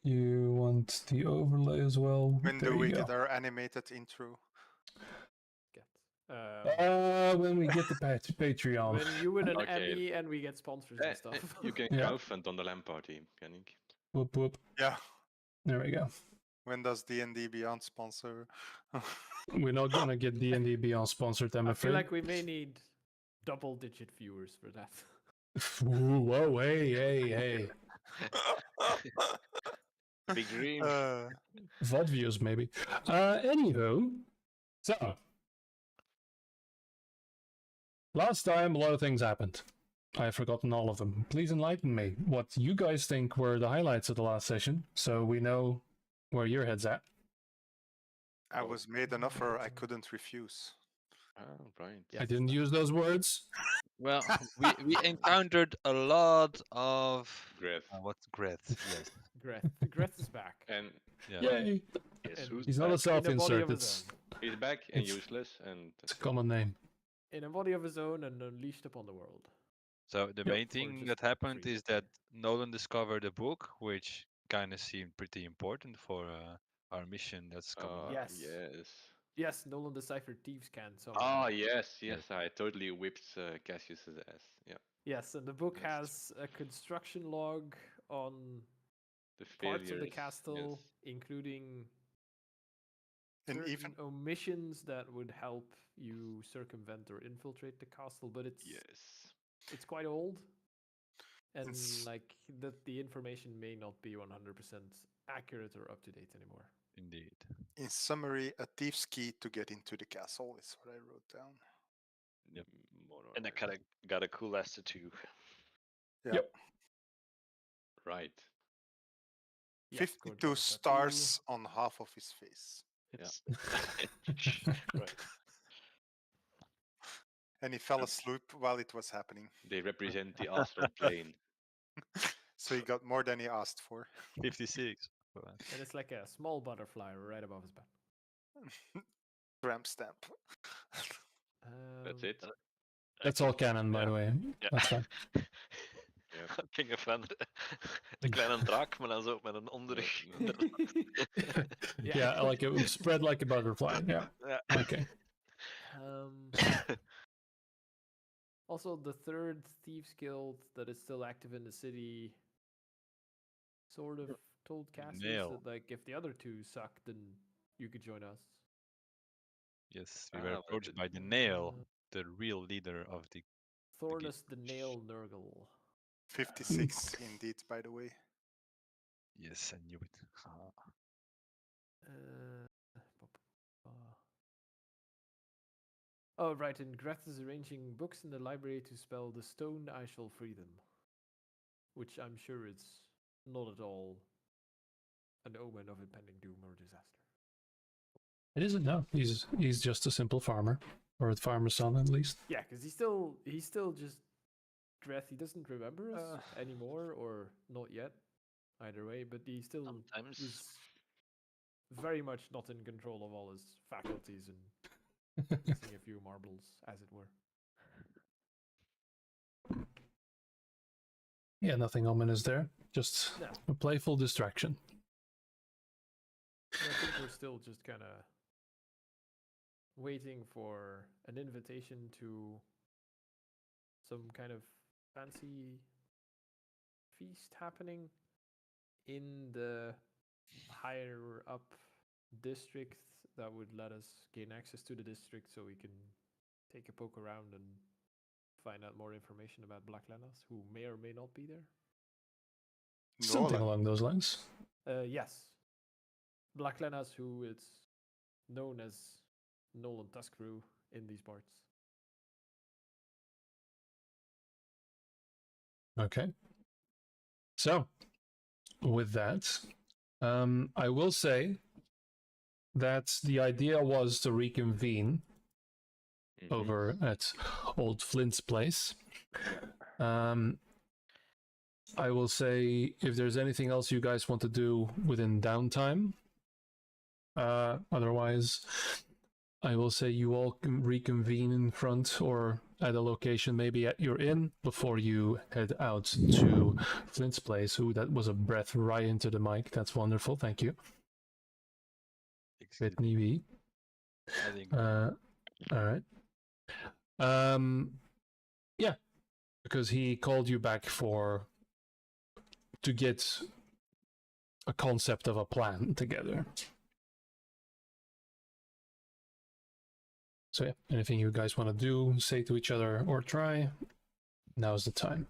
You want the overlay as well? When There do we you get go. our animated intro? When we get the Patreon. When you win an Okay. Emmy and we get sponsors and stuff. You can Yeah. crowdfund on the LAN party, Yannick. Whoop whoop. Yeah. There we go. When does DnD Beyond sponsor? We're not gonna get D&D Beyond sponsored, I'm I feel afraid. like we may need double-digit viewers for that. Ooh, whoa, hey. Big dream. VOD views, maybe. Anywho, so last time a lot of things happened. I've forgotten all of them. Please enlighten me. What you guys think were the highlights of the last session, so we know where your head's at. I was made an offer I couldn't refuse. Oh, right. I didn't use those words. Well, we encountered a lot of Griff. what's Greth? Yes. Greth is back. And Yeah. Yay! yes, And who's He's not a back? self-insert. of his It's He's back and it's- useless, and a common name. In a body of his own and unleashed upon the world. So the Yep. main Or thing just that happened free is to play. that Nolan discovered a book, which kind of seemed pretty important for our mission that's coming up. Yes. yes. Yes, Nolan deciphered Thieves' Can. So Yes. I totally whipped Cassius's ass. Yeah. yes, and the book Yes. has a construction log on The parts of the failures, castle, yes. including And certain even omissions that would help you circumvent or infiltrate the castle, but Yes. it's quite old, and It's- like that the information may not be 100% accurate or up to date anymore. Indeed. in summary, a thief's key to get into the castle is what I wrote down. Yep. More or And it less. kind of got a cool Esther too. Yeah. Yep. Right. Yes, 52 Gorgeous tattoo. stars on half of his face. It's Right. And he fell asleep while it was happening. They represent the astral plane. So he got more than he asked for. 56. And it's like a small butterfly right above his back. Tramp stamp. That's it. That's all canon, by the way. Ja. That's fine. King of Flanders. De kleine draak, maar dan zo met een onderrug. Yeah, like it would spread like a butterfly. Yeah. Ja. Okay. Also, the third Thieves Guild that is still active in the city sort of told Cassius Nail. that, like, if the other two suck, then you could join us. Yes, we Ah, were but approached it- by the Nail, the real leader of the. Thornus the Nail Nurgle. 56 indeed, by the way. Yes, I knew it. Oh, right, and Greth is arranging books in the library to spell the stone I shall free them. Which I'm sure is not at all an omen of impending doom or disaster. It isn't, no. He's just a simple farmer. Or a farmer's son, at least. Yeah, because he's still just Greth. He doesn't remember us anymore, or not yet. Either way, but he still Sometimes. is very much not in control of all his faculties and missing a few marbles, as it were. Yeah, nothing ominous there. Just No. a playful distraction. And I think we're still just kind of waiting for an invitation to some kind of fancy feast happening in the higher up district that would let us gain access to the district so we can take a poke around and find out more information about Black Lenas, who may or may not be there. Something Nolan. along those lines. Yes. Black Lenas, who is known as Nolan Tuskrew in these parts. Okay. So, with that, I will say that the idea was to reconvene Mhm. over at Old Flint's place. I will say if there's anything else you guys want to do within downtime. Otherwise, I will say you all can reconvene in front or at a location, maybe at your inn, before you head out to Flint's place. Ooh, that was a breath right into the mic. That's wonderful. Thank you. Excuse Whitney V. I think All right. Yeah, because he called you back to get a concept of a plan together. So yeah, anything you guys want to do, say to each other, or try, now's the time.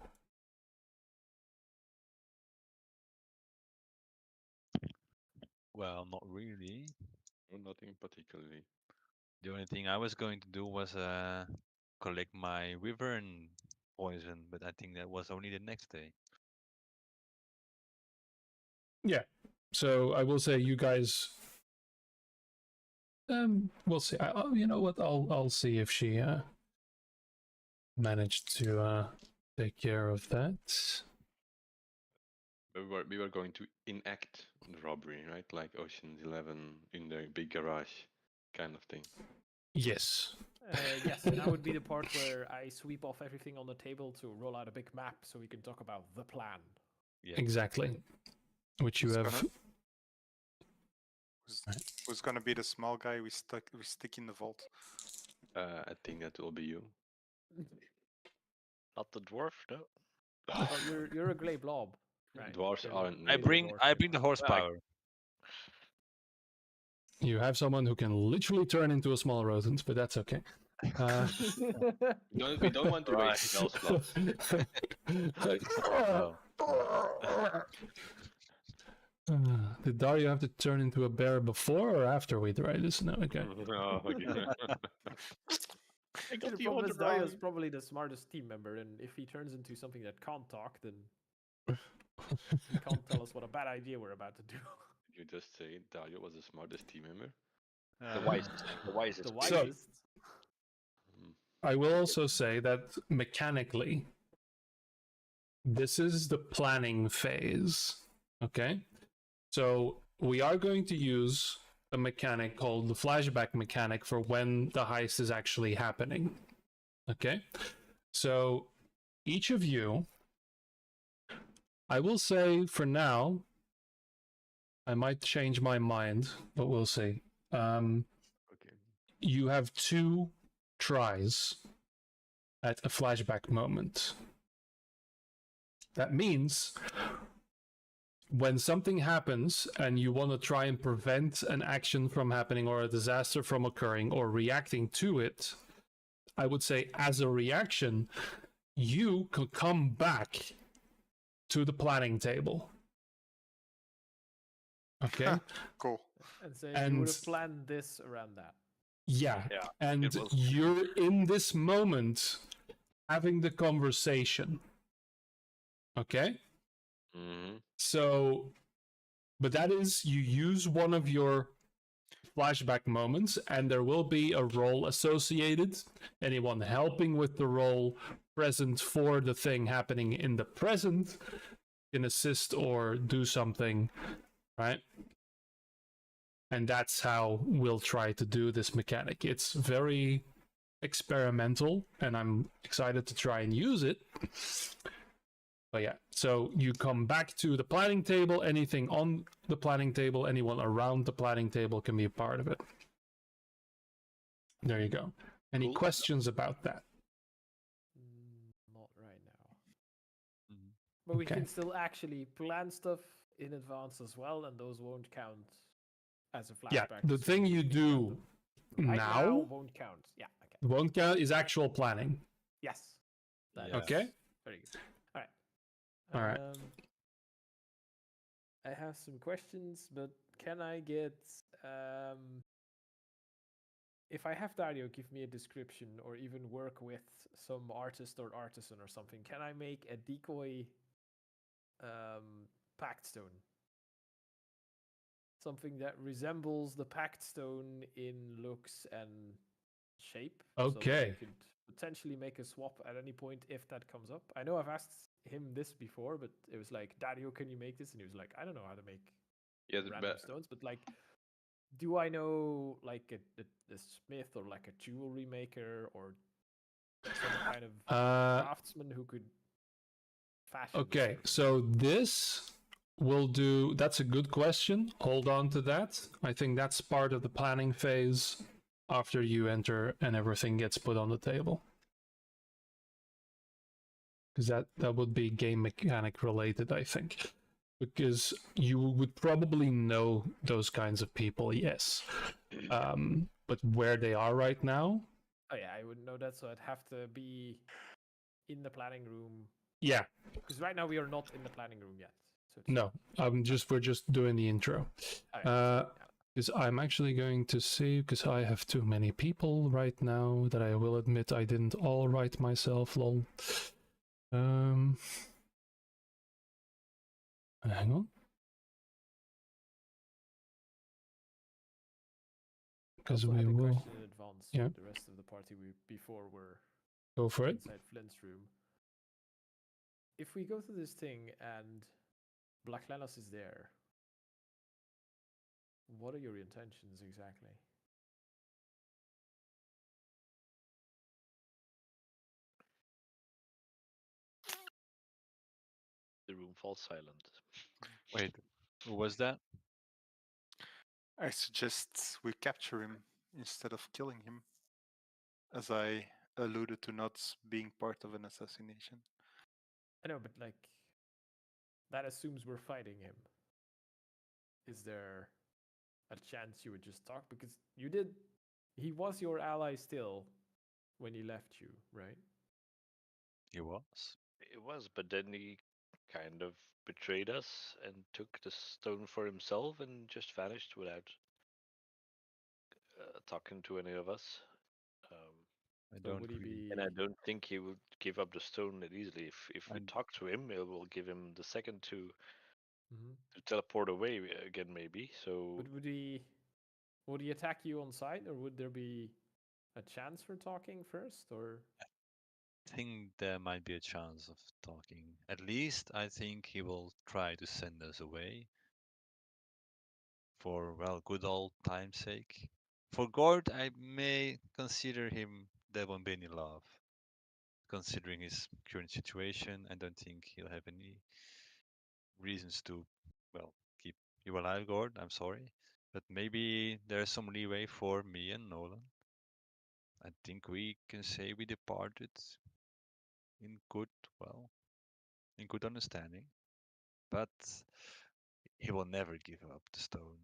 well, not really. Nothing particularly. The only thing I was going to do was collect my wyvern poison, but I think that was only the next day. Yeah. So I will say you guys. We'll see. You know what? I'll see if she managed to take care of that. We were going to enact the robbery, right? Like Ocean's 11 in the big garage, kind of thing. Yes. Yes, and that would be the part where I sweep off everything on the table to roll out a big map so we can talk about the plan. Yeah. Exactly. Which you Who's have. Who's gonna be the small guy we stick in the vault? I think that will be you. Not the dwarf, no. Well, you're a grey blob. Right. Dwarves You're aren't I lazy bring dwarf. I bring the horsepower. You have someone who can literally turn into a small rodent, but that's okay. We don't want to waste spell slots. Did Dario have to turn into a bear before or after we tried this? No, okay. Oh, okay. I got The the problem order is Dario's wrong. probably the smartest team member, and if he turns into something that can't talk, then he can't tell us what a bad idea we're about to do. You just say Dario was the smartest team member. The wisest. The wisest. The So- wisest. I will also say that mechanically, this is the planning phase. Okay? So we are going to use a mechanic called the flashback mechanic for when the heist is actually happening. Okay? So each of you, I will say for now, I might change my mind, but we'll see. Okay. You have 2 tries at a flashback moment. That means when something happens and you want to try and prevent an action from happening or a disaster from occurring or reacting to it, I would say as a reaction, you could come back to the planning table. Okay? Cool. And say you And- would have planned this around that. Yeah. Yeah, And it was- you're in this moment having the conversation. Okay? Mm-hmm. So, but that is, you use one of your flashback moments, and there will be a role associated. Anyone helping with the role present for the thing happening in the present can assist or do something, right? And that's how we'll try to do this mechanic. It's very experimental, and I'm excited to try and use it. But yeah, so you come back to the planning table. Anything on the planning table, anyone around the planning table can be a part of it. There you go. Any Cool. questions about that? Not right now. Mhm. But we Okay. can still actually plan stuff in advance as well, and those won't count as a Yeah, flashback. the so thing we you can count do them. Right now won't count. Yeah. Okay. won't count is actual planning. Yes. That Yeah. is Okay. Very good. All right. All right. I have some questions, but can I get if I have Dario give me a description or even work with some artist or artisan or something, can I make a decoy pact stone? Something that resembles the pact stone in looks and shape. So that Okay. I could potentially make a swap at any point if that comes up. I know I've asked him this before, but it was like, Dario, can you make this? And he was like, I don't know how to make Yeah, random stones, but like, do I know like a smith or like a jewelry maker or some kind of Uh, craftsman who could fashion the okay, stone? so this will do. That's a good question. Hold on to that. I think that's part of the planning phase after you enter and everything gets put on the table. Because that would be game mechanic related, I think. Because you would probably know those kinds of people, yes. But where they are right now, Oh yeah, I wouldn't know that, so I'd have to be in the planning room. yeah, Because right now we are not in the planning room yet. So to no, we're just doing the intro. say. Oh, yeah, so, Because I'm actually going to see, because I have too many people right now that I will admit I didn't all write myself, lol. Hang on. Because also we had a will question in advance yeah. with the rest of the party before we're Go for it. inside Flint's room. If we go to this thing and Black Lanos is there, what are your intentions exactly? The room falls silent. Wait, who was that? I suggest we capture him instead of killing him, as I alluded to not being part of an assassination. I know, but like, that assumes we're fighting him. Is there a chance you would just talk? Because he was your ally still when he left you, right? He was. It was, but then he kind of betrayed us and took the stone for himself and just vanished without talking to any of us. I So don't would he really. be? And I don't think he would give up the stone that easily. If we I- talk to him, it will give him the second to Mhm. teleport away again, maybe. So But would he attack you on sight, or would there be a chance for talking first? Or think there might be a chance of talking. At least I think he will try to send us away for, well, good old time's sake. For Gord, I may consider him devil in any love. Considering his current situation, I don't think he'll have any reasons to, well, keep you alive, Gord. I'm sorry. But maybe there's some leeway for me and Nolan. I think we can say we departed in good, well, in good understanding. But he will never give up the stone.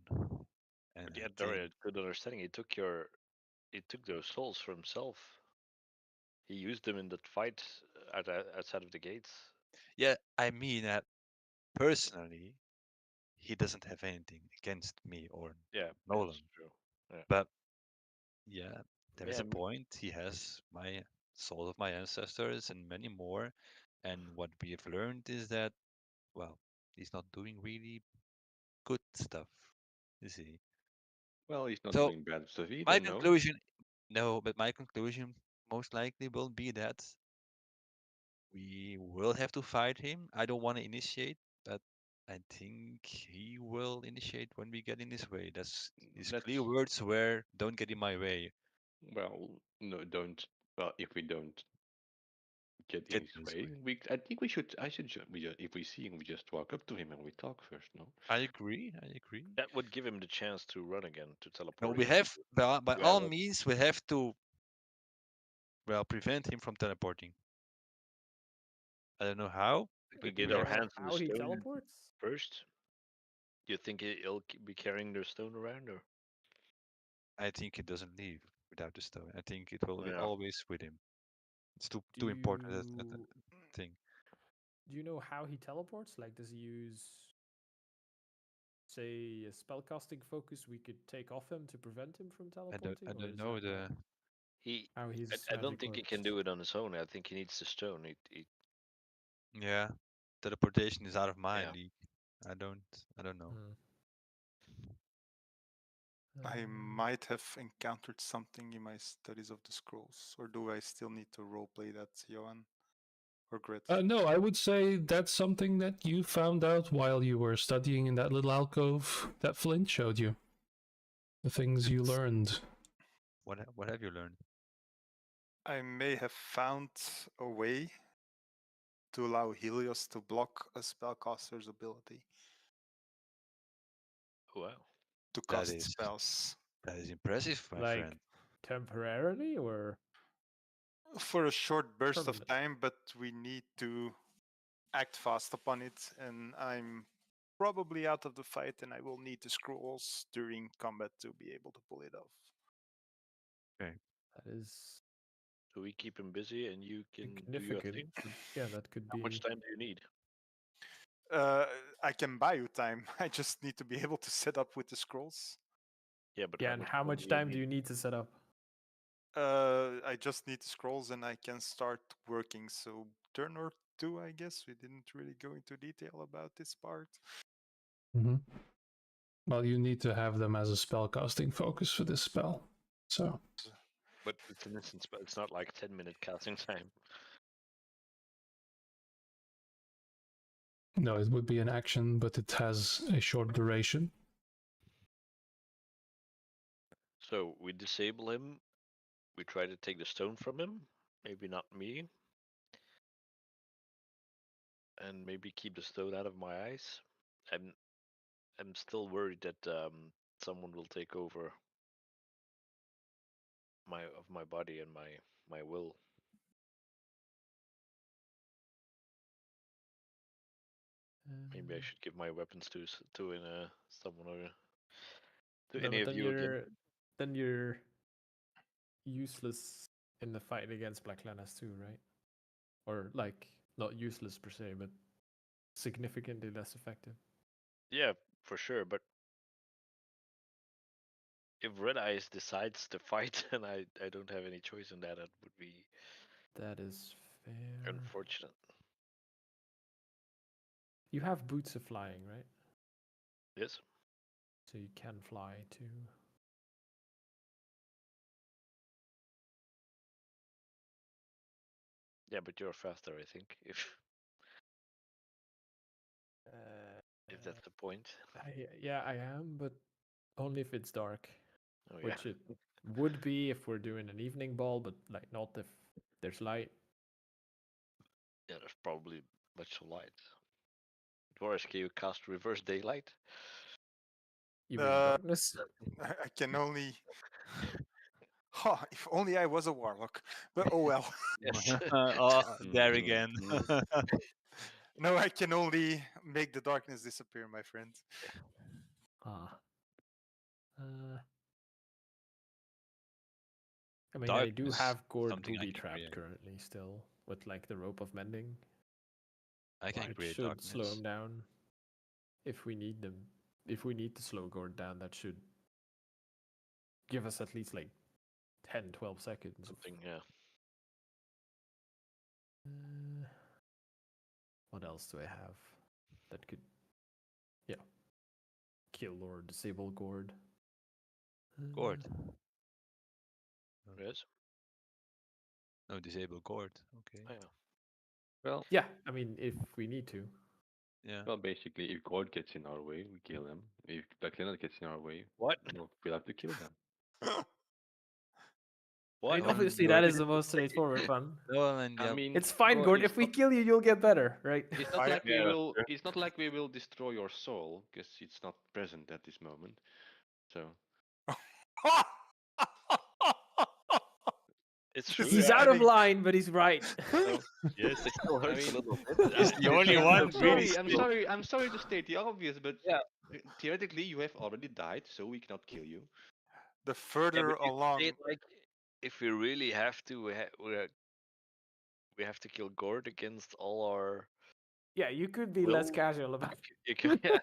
And but I yeah, think, very good understanding. He took those souls for himself. He used them in that fight outside of the gates. yeah, I mean that personally, he doesn't have anything against me or Yeah, Nolan. that's true. Yeah, But yeah, there is yeah, a point. He has my soul of my ancestors and many more. And what we have learned is that, well, he's not doing really good stuff, is he? Well, he's not So doing bad stuff my either, no? conclusion, no, but my conclusion most likely will be that we will have to fight him. I don't want to initiate, but I think he will initiate when we get in his way. That's his clear Let's, words were, "Don't get in my way." well, no, don't. Well, if we don't get in Get his in his way, way. I think we should. I should. If we see him, we just walk up to him and we talk first. No. I agree. I agree. that would give him the chance to run again, to No, teleport we again. have by Yeah, all means we have to, well, prevent him from teleporting. I don't know how, if we but do get we we our have. know hands on the how he stone teleports? first, do you think he'll be carrying the stone around, or? I think it doesn't leave without the stone. I think it will be Yeah. always with him. It's too Do too important a you thing. do you know how he teleports? Like, does he use, say, a spellcasting focus we could take off him to prevent him from teleporting, I or don't is know that the. not He, how his I don't magic think he can works? do it on his own. I think he needs the stone. Yeah, teleportation is out of my Yeah. league. I don't. I don't know. Hmm. I might have encountered something in my studies of the scrolls, or do I still need to roleplay that, Johan? Or Grit? No, I would say that's something that you found out while you were studying in that little alcove that Flint showed you. The things you It's- learned. What have you learned? I may have found a way to allow Helios to block a spellcaster's ability Wow. to That cast is- spells. That is impressive, my Like friend. temporarily, or For a short burst of Permanent. time, but we need to act fast upon it, and I'm probably out of the fight, and I will need the scrolls during combat to be able to pull it off. that is So we keep him busy and you can do your significant. thing. But yeah, that could How be. much time do you need? I can buy you time. I just need to be able to set up with the scrolls. Yeah, but Yeah, and how much time do you need to set up? I just need the scrolls, and I can start working. So turn or two, I guess. We didn't really go into detail about this part. Mm-hmm. Well, you need to have them as a spellcasting focus for this spell. So But it's an instant spell. It's not like 10-minute casting time. no, it would be an action, but it has a short duration. So we disable him. We try to take the stone from him. Maybe not me. And maybe keep the stone out of my eyes. I'm still worried that someone will take over my body and my will. Maybe I should give my weapons to someone or to No, any but of you again. then you're useless in the fight against Black Lannis too, right? Or like not useless per se, but significantly less effective. Yeah, for sure. But if Red Eyes decides to fight and I don't have any choice in that, it would be That is fair. unfortunate. You have boots of flying, right? Yes. So you can fly too. Yeah, but you're faster, I think. If that's the point. Yeah, I am, but only if it's dark, Oh yeah. which it would be if we're doing an evening ball, but like not if there's light. Yeah, there's probably much light. Dwarves, can you cast reverse daylight? You mean Uh, darkness? I can only. Ha! If only I was a warlock. But oh well. Yes. Oh, there Mhm, again. mhm. No, I can only make the darkness disappear, my friend. Ah. I mean, I do Darkness, have Gord something I booby can trapped create. currently still with like the rope of mending. I can It create should slow darkness. him down if we need them. If we need to slow Gord down, that should give us at least like 10, 12 seconds. Something, yeah. What else do I have that could, yeah, kill or disable Gord? Gord. Yes. No, disable Gord. Okay. Oh, yeah. Well, Yeah, I mean, if we need to. Yeah. well, basically, if God gets in our way, we kill them. If Black Linned gets in our way, What? we'll have to kill them. I What? mean, Well, obviously, that is the most straightforward one. No, and I yeah, mean, It's fine, bro, Gord. If we kill you, you'll get better, right? it's not Fire- like we Yeah, will. sure. It's not like we will destroy your soul because it's not present at this moment. So It's true. He's Yeah. out of line, but he's right. so yes. It still I hurts a mean, little bit. He's the only one I'm really sorry. I'm still. sorry. I'm sorry to state the obvious, but Yeah. theoretically, you have already died, so we cannot kill you. The Yeah, further but you could along, say it like if we really have to, we have to kill Gord against all our Yeah, you could be less will. casual about it. You can, yeah.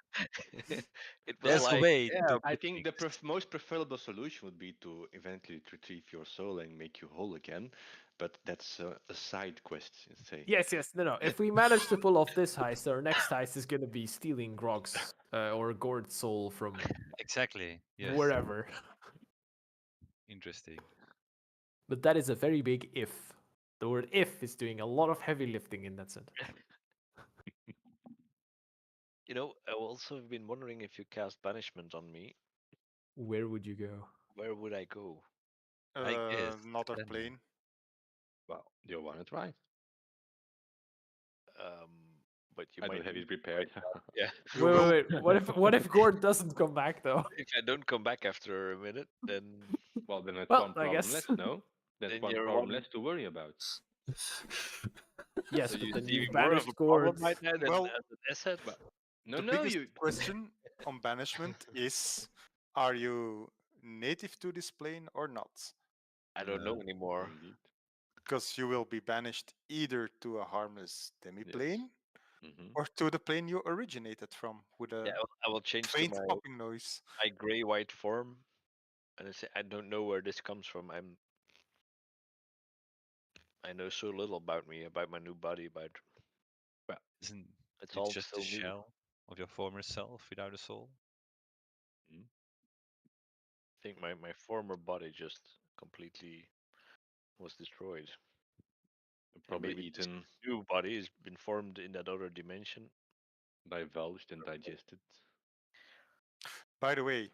It was There's a like, way yeah, to I put think the things. most preferable solution would be to eventually retrieve your soul and make you whole again, but that's a side quest, say. Yes, yes. No, no. If we manage to pull off this heist, our next heist is going to be stealing Grog's or Gord's soul from Exactly. Yes. wherever. Interesting. But that is a very big if. The word if is doing a lot of heavy lifting in that sentence. you know, I also have been wondering if you cast banishment on me, Where would you go? where would I go? I guess. another Then plane. Well, you want to try? But you I might don't have lose it prepared. yeah. You Wait, will. wait, wait. What if Gord doesn't come back though? If I don't come back after a minute, then Well, then it's Well, one I problem guess. less, no? That's then one you're problem one. less to worry about. Yes, So but you then see you've more of a banished problem Gord. right now than Well, as an asset. But no, The no, biggest you. question on banishment is: are you native to this plane or not? I don't know anymore. Indeed. Because you will be banished either to a harmless demi-plane Hmm. or to the plane you originated from with a Yeah, I will change to faint my popping noise. gray-white form, and I say I don't know where this comes from. I know so little about me, about my new body, but Isn't it's it all just a still new. shell of your former self without a soul? I think my former body just completely was destroyed. And Probably maybe this eaten, new body has been formed in that other dimension. divulged, and digested. By the way,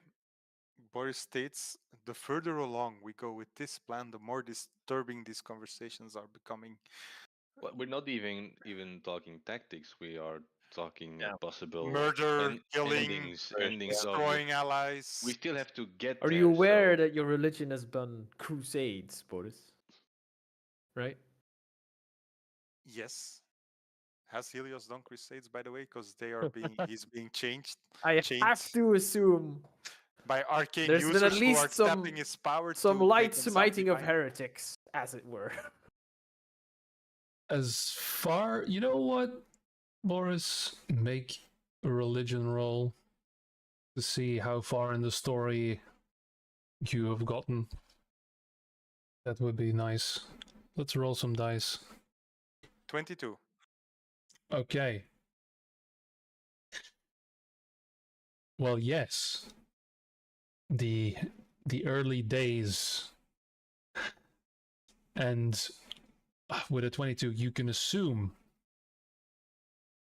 Boris states the further along we go with this plan, the more disturbing these conversations are becoming. Well, we're not even talking tactics. We are talking Yeah. possible Murder, killing, endings of the. destroying allies. We still have to get Are there. you aware so that your religion has been crusades, Boris? Right? Yes. Has Helios done crusades, by the way? Because he's being changed I have to assume by arcane there's been at users who are least some tapping his power some to light make himself smiting of divine. heretics, as it were. As far, you know what, Boris, make a religion roll to see how far in the story you have gotten. That would be nice. Let's roll some dice. 22. Okay. Well, yes. The early days, and with a 22, you can assume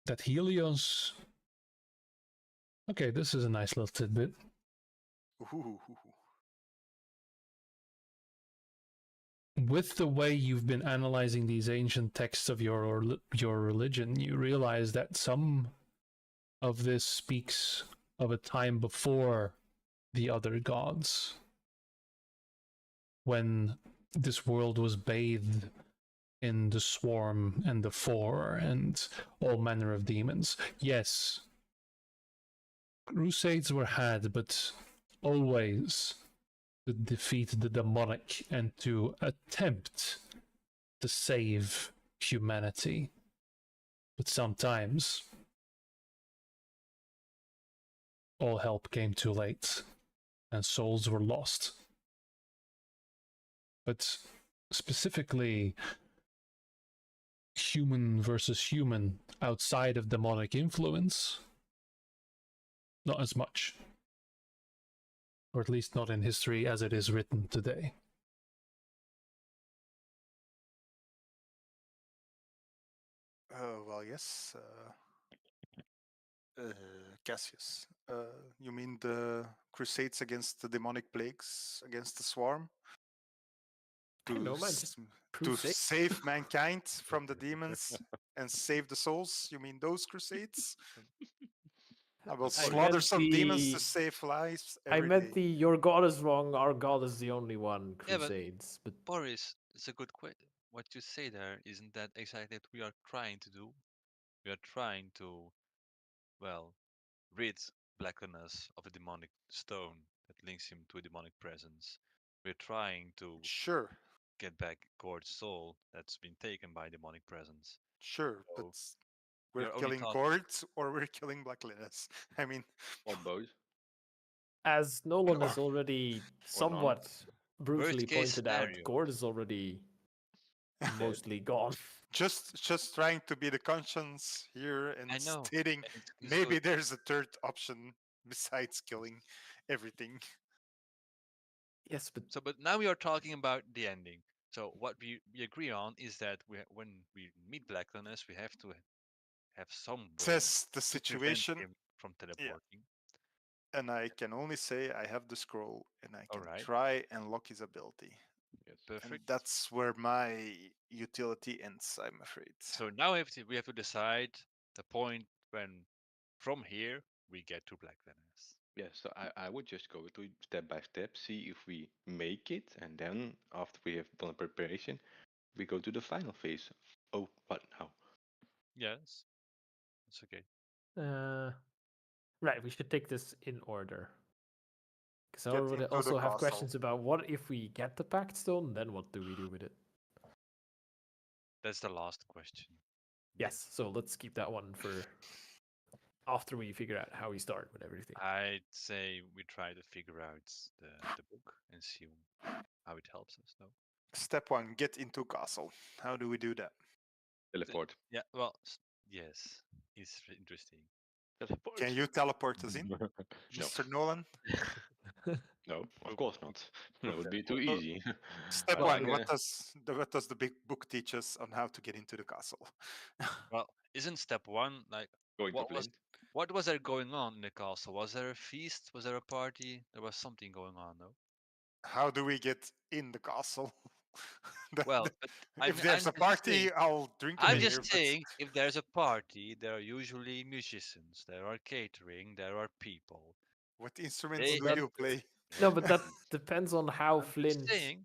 that Helios. Okay, this is a nice little tidbit. Ooh. With the way you've been analyzing these ancient texts of your religion, you realize that some of this speaks of a time before the other gods, when this world was bathed in the swarm and the four and all manner of demons. Yes, crusades were had, but always to defeat the demonic and to attempt to save humanity. But sometimes all help came too late and souls were lost. But specifically, human versus human outside of demonic influence, not as much. Or at least not in history as it is written today. Well, yes. Cassius. You mean the crusades against the demonic plagues, against the swarm? No, man, just to crusade. save mankind from the demons and save the souls? You mean those crusades? I will I slaughter meant some demons the- to save lives I every meant day. the "your god is wrong, our god is the only one" Yeah, but crusades. But Boris, it's a good question. What you say there, isn't that exactly what we are trying to do? We are trying to, well, rid Blackness of a demonic stone that links him to a demonic presence. We're trying to Sure, get back Gord's soul that's been taken by demonic presence. sure, but So we we're are only killing talking. Gord or we're killing Black Linus. I mean, Or both. as Nolan has already Or none. somewhat brutally Worst case pointed out, scenario. Gord is already mostly gone. just trying to be the conscience here and I know. stating and it's maybe good. there's a third option besides killing everything. Yes, but So, but now we are talking about the ending. So what we agree on is that when we meet Blackness, we have to have some way Says the to prevent situation, him from yeah. teleporting. And I can only say I have the scroll and I All can right. try and lock his ability. Yes. And Perfect. that's where my utility ends, I'm afraid. So now we have to decide the point when from here we get to Black Venice. Yeah, so I would just go to step by step, see if we make it, and then after we have done preparation, we go to the final phase. Oh, what now? Yes, it's okay. Right, we should take this in order. Because I Get already into the also have castle. questions about what if we get the Pact Stone, then what do we do with it? That's the last question. Yes, so let's keep that one for after we figure out how we start with everything. I'd say we try to figure out the book and see how it helps us. No. Step 1, get into castle. How do we do that? Teleport. Yeah. Well, yes, it's interesting. Teleport. Can you teleport us in, No, Mr. Nolan? no, of course not. That would be too Well, easy. Step Well, 1, what does the big book teach us on how to get into the castle? Well, isn't step one like Going to what was Flint. what was there going on in the castle? Was there a feast? Was there a party? There was something going on, no? How do we get in the castle? Well, but If I'm there's a just party, saying, I'll drink a I'm beer. just saying if there's a party, there are usually musicians, there are catering, there are people. What instruments They do have you play? No, but that depends on how I'm just Flint saying.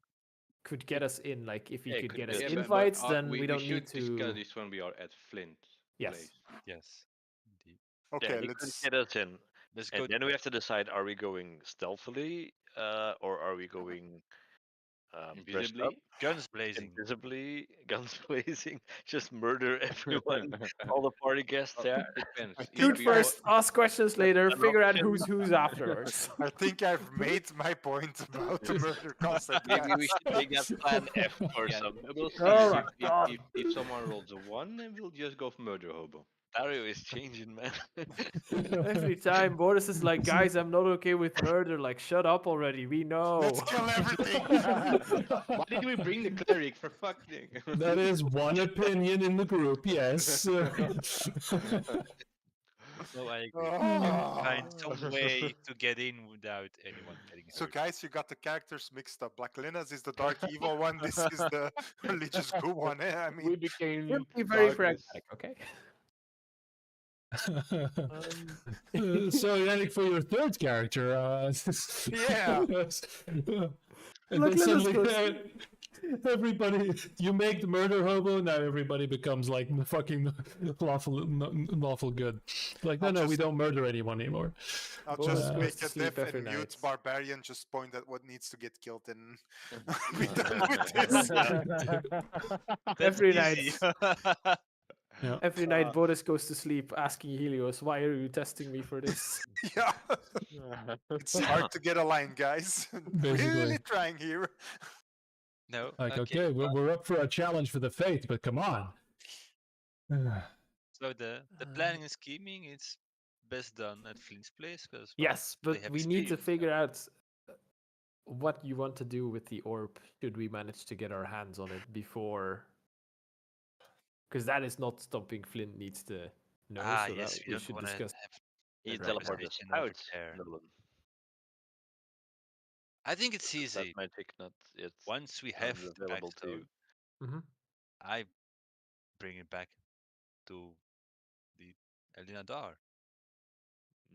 could get us in. Like, if he Yeah, it could could get us get- Yeah, invites, but then we we don't need should discuss to. this when we are at Flint. Yes. Place. Yes, indeed. Okay, yeah, they could let's. get us in. Let's And go. then we have to decide: are we going stealthily, or are we going dressed up, Invisibly. Guns blazing. invisibly, guns blazing, just murder everyone, all the party guests Well, there? depends. I If Shoot we are, first, ask questions later, an figure out option. who's afterwards. I think I've made my point about the murder concept. Maybe we guys. should make that plan F or yeah, something. we'll see. Oh If, my God. if someone rolls a 1, then we'll just go for murder hobo. Dario is changing, man. Every time Boris is like, guys, I'm not okay with murder. Like, shut up already. We know. Let's kill everything. Why did we bring the cleric for fucking? That is one opinion in the group, yes. No, I agree. Find some way to get in without anyone getting So, hurt. guys, you got the characters mixed up. Black Linas is the dark evil one. This is the religious good one. I we mean, became We'll be very darkness. pragmatic, okay? So, Yannick, for your third character, Yeah. and Look, then let us suddenly, go everybody, you make the murder hobo, now everybody becomes like fucking lawful good. Like, I'll no, we just- don't murder anyone anymore. I'll Boris just goes make to a sleep deaf every and mute night. barbarian just point at what needs to get killed and be done with this. Every night. Easy. Yeah. Every night, Boris goes to sleep asking Helios, why are you testing me for this? Yeah. It's hard to get a line, guys. Basically. Really trying here. No. Like, okay, we're up for a challenge for the faith, but come on. So the planning and scheming is best done at Flint's place because Yes, they but have we need to experience. figure out what you want to do with the orb should we manage to get our hands on it before. Because that is not something Flint needs to know. Ah, so yes, that we we don't should want to discuss. have You Right, teleport us representation over out, there. Nolan. I think it's That easy. magic not yet Once we have the available to you. backstone, Mhm. I bring it back to the Elina Dar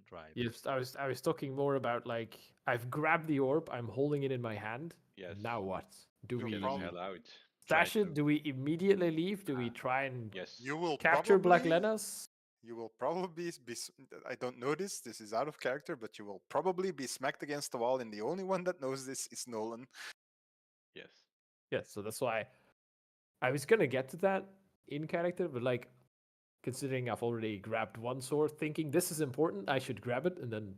tribe. Yes, I was talking more about like I've grabbed the orb, I'm holding it in my hand. Yes. Now what? Do You'll we Get the probably- hell out. stash try it? Do we immediately leave? Do we try and Yes. You will capture Black probably- Lenas? You will probably be. I don't know this. This is out of character, but you will probably be smacked against the wall, and the only one that knows this is Nolan. Yes. Yes, so that's why I was gonna get to that in character, but like considering I've already grabbed one sword, thinking this is important, I should grab it, and then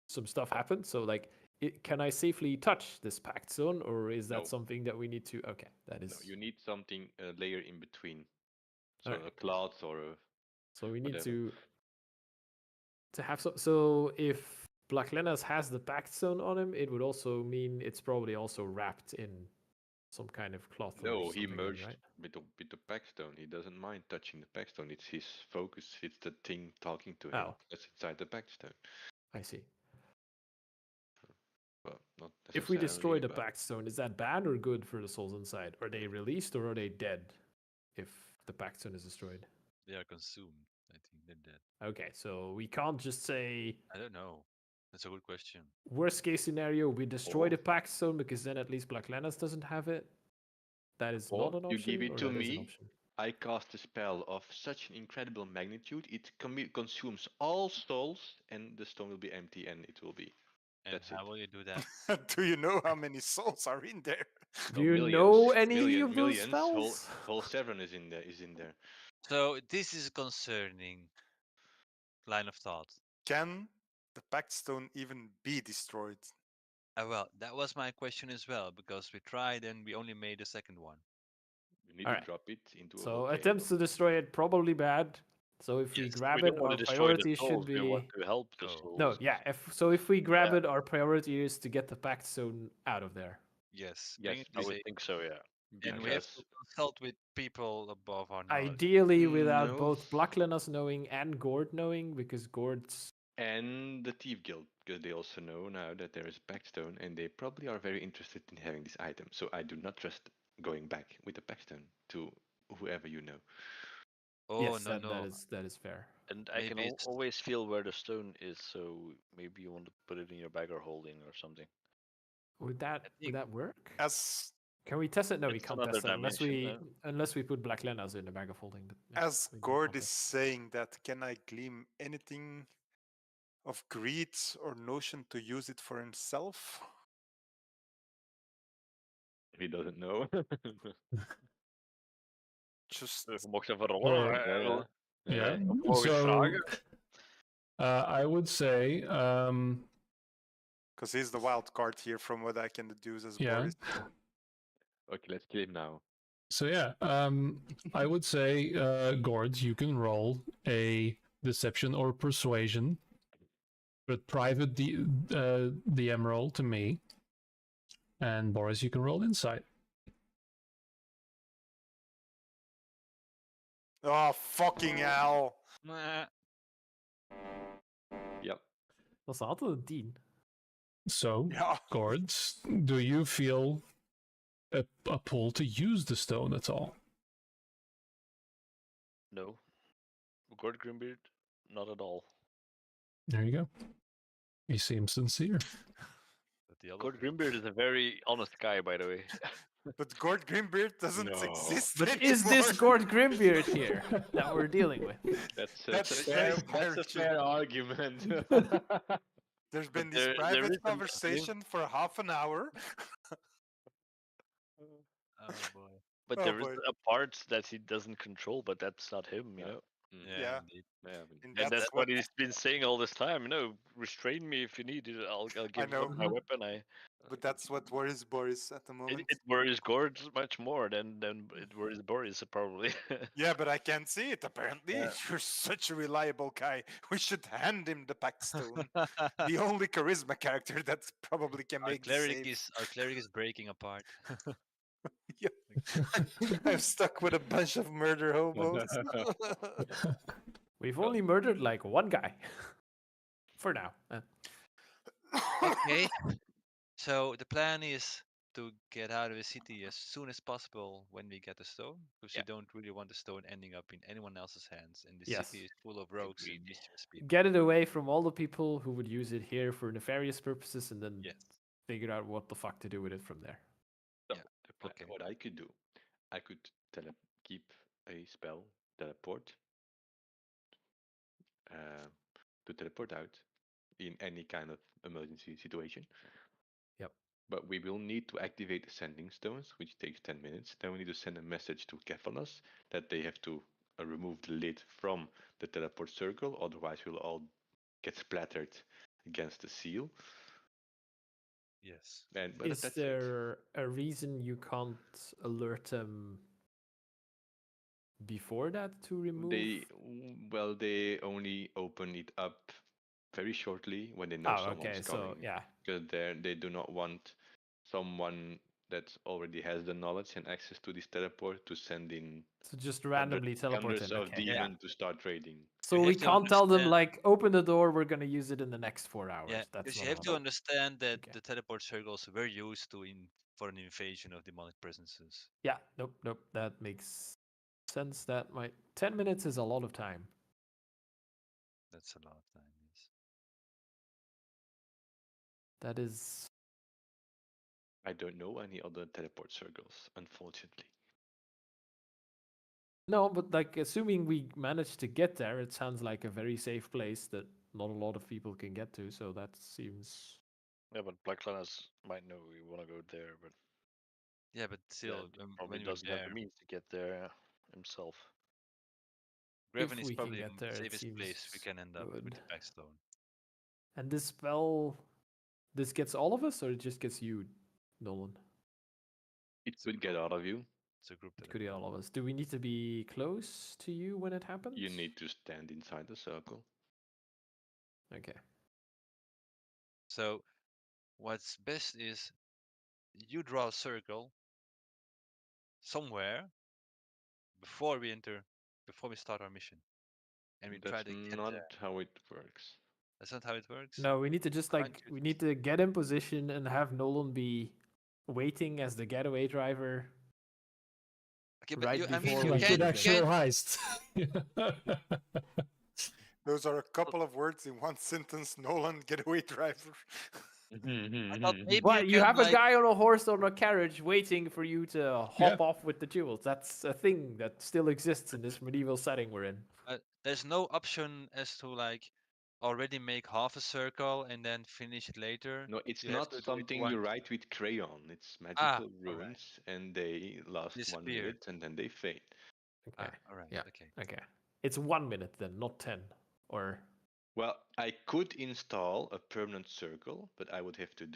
some stuff happened. So like, can I safely touch this pact zone, or is that No. something that we need to? Okay, that is. No, you need something a layer in between. So Alright. a cloth or a So we need whatever. to have some. So if Black Lenas has the pact zone on him, it would also mean it's probably also wrapped in some kind of cloth. or No, he something then, merged right? with the packstone. He doesn't mind touching the packstone. It's his focus. It's the thing talking to him. Oh. That's inside the packstone. I see. Well, not If we destroy necessarily, the but Pact Stone, is that bad or good for the souls inside? Are they released or are they dead if the Pact Stone is destroyed? They are consumed. I think they're dead. Okay, so we can't just say I don't know. That's a good question. worst case scenario we destroy Or- the Pact Stone because then at least Black Lannis doesn't have it. That is Or not an you option, give it or to that is an me, option. I cast a spell of such an incredible magnitude, it consumes all souls, and the stone will be empty, and it will be. And That's how it. will you do that? Do you know how many souls are in there? Do Oh, you millions, know any of those millions. spells? Whole Severn is in there. Is in there. So this is a concerning line of thought. Can the Pact Stone even be destroyed? Well, that was my question as well, because we tried and we only made the second one. You need Alright. to drop it into a So volcano. attempts to destroy it probably bad. So if we Yes, grab We don't it, want our to destroy the priority should souls. We want be to help the No. souls. no, yeah. If we grab Yeah. it, our priority is to get the Pact Stone out of there. Yes, Yes, bring it I to would safe. think so. Yeah. And we have because to consult with people above our knowledge. Ideally, without No. both Black Lannis knowing and Gord knowing, because Gord's and the Thief Guild, because they also know now that there is a Packstone, and they probably are very interested in having this item. So I do not trust going back with the Packstone to whoever you know. Oh yes, no, that is fair. And I can Maybe it's always feel where the stone is, so maybe you want to put it in your bag or holding or something. Would that think- work? As Can we test it? No, we It's can't another test it dimension, unless we put Black Lannis in the bag of holding. But yeah, as we Gord can't is test. saying that, can I glean anything of greed or notion to use it for himself? If he doesn't know. Just Mocht even rollen. Or- Hij Yeah. Mogen So vragen. I would say, because he's the wild card here from what I can deduce as yeah. Boris. Okay, let's kill him now. So yeah, I would say, Gord, you can roll a deception or persuasion, but private the emerald to me, and Boris, you can roll insight. Oh, fucking hell. Nah. Yep. Dat is altijd een 10. So, Yeah. Gord, do you feel a pull to use the stone at all? No. Gord Grimbeard, not at all. There you go. He seems sincere. But the other Gord one- Grimbeard is a very honest guy, by the way. But Gord Grimbeard doesn't No. exist But anymore. is this Gord Grimbeard here that we're dealing with? That's That's a very fair, that's a fair, fair argument. There's been But this there private is a- conversation for half an hour. Oh boy. But Oh, there is boy. a part that he doesn't control, but that's not him, you Yeah. know. Yeah, Yeah. indeed. And And that's what he's been saying all this time. You know, restrain me if you need it. I'll give know. up my weapon. But that's what worries Boris at the moment. It worries Gord much more than it worries Boris probably. Yeah, but I can't see it apparently. Yeah. You're such a reliable guy. We should hand him the Pact Stone. The only charisma character that probably can Our make the cleric save. is breaking apart. I'm stuck with a bunch of murder hobos. We've only murdered like one guy. For now. Okay. So the plan is to get out of the city as soon as possible when we get the stone, because Yeah. you don't really want the stone ending up in anyone else's hands, and the Yes. city is full of rogues and Agreed. mischievous people. Get it away from all the people who would use it here for nefarious purposes and then Yes. figure out what the fuck to do with it from there. So, Yeah, okay. what I could do, I could keep a spell, teleport, to teleport out in any kind of emergency situation. Yep. But we will need to activate the sending stones, which takes 10 minutes. Then we need to send a message to Kephanos that they have to remove the lid from the teleport circle, otherwise we'll all get splattered against the seal. Yes. But Is that's it. there a reason you can't alert them before that to remove? They only open it up very shortly when they know Oh, someone's okay. coming. So yeah, Because they do not want someone that already has the knowledge and access to this teleport to send in So just randomly teleport hundreds in. of Okay, demon yeah. to start raiding. So You we have to can't tell them understand- like, open the door. We're gonna use it in the next 4 hours. Yeah, That's because not you have to allowed. understand that Okay. the teleport circles were used for an invasion of demonic presences. Yeah. Nope. That makes sense. That might 10 minutes is a lot of time. That's a lot of time. Yes. That is. I don't know any other teleport circles, unfortunately. No, but like assuming we manage to get there, it sounds like a very safe place that not a lot of people can get to. So that seems. Yeah, but Black Lannis might know we want to go there, but Yeah, but yeah, still, he probably when you're doesn't have there, the means to get there himself. Graven If is we can probably get the there, it safest place we seems can end up with good. the backstone. And this spell, this gets all of us, or it just gets you, Nolan? It It's a could get group. all of you. It's a group It could get teleport. all of us. Do we need to be close to you when it happens? You need to stand inside the circle. Okay. So what's best is you draw a circle somewhere before we start our mission, and we try That's to get not there. how it works. That's not how it works. No, we need to just Can't like you we just- need to get in position and have Nolan be waiting as the getaway driver. Okay, but right I mean, before you we like do an the actual thing. heist. Those are a couple of words in one sentence. Nolan, getaway driver. I thought maybe What? You can have a like guy on a horse on a carriage waiting for you to hop Yeah. off with the jewels. That's a thing that still exists in this medieval setting we're in. there's no option as to like already make half a circle and then finish it later. No, it's You have not to do it something you write with crayon. It's magical all right. runes, and they last 1 Disappear. minute and then they fade. Okay. All right. Yeah. Okay. Okay. It's 1 minute then, not 10. Or Well, I could install a permanent circle, but I would have to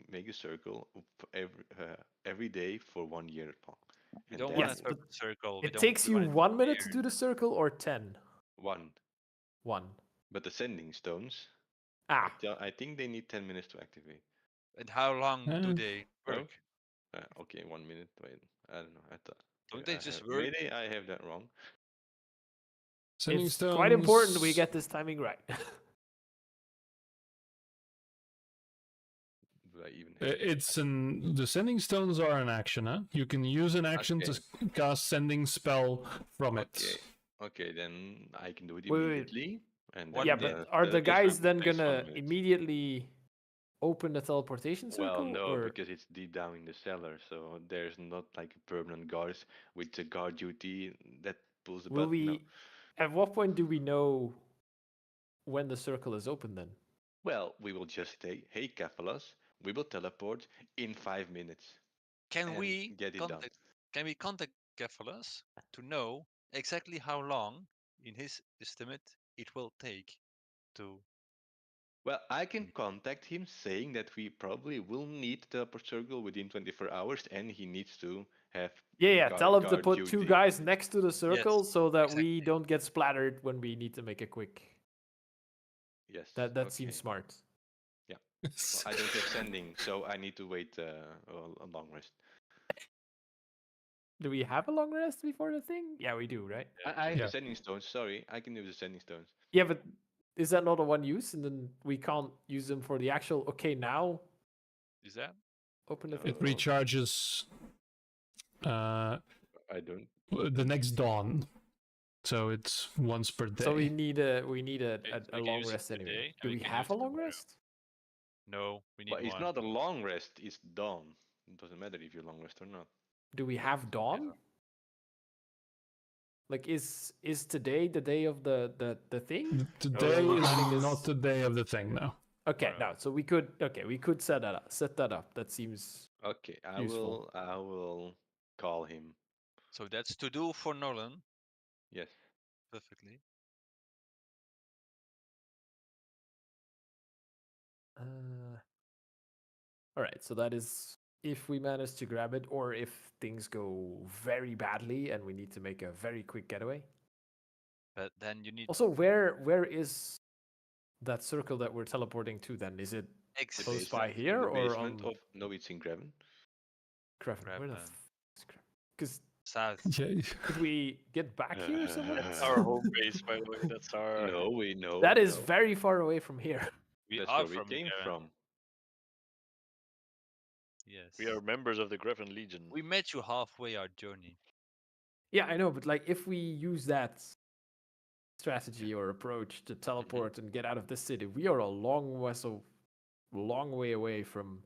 make a circle every day for 1 year long. We And don't then want Yes, a but perfect circle. We it don't. takes We you want it 1 minute to weird. do the circle or 10? one. 1. But the sending stones, Ah. I think they need 10 minutes to activate. And how long do Uh, they No? work? Okay, 1 minute. Wait, I don't know. I thought. Don't maybe they just work? Maybe I have that wrong. Sending It's stones. quite important we get this timing right. Do I even have It's the sending stones are an action, huh? You can use an action to cast sending spell from Okay. it. Okay, then I can do it Wait, wait. immediately. And One yeah, then but are the teleport guys circle then takes 1 gonna minute. immediately open the teleportation circle? Well, no, or... because it's deep down in the cellar, so there's not like a permanent guard with the guard duty that pulls the Will button. No. we? At what point do we know when the circle is open? Then Well, we will just say, "Hey, Cephalus, we will teleport in 5 minutes." Can and we get it done? contact Cephalus to know exactly how long, in his estimate, it will take to? Well, I can contact him saying that we probably will need the teleport circle within 24 hours, and he needs to have yeah. Tell him to guard put 2 duty. guys next to the circle so that we exactly. don't get splattered when we need to make a quick. Yes. That seems smart. Well, I don't have sending, so I need to wait a long rest. Do we have a long rest before the thing? Yeah, we do, right? I have Yeah. the sending stones. Sorry, I can use the sending stones. Yeah, but is that not a one use? And then we can't use them for the actual. Okay, now Is that? open the No. thing. It recharges I don't. the next dawn, so it's once per day. So we need a We can long use it rest anyway. today, and Do we we can have use a it long tomorrow. rest? No, we need But it's one. not a long rest. It's dawn. It doesn't matter if you long rest or not. Do we have dawn? Like is today the day of the thing? Today we're is planning this- not the day of the thing now. Okay, Alright. no. So we could set that up. Set that up. That seems Okay, Useful. I will call him. So that's to do for Nolan. Yes. Perfectly. all right. So that is if we manage to grab it, or if things go very badly and we need to make a very quick getaway. But then you need Also, where is that circle that we're teleporting to? Then is it exit. close by basement, in here the or basement on? of no, it's in Graven. Grevin, where the Grevin. f is Grevin? Because South. Yeah. could we get back here somewhere? That's our home base, by the way. That's our. No, we know. That is no. very far away from here. We That's are where we from came Grevin. from. Yes. We are members of the Griffin Legion. We met you halfway our journey. Yeah, I know, but like if we use that strategy or approach to teleport and get out of this city, we are a long way away from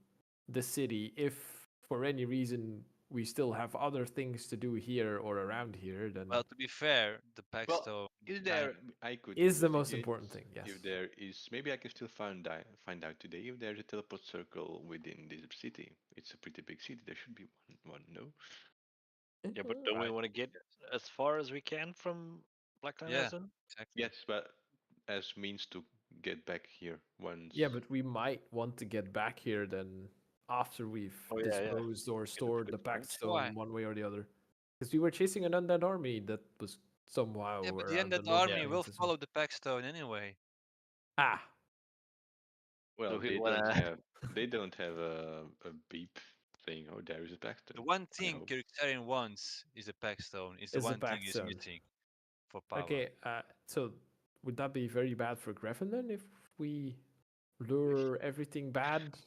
the city. If for any reason we still have other things to do here or around here, then Well, to be fair, the Paxstone Well, is kind- there? I could is the most investigate important thing. Yes. If there is, maybe I can still find out today if there's a teleport circle within this city. It's a pretty big city. There should be one. No. Yeah, but don't we Right. want to get as far as we can from Blackline Yeah. Island? Exactly. Yes, but as means to get back here once. Yeah, but we might want to get back here then after we've Oh, yeah, yeah. disposed or stored the good point. Why? Paxstone one way or the other. Because we were chasing an undead army that was somehow Yeah, but the around undead Lord army will Plains as well. follow the Paxstone anyway. Ah, Well, So we they wanna- don't have a beep saying, "Oh, there is a backstone." The one I thing hope. Kirkstarian wants is a Paxstone. It's the Is a one thing is Paxstone. missing for power. okay. So would that be very bad for Greffin then if we lure everything bad?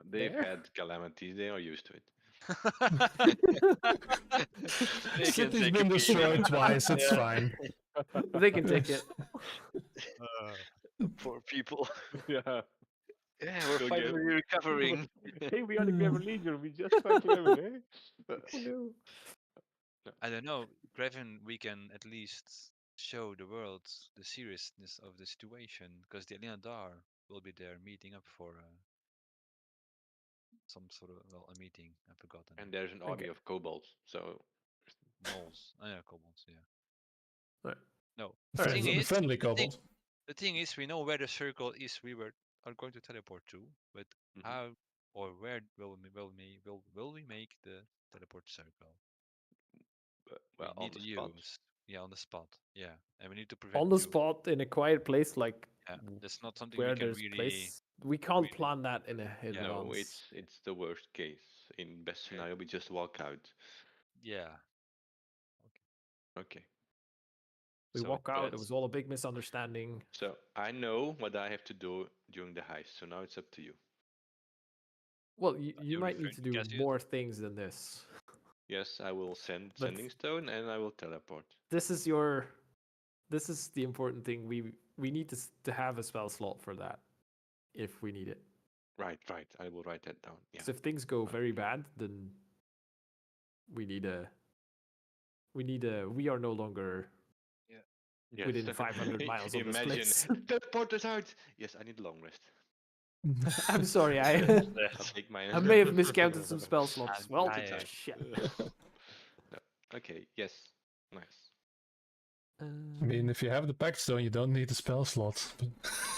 They've there? had calamities. They are used to it. They can City's take a been beat. destroyed twice. It's Yeah. fine. They can take it. Poor people. Yeah. Yeah, we're Go finally recovering. Hey, we are the Greffin Legion. We just fight Greffin, eh? Oh no. I don't know, Grevin, we can at least show the world the seriousness of the situation because the Alina Dar will be there meeting up for some sort of a meeting. I've forgotten. And there's an army Okay. of kobolds, so Moles. Oh yeah, kobolds. Yeah. Right. No. All The right, thing The is, friendly the thing, kobold. the thing is, we know where the circle is. We are going to teleport to, but Mhm. how or where will we make the teleport circle? well, We on need the to spot. use on the spot. Yeah, and we need to prevent On the you. spot in a quiet place like Yeah, that's not something where we can there's really. place. We can't really- plan that in a Yeah. No, advance. it's the worst case. In best scenario, we just walk out. Yeah. Okay. We So walk out. It that's- was all a big misunderstanding. So I know what I have to do during the heist. So now it's up to you. Well, you you're might need referring to to do Cassius? more things than this. Yes, I will send But- sending stone and I will teleport. This is the important thing. We need to have a spell slot for that if we need it. Right. I will write that down. Yeah. Because if things go very bad, then we are no longer Yes. within 500 miles of this Imagine place. teleport us out. Yes, I need a long rest. I'm sorry, I I'll take mine. I may have miscounted some spell slots. I'm Well, tired. shit. No. Okay. Yes. Nice. I mean, if you have the Paxstone, you don't need the spell slot.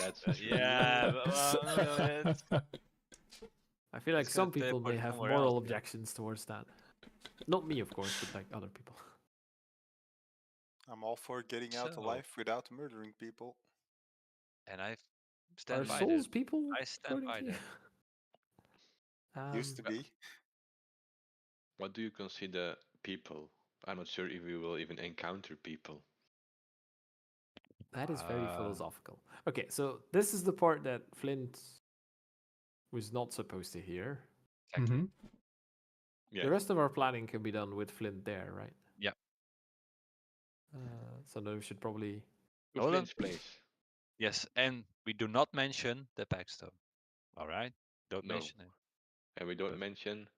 That's Yeah, but, well, I feel like It's some gonna people may teleport have somewhere moral else, yeah. objections towards that. Not me, of course, but like other people. I'm all for getting out So- alive without murdering people. and I Are stand by souls that. people? I stand according by to you? Used to be. What do you consider people? I'm not sure if we will even encounter people. That is very Uh, philosophical. Okay, so this is the part that Flint was not supposed to hear. Exactly. Mhm. Yeah. The rest of our planning can be done with Flint there, right? Yeah. So then we should probably. To Hold on. Flint's place. Yes, and we do not mention the Paxstone. All right, don't No. mention it. And we don't But- mention.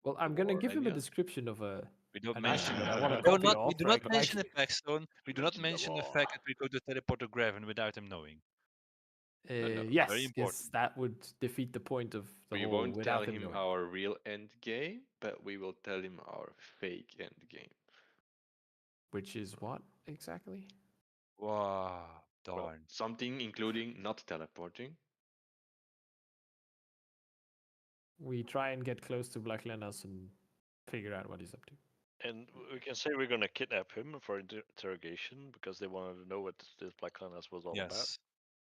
Well, I'm gonna Or give him a Anya? description of a. We don't An mention. item that I wanna We do copy not. We off, do right? not mention the Like- Paxstone. We do not Mention mention them the fact all. that we go to teleport to Graven without him knowing. no, Yes, very yes, important. that would defeat the point of the We whole won't tell without him knowing. our real end game, but we will tell him our fake end game. Which is what exactly? Wow, Well, darn. something including not teleporting. We try and get close to Black Lenas and figure out what he's up to. And we can say we're gonna kidnap him for interrogation because they wanted to know what this Black Clanas was all about. Yes.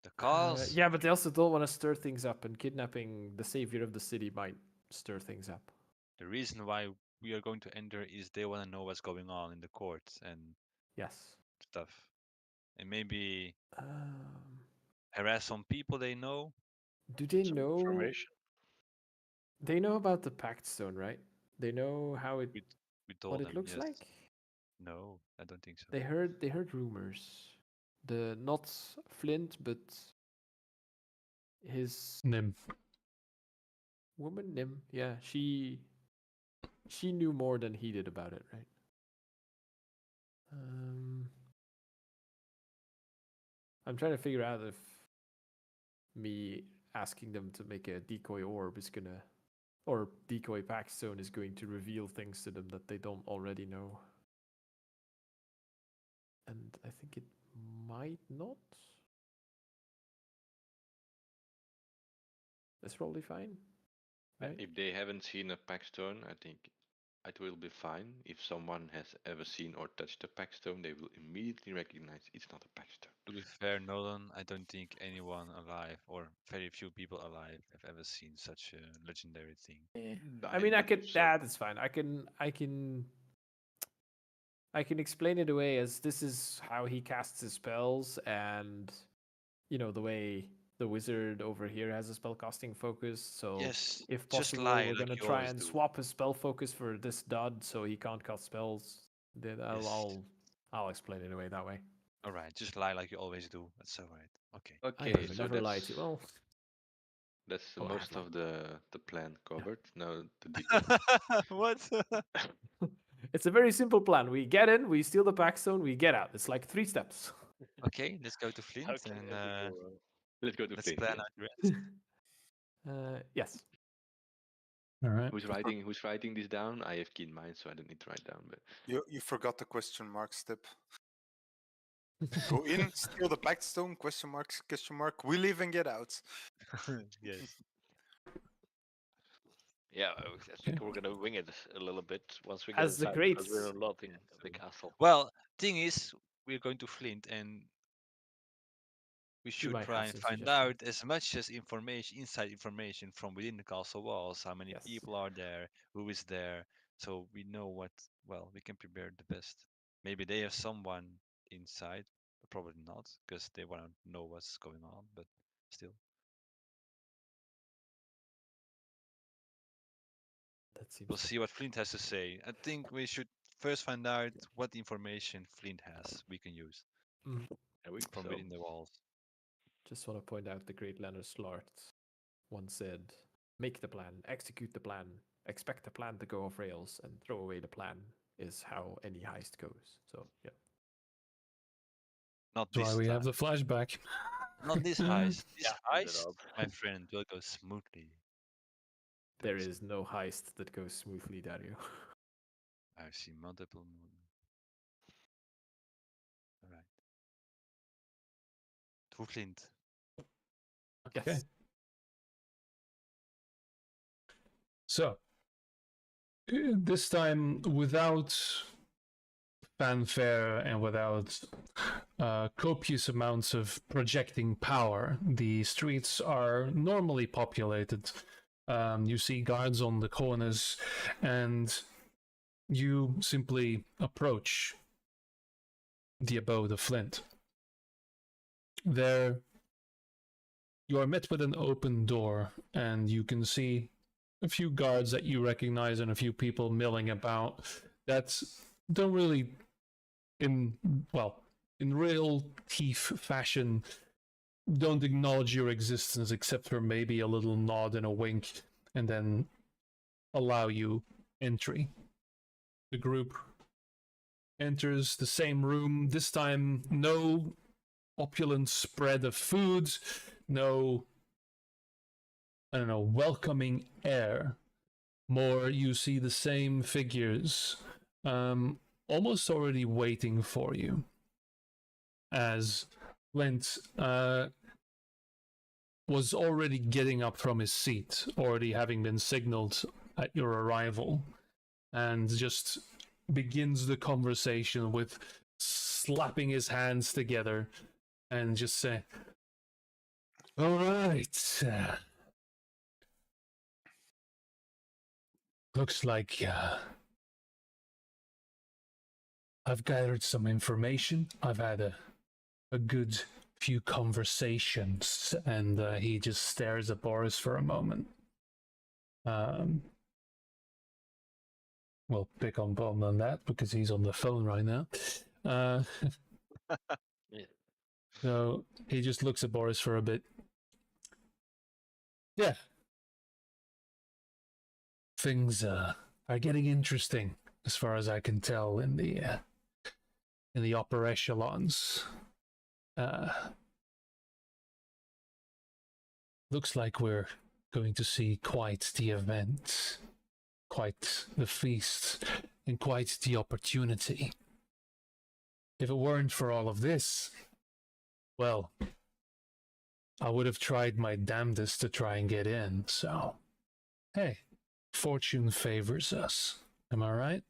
The cause. Yeah, but they also don't want to stir things up, and kidnapping the savior of the city might stir things up. The reason why we are going to enter is they want to know what's going on in the court and Yes. stuff, and maybe Um, harass some people they know. do they Some know? information. They know about the Pact Stone, right? They know how it, We what told it them looks yes. like. No, I don't think so. They heard rumors. The not Flint, but his Nim. woman Nim. Yeah, she knew more than he did about it, right? I'm trying to figure out if me asking them to make a decoy orb is gonna, or decoy pack stone is going to reveal things to them that they don't already know. And I think it might not. That's probably fine. Right? If they haven't seen a Packstone, I think it will be fine. If someone has ever seen or touched a Packstone, they will immediately recognize it's not a Packstone. To be fair, Nolan, I don't think anyone alive, or very few people alive, have ever seen such a legendary thing. I mean, I could. believe so. That's fine. I can explain it away as this is how he casts his spells, and the way the wizard over here has a spellcasting focus. So Yes, if just possible, lie we're like gonna you try always and do. swap his spell focus for this dud, so he can't cast spells. Then I'll explain it away that way. All right, just lie like you always do. That's all right. Okay. I Okay, so never lie that's to. Well, that's well, I most have of the plan covered. Now the details. What? it's a very simple plan. We get in, we steal the packstone, we get out. It's like 3 steps. Okay, let's go to Flint Okay, and Let's go to let's Flint. plan Yeah. out the rest. Yes. All right. Who's writing this down? I have key in mind, so I don't need to write down. But You forgot the question mark step. Go in, steal the Packstone, question mark, we leave and get out. Yes. Yeah, I think we're gonna wing it a little bit once we get As the inside great because we're unlocking the castle. Well, thing is, we're going to Flint and we should might try have and some find suggestions. out as much as information, inside information from within the castle walls, how many Yes. people are there, who is there, so we know what, well, we can prepare the best. Maybe they have someone inside, but probably not, because they want to know what's going on, but still. That seems We'll good. see what Flint has to say. I think we should first find out what information Flint has we can use And we from within the walls. Just want to point out the great Leonard Slart once said, make the plan, execute the plan, expect the plan to go off rails, and throw away the plan is how any heist goes. So, yeah. Not That's this why we time. have the flashback. Not this heist. This Yeah, heist, Rob. my friend, will go smoothly. There is no heist that goes smoothly, Dario. I've seen multiple moon. Alright. To Flint. Okay. Yes. So, this time without fanfare and without copious amounts of projecting power, the streets are normally populated. You see guards on the corners, and you simply approach the abode of Flint. There, you are met with an open door, and you can see a few guards that you recognize and a few people milling about that don't really, in real thief fashion, don't acknowledge your existence except for maybe a little nod and a wink, and then allow you entry. The group enters the same room, this time no opulent spread of food, no, welcoming air. More, you see the same figures, almost already waiting for you. As Flint was already getting up from his seat, already having been signaled at your arrival, and just begins the conversation with slapping his hands together and just say, all right. looks like I've gathered some information. I've had a good few conversations, and he just stares at Boris for a moment. We'll pick on Bond on that because he's on the phone right now. Yeah. So he just looks at Boris for a bit. Yeah. Things are getting interesting as far as I can tell in the upper echelons. Looks like we're going to see quite the event, quite the feast, and quite the opportunity. If it weren't for all of this, well, I would have tried my damnedest to try and get in, so hey, fortune favors us. Am I right?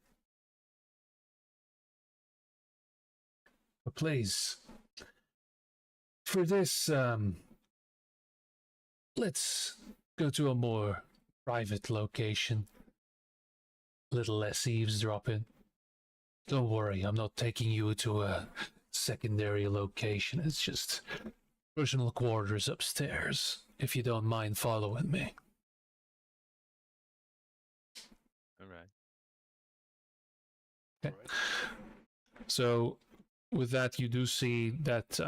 But please, for this, let's go to a more private location. A little less eavesdropping. Don't worry, I'm not taking you to a secondary location. It's just personal quarters upstairs, if you don't mind following me. All right. Okay. So, with that, you do see that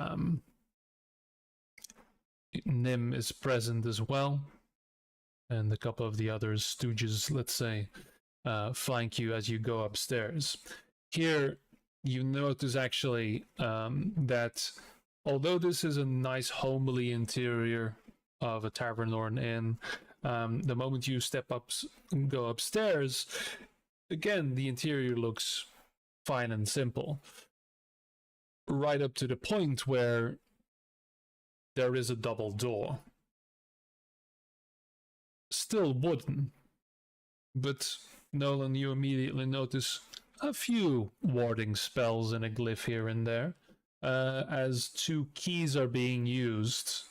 Nim is present as well, and a couple of the other stooges, let's say, flank you as you go upstairs. Here, you notice actually that although this is a nice homely interior of a tavern or an inn, the moment you step up and go upstairs, again, the interior looks fine and simple. Right up to the point where there is a double door. Still wooden, but Nolan, you immediately notice a few warding spells and a glyph here and there, as 2 keys are being used,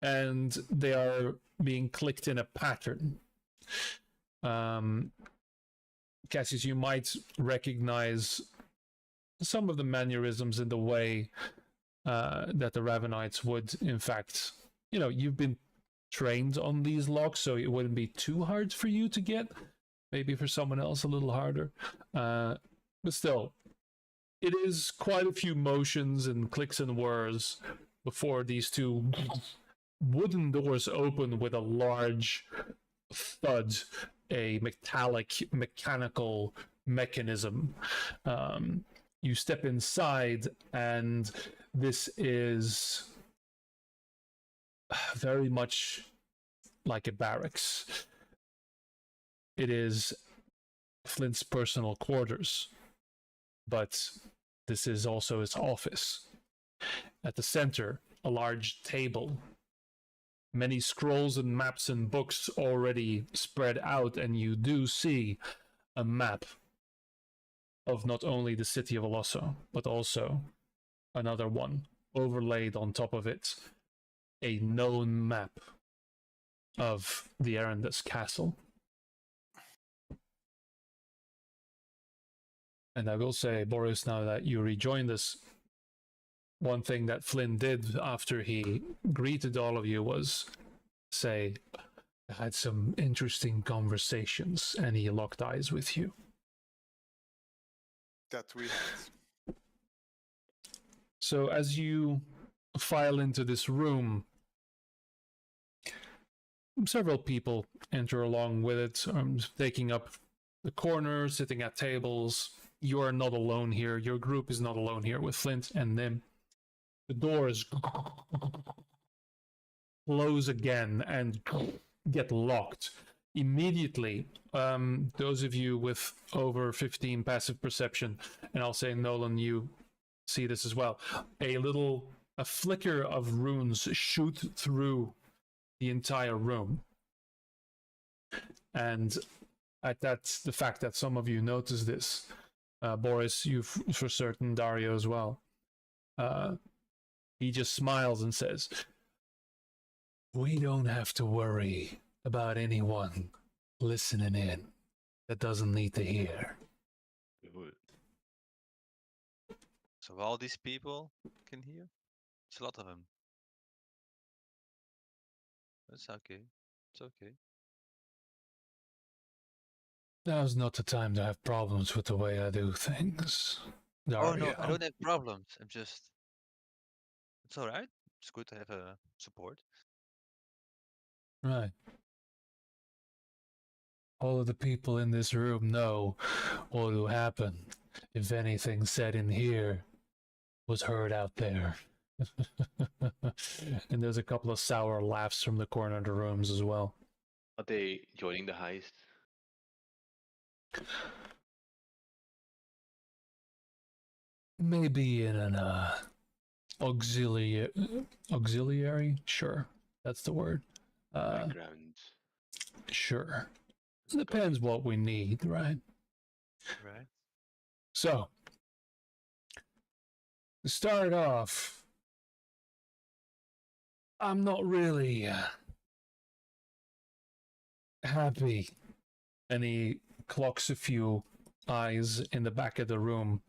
and they are being clicked in a pattern. Cassius, you might recognize some of the mannerisms in the way that the Ravenites would, in fact, you've been trained on these locks, so it wouldn't be too hard for you to get. Maybe for someone else a little harder. But still, it is quite a few motions and clicks and whirs before these 2 wooden doors open with a large thud, a metallic, mechanical mechanism. You step inside, and this is very much like a barracks. It is Flint's personal quarters, but this is also his office. At the center, a large table. Many scrolls and maps and books already spread out, and you do see a map of not only the city of Olosso, but also another one overlaid on top of it, a known map of the Erendus castle. And I will say, Boris, now that you rejoined us, one thing that Flynn did after he greeted all of you was say, I had some interesting conversations, and he locked eyes with you. That we had. So as you file into this room, several people enter along with it, taking up the corner, sitting at tables. You are not alone here. Your group is not alone here with Flint and Nim. The doors close again and get locked immediately. Those of you with over 15 passive perception, and I'll say, Nolan, you see this as well. A flicker of runes shoot through the entire room. And at that, the fact that some of you notice this, Boris, you for certain, Dario as well, he just smiles and says, we don't have to worry about anyone listening in that doesn't need to hear. So all these people can hear? It's a lot of them. That's okay. It's okay. Now's not the time to have problems with the way I do things. Oh no, I Dario. don't have problems. I'm just. It's all right. It's good to have a support. Right. All of the people in this room know what will happen if anything said in here was heard out there. And there's a couple of sour laughs from the corner of the rooms as well. Are they joining the heist? Maybe in an auxiliary? Sure, that's the word. Background. Sure. Depends what we need, right? Right. So, to start off, I'm not really happy. And he clocks a few eyes in the back of the room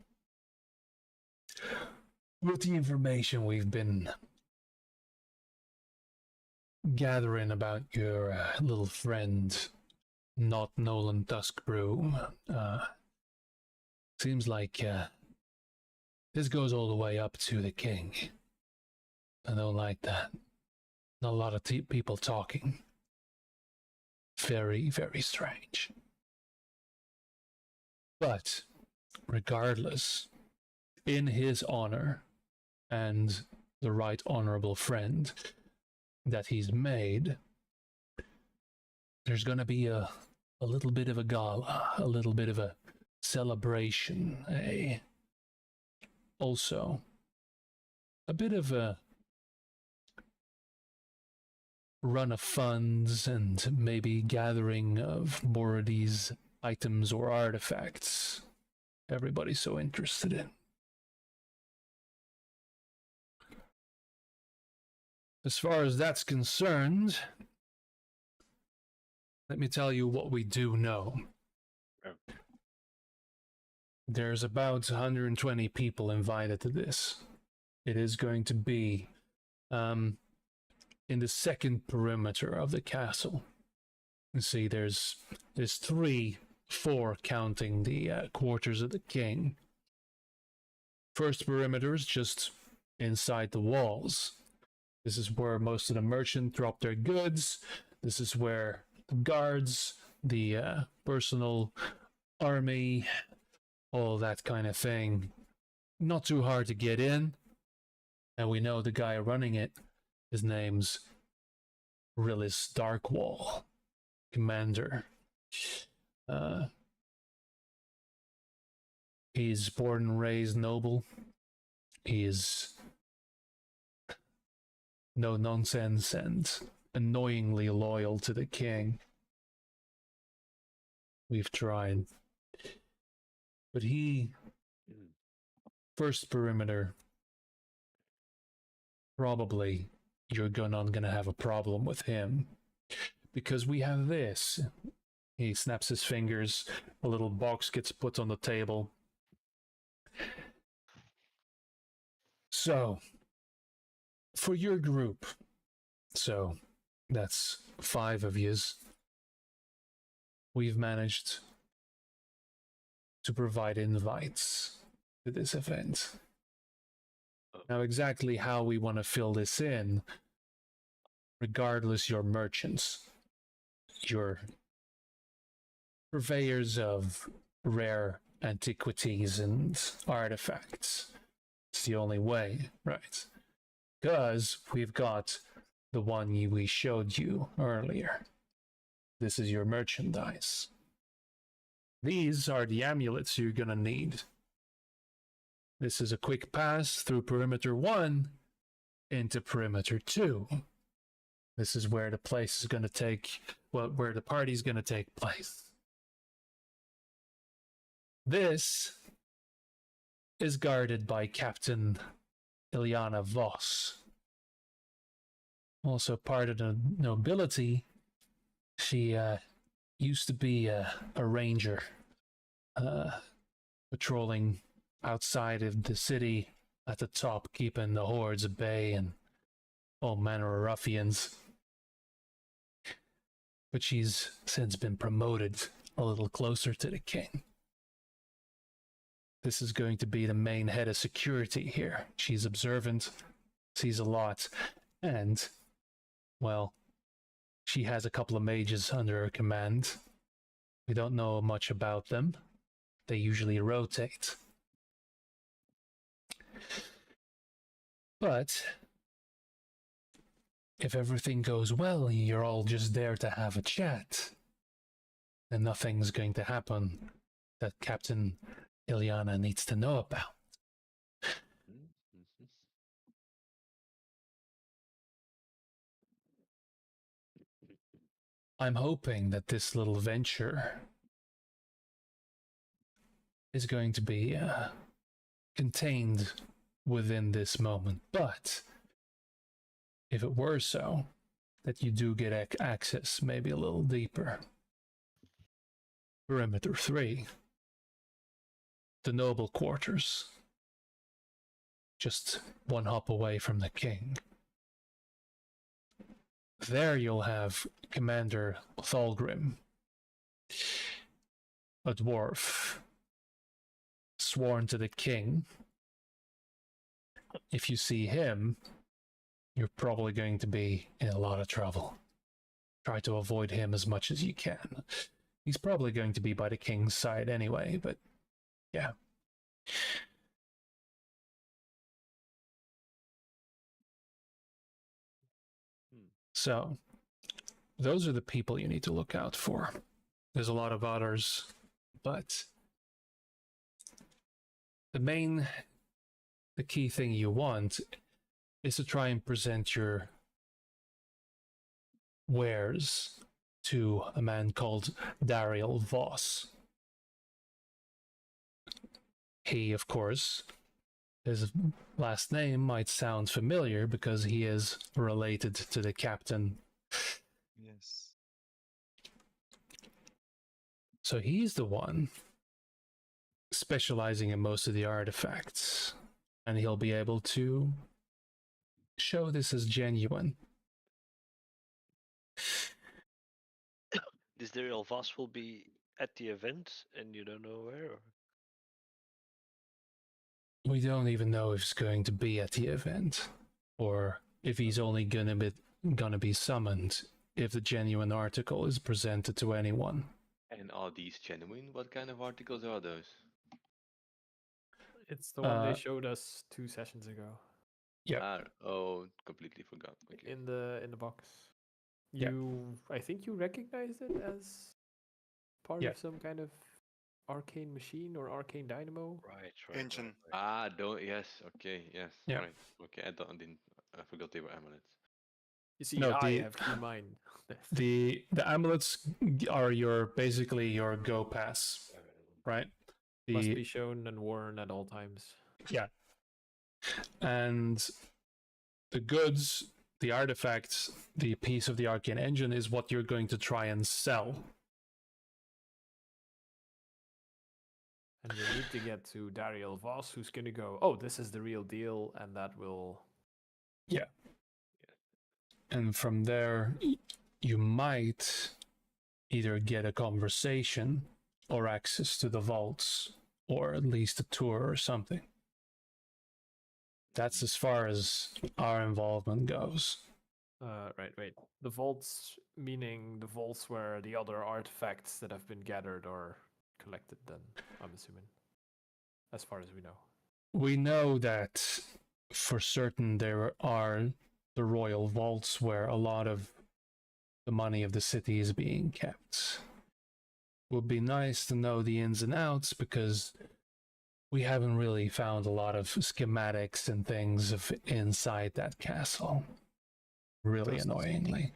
with the information we've been gathering about your little friend, not Nolan Duskbrew. Seems like this goes all the way up to the king. I don't like that. Not a lot of people talking. Very, very strange. But regardless, in his honor and the right honorable friend that he's made, there's going to be a little bit of a gala, a little bit of a celebration, also a bit of a run of funds and maybe gathering of more of these items or artifacts everybody's so interested in. As far as that's concerned, let me tell you what we do know. There's about 120 people invited to this. It is going to be in the second perimeter of the castle. You see, there's 4 counting the quarters of the king. First perimeter is just inside the walls. This is where most of the merchants drop their goods. This is where the guards, the personal army, all that kind of thing. Not too hard to get in. And we know the guy running it. His name's Rillis Darkwall, commander. He's born and raised noble. He is no nonsense and annoyingly loyal to the king. We've tried. But he, first perimeter, probably you're gonna have a problem with him. Because we have this. He snaps his fingers, a little box gets put on the table. So, for your group, so that's 5 of yous, we've managed to provide invites to this event. Now, exactly how we want to fill this in, regardless, you're merchants, you're purveyors of rare antiquities and artifacts. It's the only way, right? Because we've got the one we showed you earlier. This is your merchandise. These are the amulets you're gonna need. This is a quick pass through perimeter 1 into perimeter 2. This is where the place is gonna take, well, where the party's gonna take place. This is guarded by Captain Ilyana Voss. Also part of the nobility, she used to be a ranger patrolling outside of the city at the top, keeping the hordes at bay and all manner of ruffians. But she's since been promoted a little closer to the king. This is going to be the main head of security here. She's observant, sees a lot, and, well, she has a couple of mages under her command. We don't know much about them. They usually rotate. But if everything goes well, you're all just there to have a chat, then nothing's going to happen that Captain Ilyana needs to know about. Mhm. I'm hoping that this little venture is going to be contained within this moment, but if it were so, that you do get access maybe a little deeper. Perimeter 3, the noble quarters, just one hop away from the king. There you'll have Commander Thalgrim, a dwarf, sworn to the king. If you see him, you're probably going to be in a lot of trouble. Try to avoid him as much as you can. He's probably going to be by the king's side anyway, but yeah. So, those are the people you need to look out for. There's a lot of others, but the key thing you want is to try and present your wares to a man called Dariel Voss. He, of course, his last name might sound familiar because he is related to the captain. Yes. So he's the one specializing in most of the artifacts, and he'll be able to show this as genuine. This Daryl Voss will be at the event, and you don't know where. Or? We don't even know if he's going to be at the event, or if he's only gonna be summoned if the genuine article is presented to anyone. And are these genuine? What kind of articles are those? It's the one they showed us 2 sessions ago Yeah. Completely forgot. Okay. in the box. Yeah. I think you recognized it as part Yeah. of some kind of arcane machine or arcane dynamo. Right. Engine. Yes. Okay. Yes. Yeah. Right. Okay. I forgot they were amulets. You see, No, I have keen mind. The amulets are basically your go pass, right? Must be shown and worn at all times. Yeah. And the goods, the artifacts, the piece of the arcane engine is what you're going to try and sell. And we need to get to Dariel Voss, who's going to go, oh, this is the real deal, and that will... Yeah. And from there, you might either get a conversation or access to the vaults, or at least a tour or something. That's as far as our involvement goes. Right. The vaults, meaning the vaults where the other artifacts that have been gathered are collected, then, I'm assuming. As far as we know. We know that for certain there are the royal vaults where a lot of the money of the city is being kept. Would be nice to know the ins and outs because we haven't really found a lot of schematics and things of inside that castle. Really annoyingly.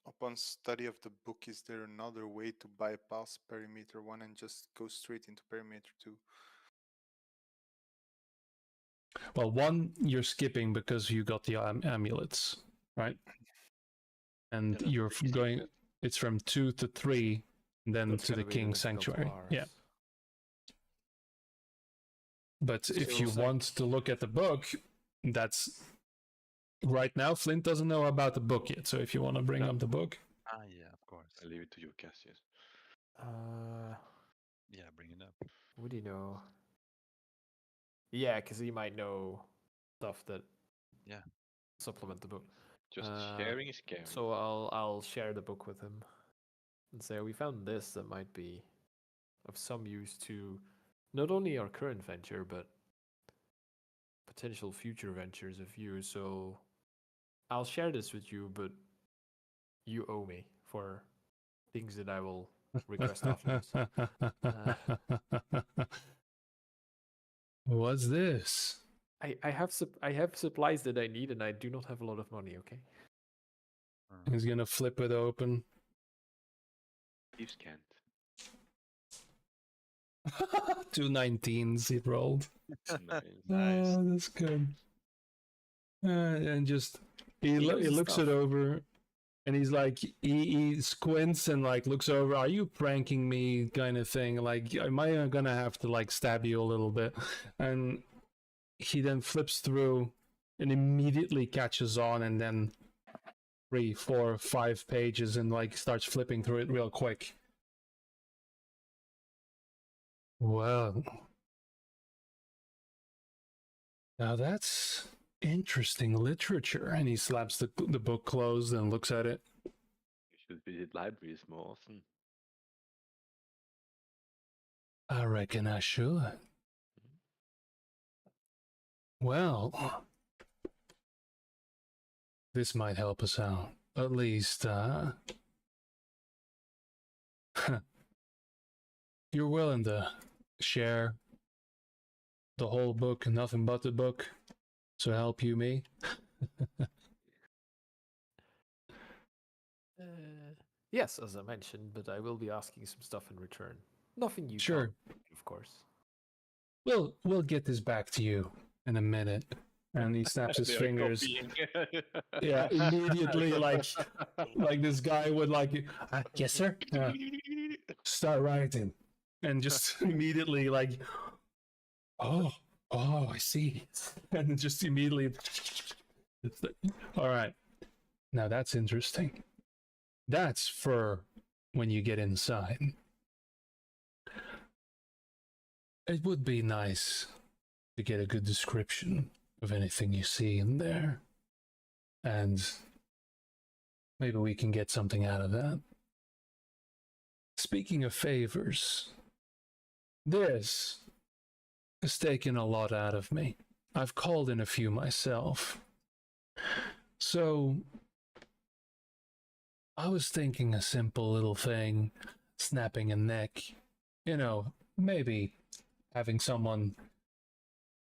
Upon study of the book, is there another way to bypass perimeter 1 and just go straight into perimeter 2? Well, 1 you're skipping because you got the amulets, right? And Yeah, that's you're pretty going secret. It's from 2 to 3, and then That's to the gonna be the King's difficult Sanctuary. Yeah. part. But if So you it's want to look at the book, that's right now. Flint doesn't know about the book yet, so if you want to bring No. up the book, Ah, yeah, of course. I leave it to you, Cassius. Yeah, bring it up. Would he know? Yeah, because he might know stuff that Yeah. supplement the book. Just sharing is caring. So I'll share the book with him and say we found this that might be of some use to not only our current venture but potential future ventures of you. So I'll share this with you, but you owe me for things that I will request afterwards. What's this? I have supplies that I need, and I do not have a lot of money. Okay. He's gonna flip it open. Thieves can't. 2 19s he rolled. Nice. Nice. Oh, that's good. And just he knows his looks it stuff. over, and he's like he squints and like looks over. Are you pranking me? Kind of thing. Like, am I gonna have to like stab you a little bit? And he then flips through and immediately catches on, and then 3, 4, 5 pages, and like starts flipping through it real quick. Well, now that's interesting literature. And he slaps the book closed and looks at it. You should visit libraries more often. I reckon I should. Well, this might help us out. At least, you're willing to share the whole book and nothing but the book, so help you me. Yes, as I mentioned, but I will be asking some stuff in return. Nothing you Sure. can't, of course. We'll get this back to you in a minute. And he snaps his They are fingers. copying. Yeah, immediately, like this guy would like, yes sir, start writing, and just immediately like, oh, I see, and just immediately, it's like, all right, now that's interesting. That's for when you get inside. It would be nice to get a good description of anything you see in there. And maybe we can get something out of that. Speaking of favors, this has taken a lot out of me. I've called in a few myself. So, I was thinking a simple little thing, snapping a neck. You know, maybe having someone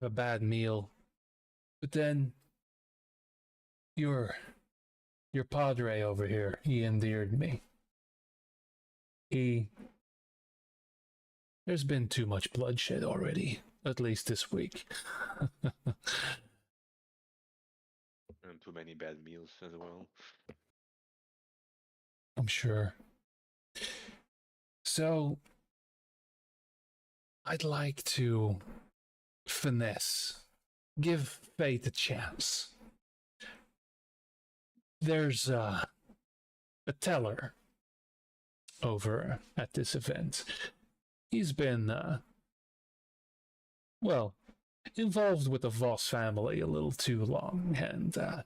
have a bad meal. But then your padre over here, he endeared me. There's been too much bloodshed already, at least this week. And too many bad meals as well. I'm sure. So, I'd like to finesse, give fate a chance. There's a teller over at this event. He's been, involved with the Voss family a little too long, and,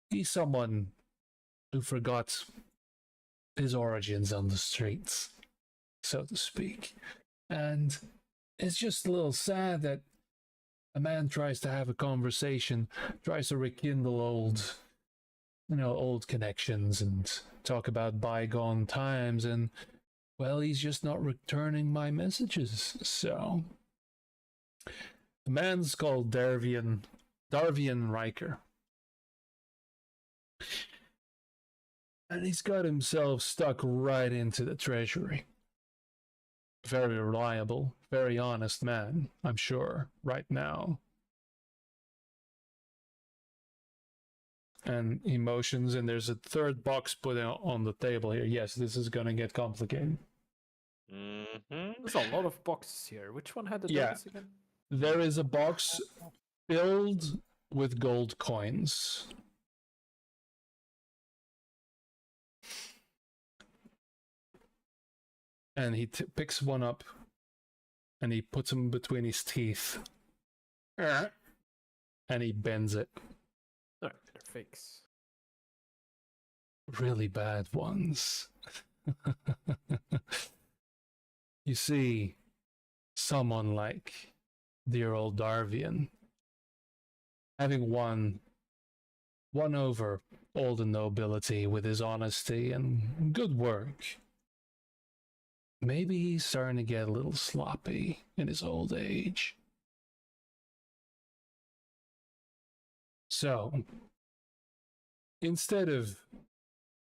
he's someone who forgot his origins on the streets, so to speak. And it's just a little sad that a man tries to have a conversation, tries to rekindle old connections and talk about bygone times, and, well, he's just not returning my messages, so. The man's called Darvian Riker. And he's got himself stuck right into the treasury. Very reliable, very honest man, I'm sure, right now. and emotions, and there's a third box put on the table here. Yes, this is gonna get complicated. Mm-hmm. There's a lot of boxes here. Which one had the Yeah. tokens again? There is a box filled with gold coins. And he picks one up and he puts them between his teeth. And he bends it. No, they're fakes. Really bad ones. You see, someone like dear old Darvian having won over all the nobility with his honesty and good work. Maybe he's starting to get a little sloppy in his old age. So, instead of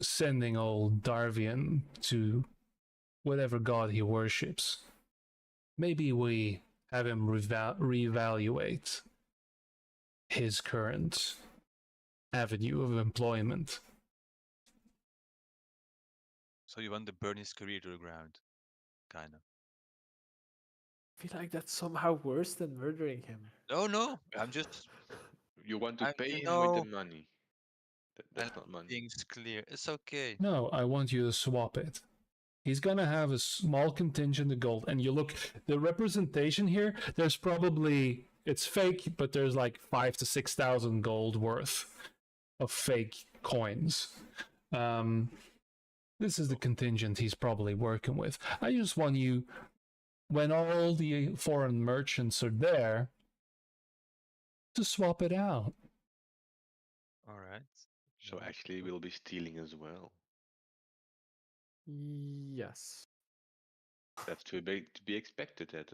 sending old Darvian to whatever god he worships, maybe we have him reevaluate his current avenue of employment. So you want to burn his career to the ground, kind of. I feel like that's somehow worse than murdering him. No, I'm just You want to I pay him know. with the money. That's not money. things clear. It's okay. No, I want you to swap it. He's gonna have a small contingent of gold, and you look, the representation here, there's probably, it's fake, but there's like 5,000 to 6,000 gold worth of fake coins. This is the contingent he's probably working with. I just want you, when all the foreign merchants are there, to swap it out. All right. So actually, we'll be stealing as well. Yes. That's to be expected at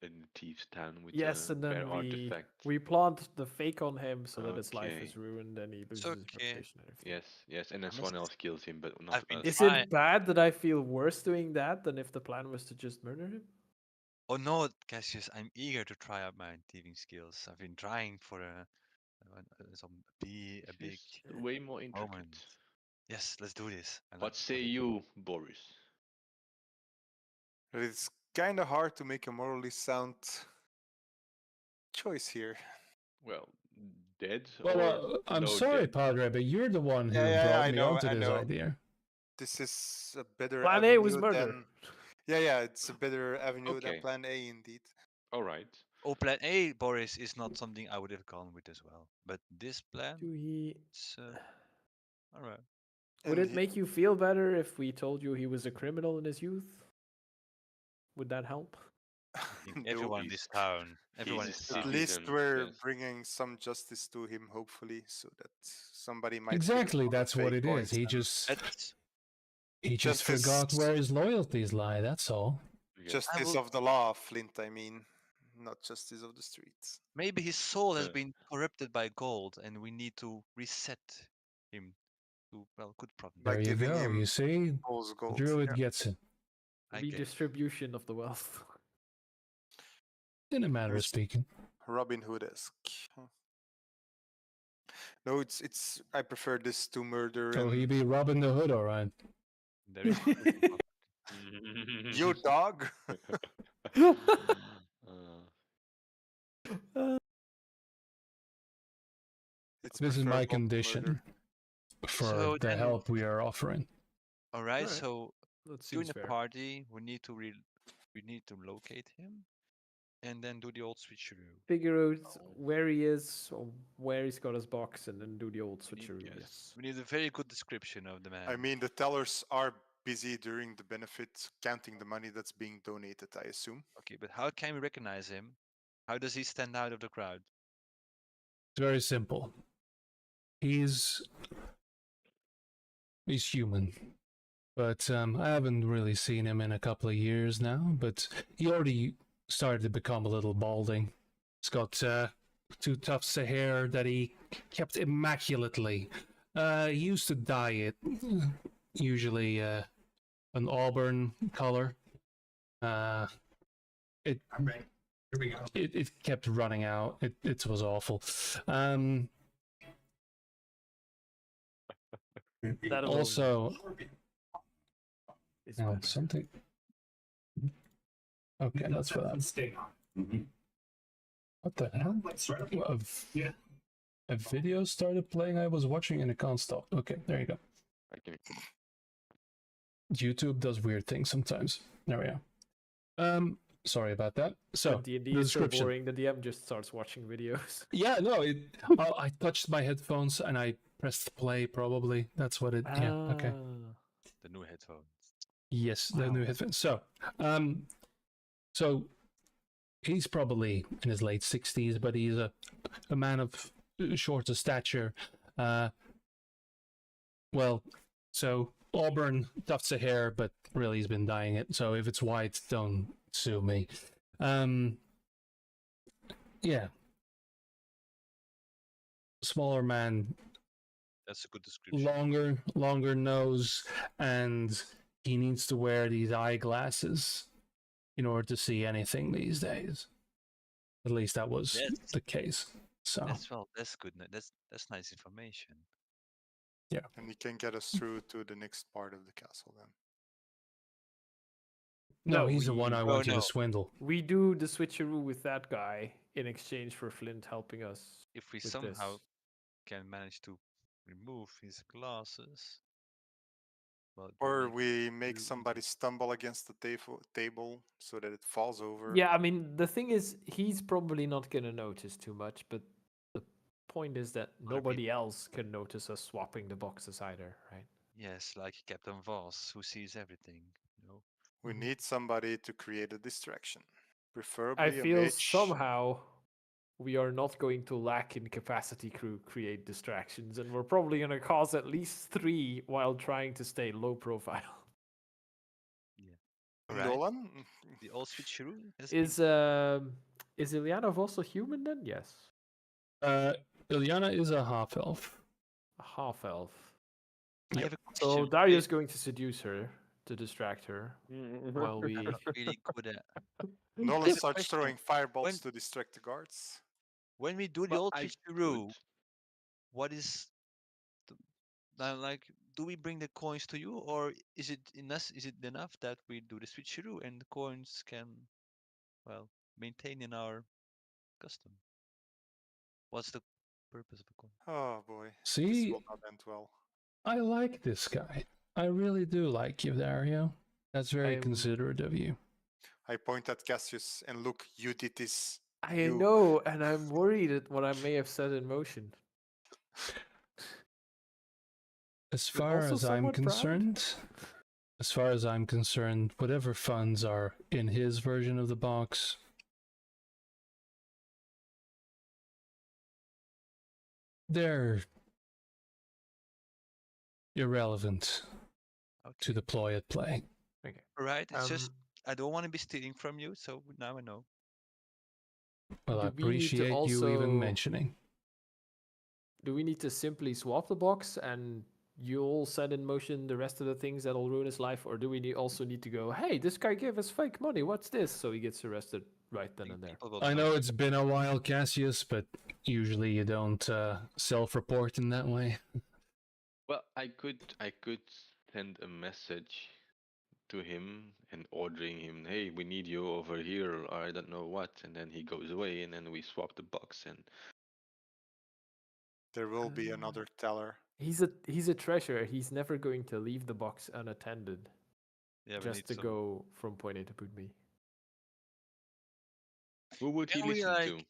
in a thief's town with Yes, a and then rare artifact. we plant the fake on him so that his life Okay. is ruined and he loses his okay. reputation and everything. Yes, and then I someone must- else kills him, but not I've been us. Is Fine. it bad that I feel worse doing that than if the plan was to just murder him? Oh no, Cassius, I'm eager to try out my thieving skills. I've been trying for a big She's way more intricate. moment. Yes, let's do this. I like What say you, Boris? It's kind of hard to make a morally sound choice here. Well, dead Well, or I'm no sorry, dead? Padre, but you're the one who Yeah, brought I me know, onto I this know. idea. This is a better Plan A avenue was murder. than... Yeah, it's a better avenue Okay. than plan A indeed. All right. Oh, plan A, Boris, is not something I would have gone with as well. But this plan, Do he? it's all right. Would And it make you feel better if we told you he was a criminal in his youth? Would that help? I think No, everyone in this town, everyone in he's this a at town. least citizen, we're yes. bringing some justice to him, hopefully, so that somebody might pick up Exactly, on the that's what fake it is. coins He and just That's Justice- forgot where his loyalties lie. That's all. Yes. justice will- of the law, Flint. I mean, not justice of the streets. maybe his soul has Uh. been corrupted by gold, and we need to reset him to good problem. By There you giving go. him You see, Fool's gold. Druid Yeah. gets it I guess. Redistribution of the wealth. in a matter of Yes. speaking. Robin Hood-esque. No, it's. I prefer this to murder. So he and... be Robin the Hood, all right. There is You dog. It's This is my preferable to condition murder. for So the then- help we are offering. all right. Alright. So That during seems the fair. party, we need to locate him, and then do the old switcheroo. Figure out where he is, or where he's got his box, and then do the old We need- switcheroo. yes. Yes. We need a very good description of the man. I mean, the tellers are busy during the benefit, counting the money that's being donated. I assume. Okay, but how can we recognize him? How does he stand out of the crowd? It's very simple. He's human, but I haven't really seen him in a couple of years now. But he already started to become a little balding. He's got 2 tufts of hair that he kept immaculately. He used to dye it, usually an auburn color. It Here we go. it kept running out. It was awful. That alone Also, is better. something. Okay, that's for that. What the hell? A video started playing I was watching and it can't stop. Okay, there you go. I can YouTube does weird things sometimes. There we are. Sorry about that. So When D&D the is so description. boring, the DM just starts watching videos. Yeah, no, I touched my headphones and I pressed play. Probably that's what it. Yeah. Okay. The new headphones. Yes, the new Wow. headphones. So he's probably in his late 60s, but he's a man of shorter stature. Well, so auburn tufts of hair, but really he's been dyeing it. So if it's white, don't sue me. Yeah. Smaller man, That's a good description. longer nose, and he needs to wear these eyeglasses in order to see anything these days. At least that was That's- the case. So That's good. That's nice information. And he can get us through to the next part of the castle then. no, he's the one I we- want you no. to swindle. We do the switcheroo with that guy in exchange for Flint helping us. If we with somehow this. can manage to remove his glasses, well, Or maybe we make do- somebody stumble against the table so that it falls over. Yeah, I mean, the thing is, he's probably not going to notice too much, but the point is that Other nobody else can notice us swapping the boxes either, right? Yes, like Captain Voss, who sees everything. You know? We Mhm. need somebody to create a distraction. Preferably I a feel mage. somehow we are not going to lack in capacity to create distractions, and we're probably going to cause at least 3 while trying to stay low profile. Right. Nolan? The old switcheroo has Is Ilyanov also human then? Yes. Ilyana is a half elf. A half elf. I Yep. have a So question. Darius is going to seduce her to distract her while we. I'm really good at. Nolan have a starts question. throwing fireballs When- to distract the guards. When we do the Well, old I switcheroo, could. what is like? Do we bring the coins to you, or is it enough that we do the switcheroo and the coins can, well, maintain in our custom? What's the purpose of a coin? Oh boy. This See, will not end well. I like this guy. I really do like you, Dario. That's very I'm- considerate of you. I point at Cassius and look, you did this. I You. know, and I'm worried at what I may have set in motion. As But far also as I'm somewhat proud. concerned, whatever funds are in his version of the box, they're irrelevant Okay. to the ploy at play. Okay. Right. It's just Um, I don't want to be stealing from you, so now I know. Well, I Do we need to appreciate you even also- mentioning. do we need to simply swap the box and you'll set in motion the rest of the things that'll ruin his life, or do we also need to go, hey, this guy gave us fake money, what's this? So he gets arrested right then think and there. people will I know. know it's been a while, Cassius, but usually you don't self-report in that way. Well, I could send a message to him and ordering him, hey, we need you over here, or I don't know what, and then he goes away, and then we swap the box, and There will be another teller. He's a treasure. He's never going to leave the box unattended Yeah, we just need to some. go from point A to point B. who would he Can we, listen like- to?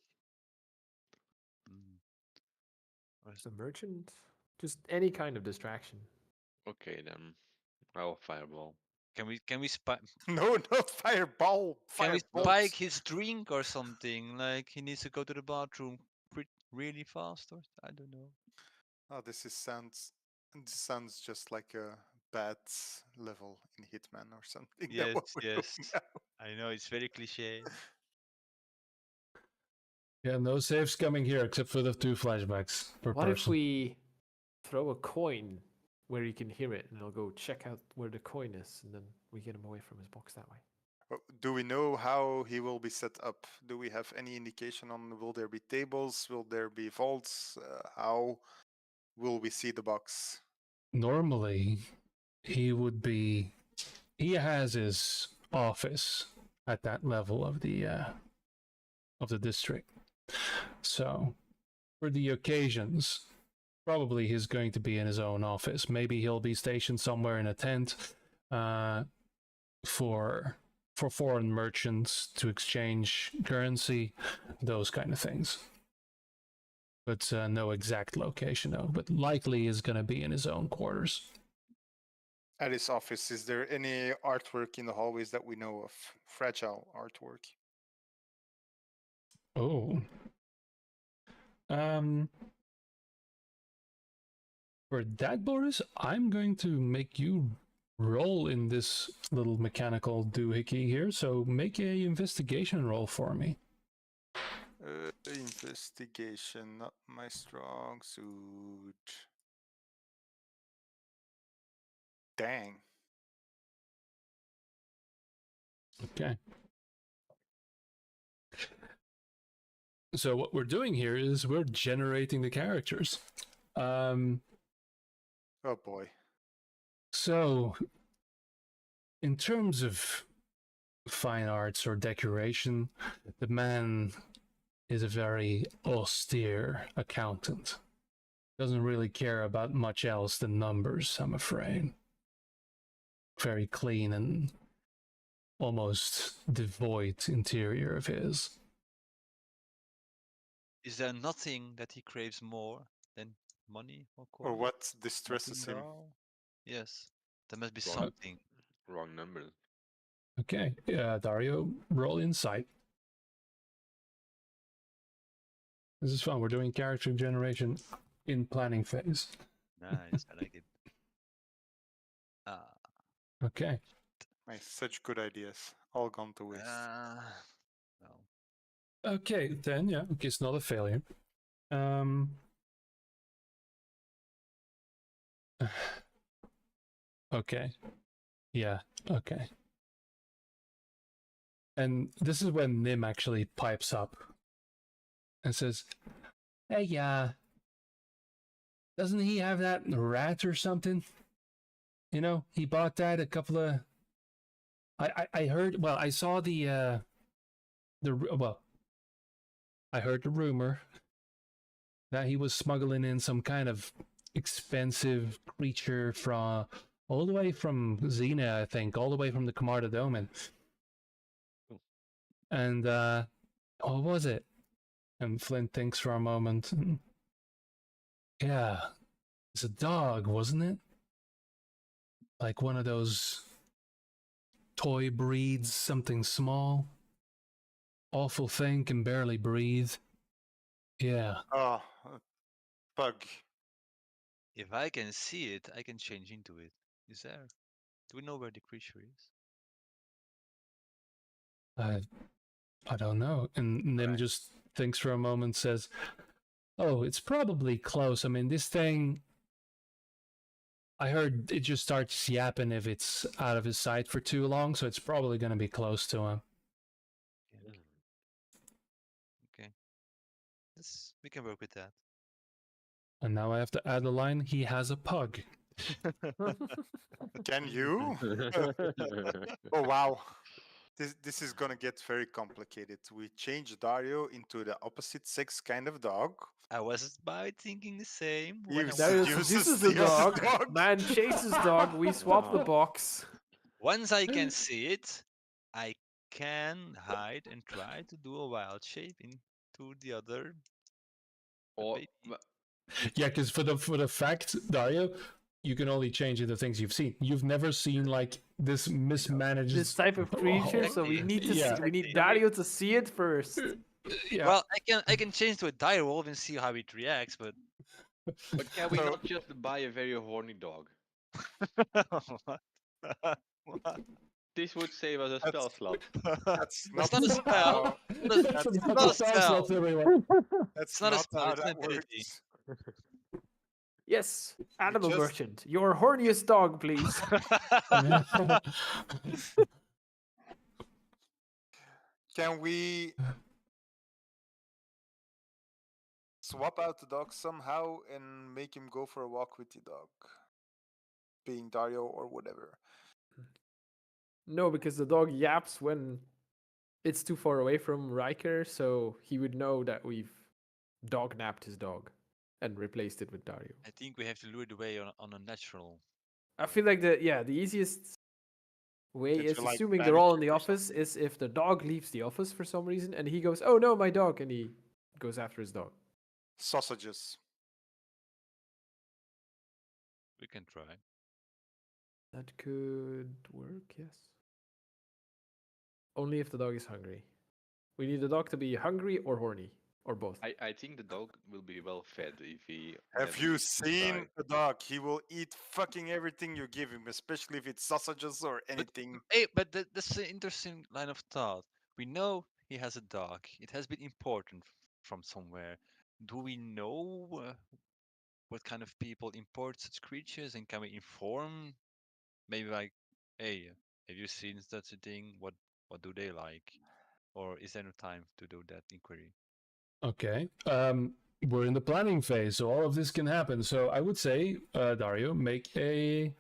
Mm, As a merchant, just any kind of distraction. Okay, then I'll fireball. Can we spike? No, not fireball. Can we Firebolt. spike his drink or something? Like he needs to go to the bathroom really fast, or I don't know. Oh, this sounds just like a bad level in Hitman or something. that Yes, what we're doing yes. now. I know it's very cliche. Yeah, no saves coming here except for the 2 flashbacks per What if person. we throw a coin where he can hear it and he'll go check out where the coin is and then we get him away from his box that way? Do we know how he will be set up? Do we have any indication on will there be tables? Will there be vaults? How will we see the box? normally he would be. He has his office at that level of the district. So for the occasions, probably he's going to be in his own office. Maybe he'll be stationed somewhere in a tent for foreign merchants to exchange currency, those kind of things. But no exact location, though. But likely is going to be in his own quarters. At his office, is there any artwork in the hallways that we know of? Fragile artwork. Oh. For that, Boris, I'm going to make you roll in this little mechanical doohickey here. So make a investigation roll for me. Investigation, not my strong suit. Dang. Okay. So what we're doing here is we're generating the characters. Oh boy. So, in terms of fine arts or decoration, the man is a very austere accountant. Doesn't really care about much else than numbers, I'm afraid. Very clean and almost devoid interior of his. Is there nothing that he craves more than money or Or gold? what distresses Nothing at him? all? Yes, there must be Wrong. something. Wrong number. Okay, Dario, roll insight. This is fun. We're doing character generation in planning phase. Nice, I like it. Okay. Nice, such good ideas. All gone to waste. No. Okay, then, yeah. Okay, it's not a failure. Okay. Yeah, okay. And this is when Nim actually pipes up and says, hey, doesn't he have that rat or something? You know, he bought that a couple of... I heard, well, I saw I heard the rumor that he was smuggling in some kind of expensive creature from all the way from Xena, I think, all the way from the Camarda Domain. And what was it? And Flint thinks for a moment. And, yeah, it's a dog, wasn't it? Like one of those toy breeds, something small. Awful thing, can barely breathe. Yeah. Oh, bug. If I can see it, I can change into it. Is there? Do we know where the creature is? I don't know. And Nim Right. just thinks for a moment, says, oh, it's probably close. I mean, this thing, I heard it just starts yapping if it's out of his sight for too long, so it's probably going to be close to him. Okay. We can work with that. And now I have to add a line, he has a pug. Can you? Oh wow. This is gonna get very complicated. We change Dario into the opposite sex kind of dog. I was about thinking the same. You When I Dario seduces seduces the the other dog. dog. Man chases dog. We swap the box. Once I can see it, I can hide and try to do a wild shape into the other. Or baby. Yeah, because for the fact, Dario, you can only change into things you've seen. You've never seen like this mismanaged This type of creature, so we need to Yeah. see, we need Dario to see it first. Yeah. Well, I can change to a direwolf and see how it reacts, but but can we So- not just buy a very horny dog? what? What? This would save us a spell slot. That's That's not not a spell. how- That's not a spell. everyone. That's It's not a not spell, how it's an that ability. works. Yes, animal just- merchant. Your horniest dog, please. Can we swap out the dog somehow and make him go for a walk with the dog? being Dario or whatever. No, because the dog yaps when it's too far away from Riker, so he would know that we've dog napped his dog and replaced it with Dario. I think we have to lure it away on a natural. I feel like the easiest way Did is you, like, assuming they're banish all in the it or office is if the dog leaves the office for some reason and he goes, "Oh no, my dog," and he goes after his dog. Sausages. We can try. That could work, yes. Only if the dog is hungry. We need the dog to be hungry or horny, or both. I think the dog will be well fed if he. Have never you leaves seen inside. the dog? He will eat fucking everything you give him, especially if it's sausages or anything. Hey, but that's an interesting line of thought. We know he has a dog. It has been important from somewhere. Do we know what kind of people import such creatures, and can we inform? Maybe like, hey, have you seen such a thing? What do they like? Or is there no time to do that inquiry? Okay. We're in the planning phase, so all of this can happen. So I would say, Dario, make an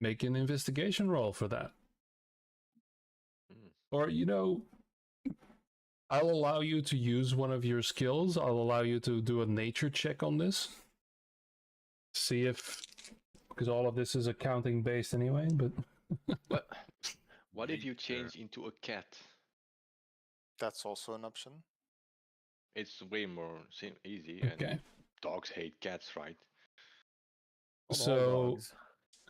investigation roll for that. Mm. Or I'll allow you to use one of your skills. I'll allow you to do a nature check on this. See if, because all of this is accounting based anyway. But What if you Nature. change into a cat? That's also an option. It's way more easy, okay. and dogs hate cats, right? On all So dogs.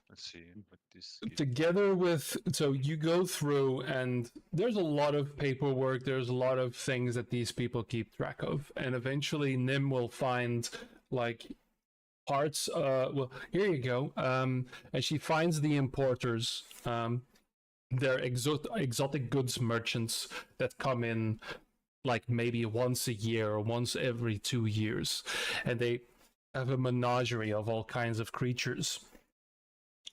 Let's see what this gives. together with, so you go through and there's a lot of paperwork, there's a lot of things that these people keep track of, and eventually Nim will find like parts, well, here you go, and she finds the importers. They're exotic goods merchants that come in like maybe once a year or once every 2 years, and they have a menagerie of all kinds of creatures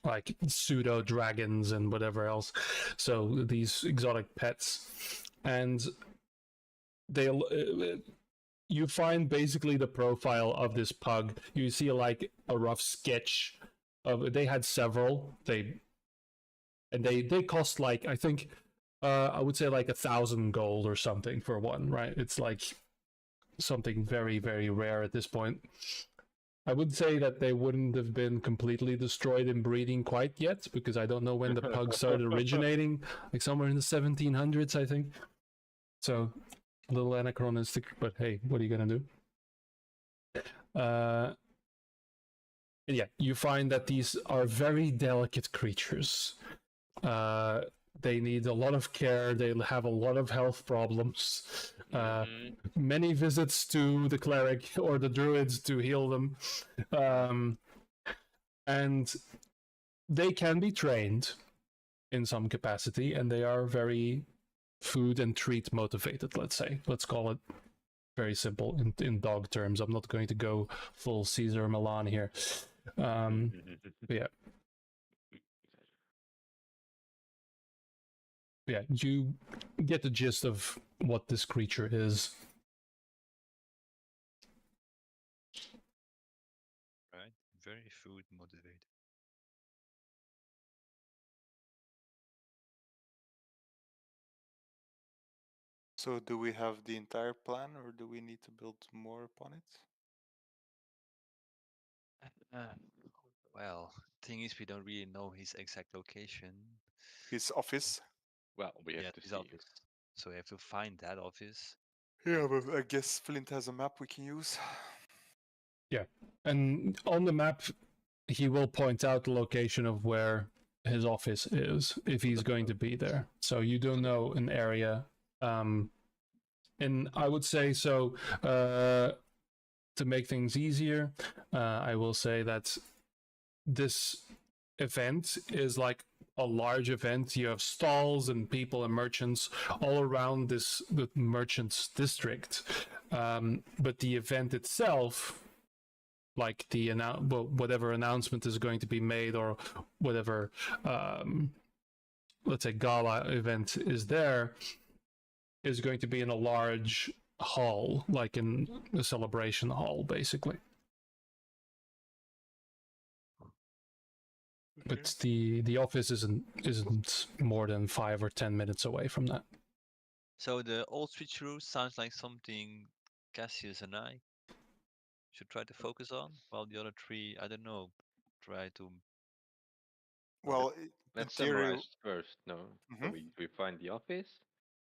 like pseudo dragons and whatever else. So these exotic pets, and they you find basically the profile of this pug. You see like a rough sketch of. They had several. They cost like, I think, I would say like 1,000 gold or something for one. Right? It's like something very, very rare at this point. I would say that they wouldn't have been completely destroyed in breeding quite yet, because I don't know when the pugs started originating, like somewhere in the 1700s, I think. So, a little anachronistic, but hey, what are you gonna do? Yeah, you find that these are very delicate creatures. They need a lot of care. They have a lot of health problems. Many visits to the cleric or the druids to heal them. And they can be trained in some capacity, and they are very food and treat motivated, let's say. Let's call it very simple in dog terms. I'm not going to go full Caesar Milan here. But yeah. Yeah, you get the gist of what this creature is. Right? Very food motivated. So do we have the entire plan, or do we need to build more upon it? Well, thing is, we don't really know his exact location. His office? Well, we have Yeah, to his see. office. So we have to find that office. Yeah, but I guess Flint has a map we can use. Yeah, and on the map, he will point out the location of where his office is if he's going to be there. So you don't know an area. And I would say so. To make things easier, I will say that this event is like a large event. You have stalls and people and merchants all around the merchants district, but the event itself, like the whatever announcement is going to be made, or whatever, let's say gala event is there, is going to be in a large hall, like in a celebration hall, basically. But the office isn't more than 5 or 10 minutes away from that. So the old switcheroo sounds like something Cassius and I should try to focus on, while the other three, I don't know, try to. Well, in Let's theory, summarize first. No, so Mhm. we find the office.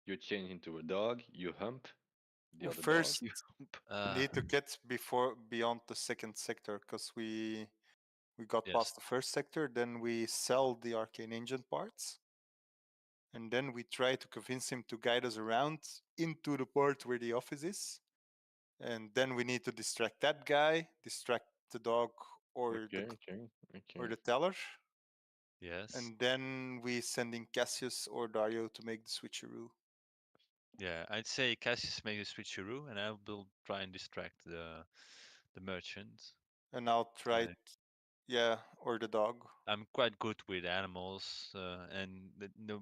You change into a dog. You hump the well, other first dog. we need to get beyond the second sector, because we got Yes. past the first sector. Then we sell the arcane engine parts, and then we try to convince him to guide us around into the part where the office is. And then we need to distract that guy, distract the dog or Okay. the teller, Yes. and then we send in Cassius or Dario to make the switcheroo. Yeah, I'd say Cassius make a switcheroo, and I will try and distract the merchant. And I'll try, or the dog. I'm quite good with animals, and the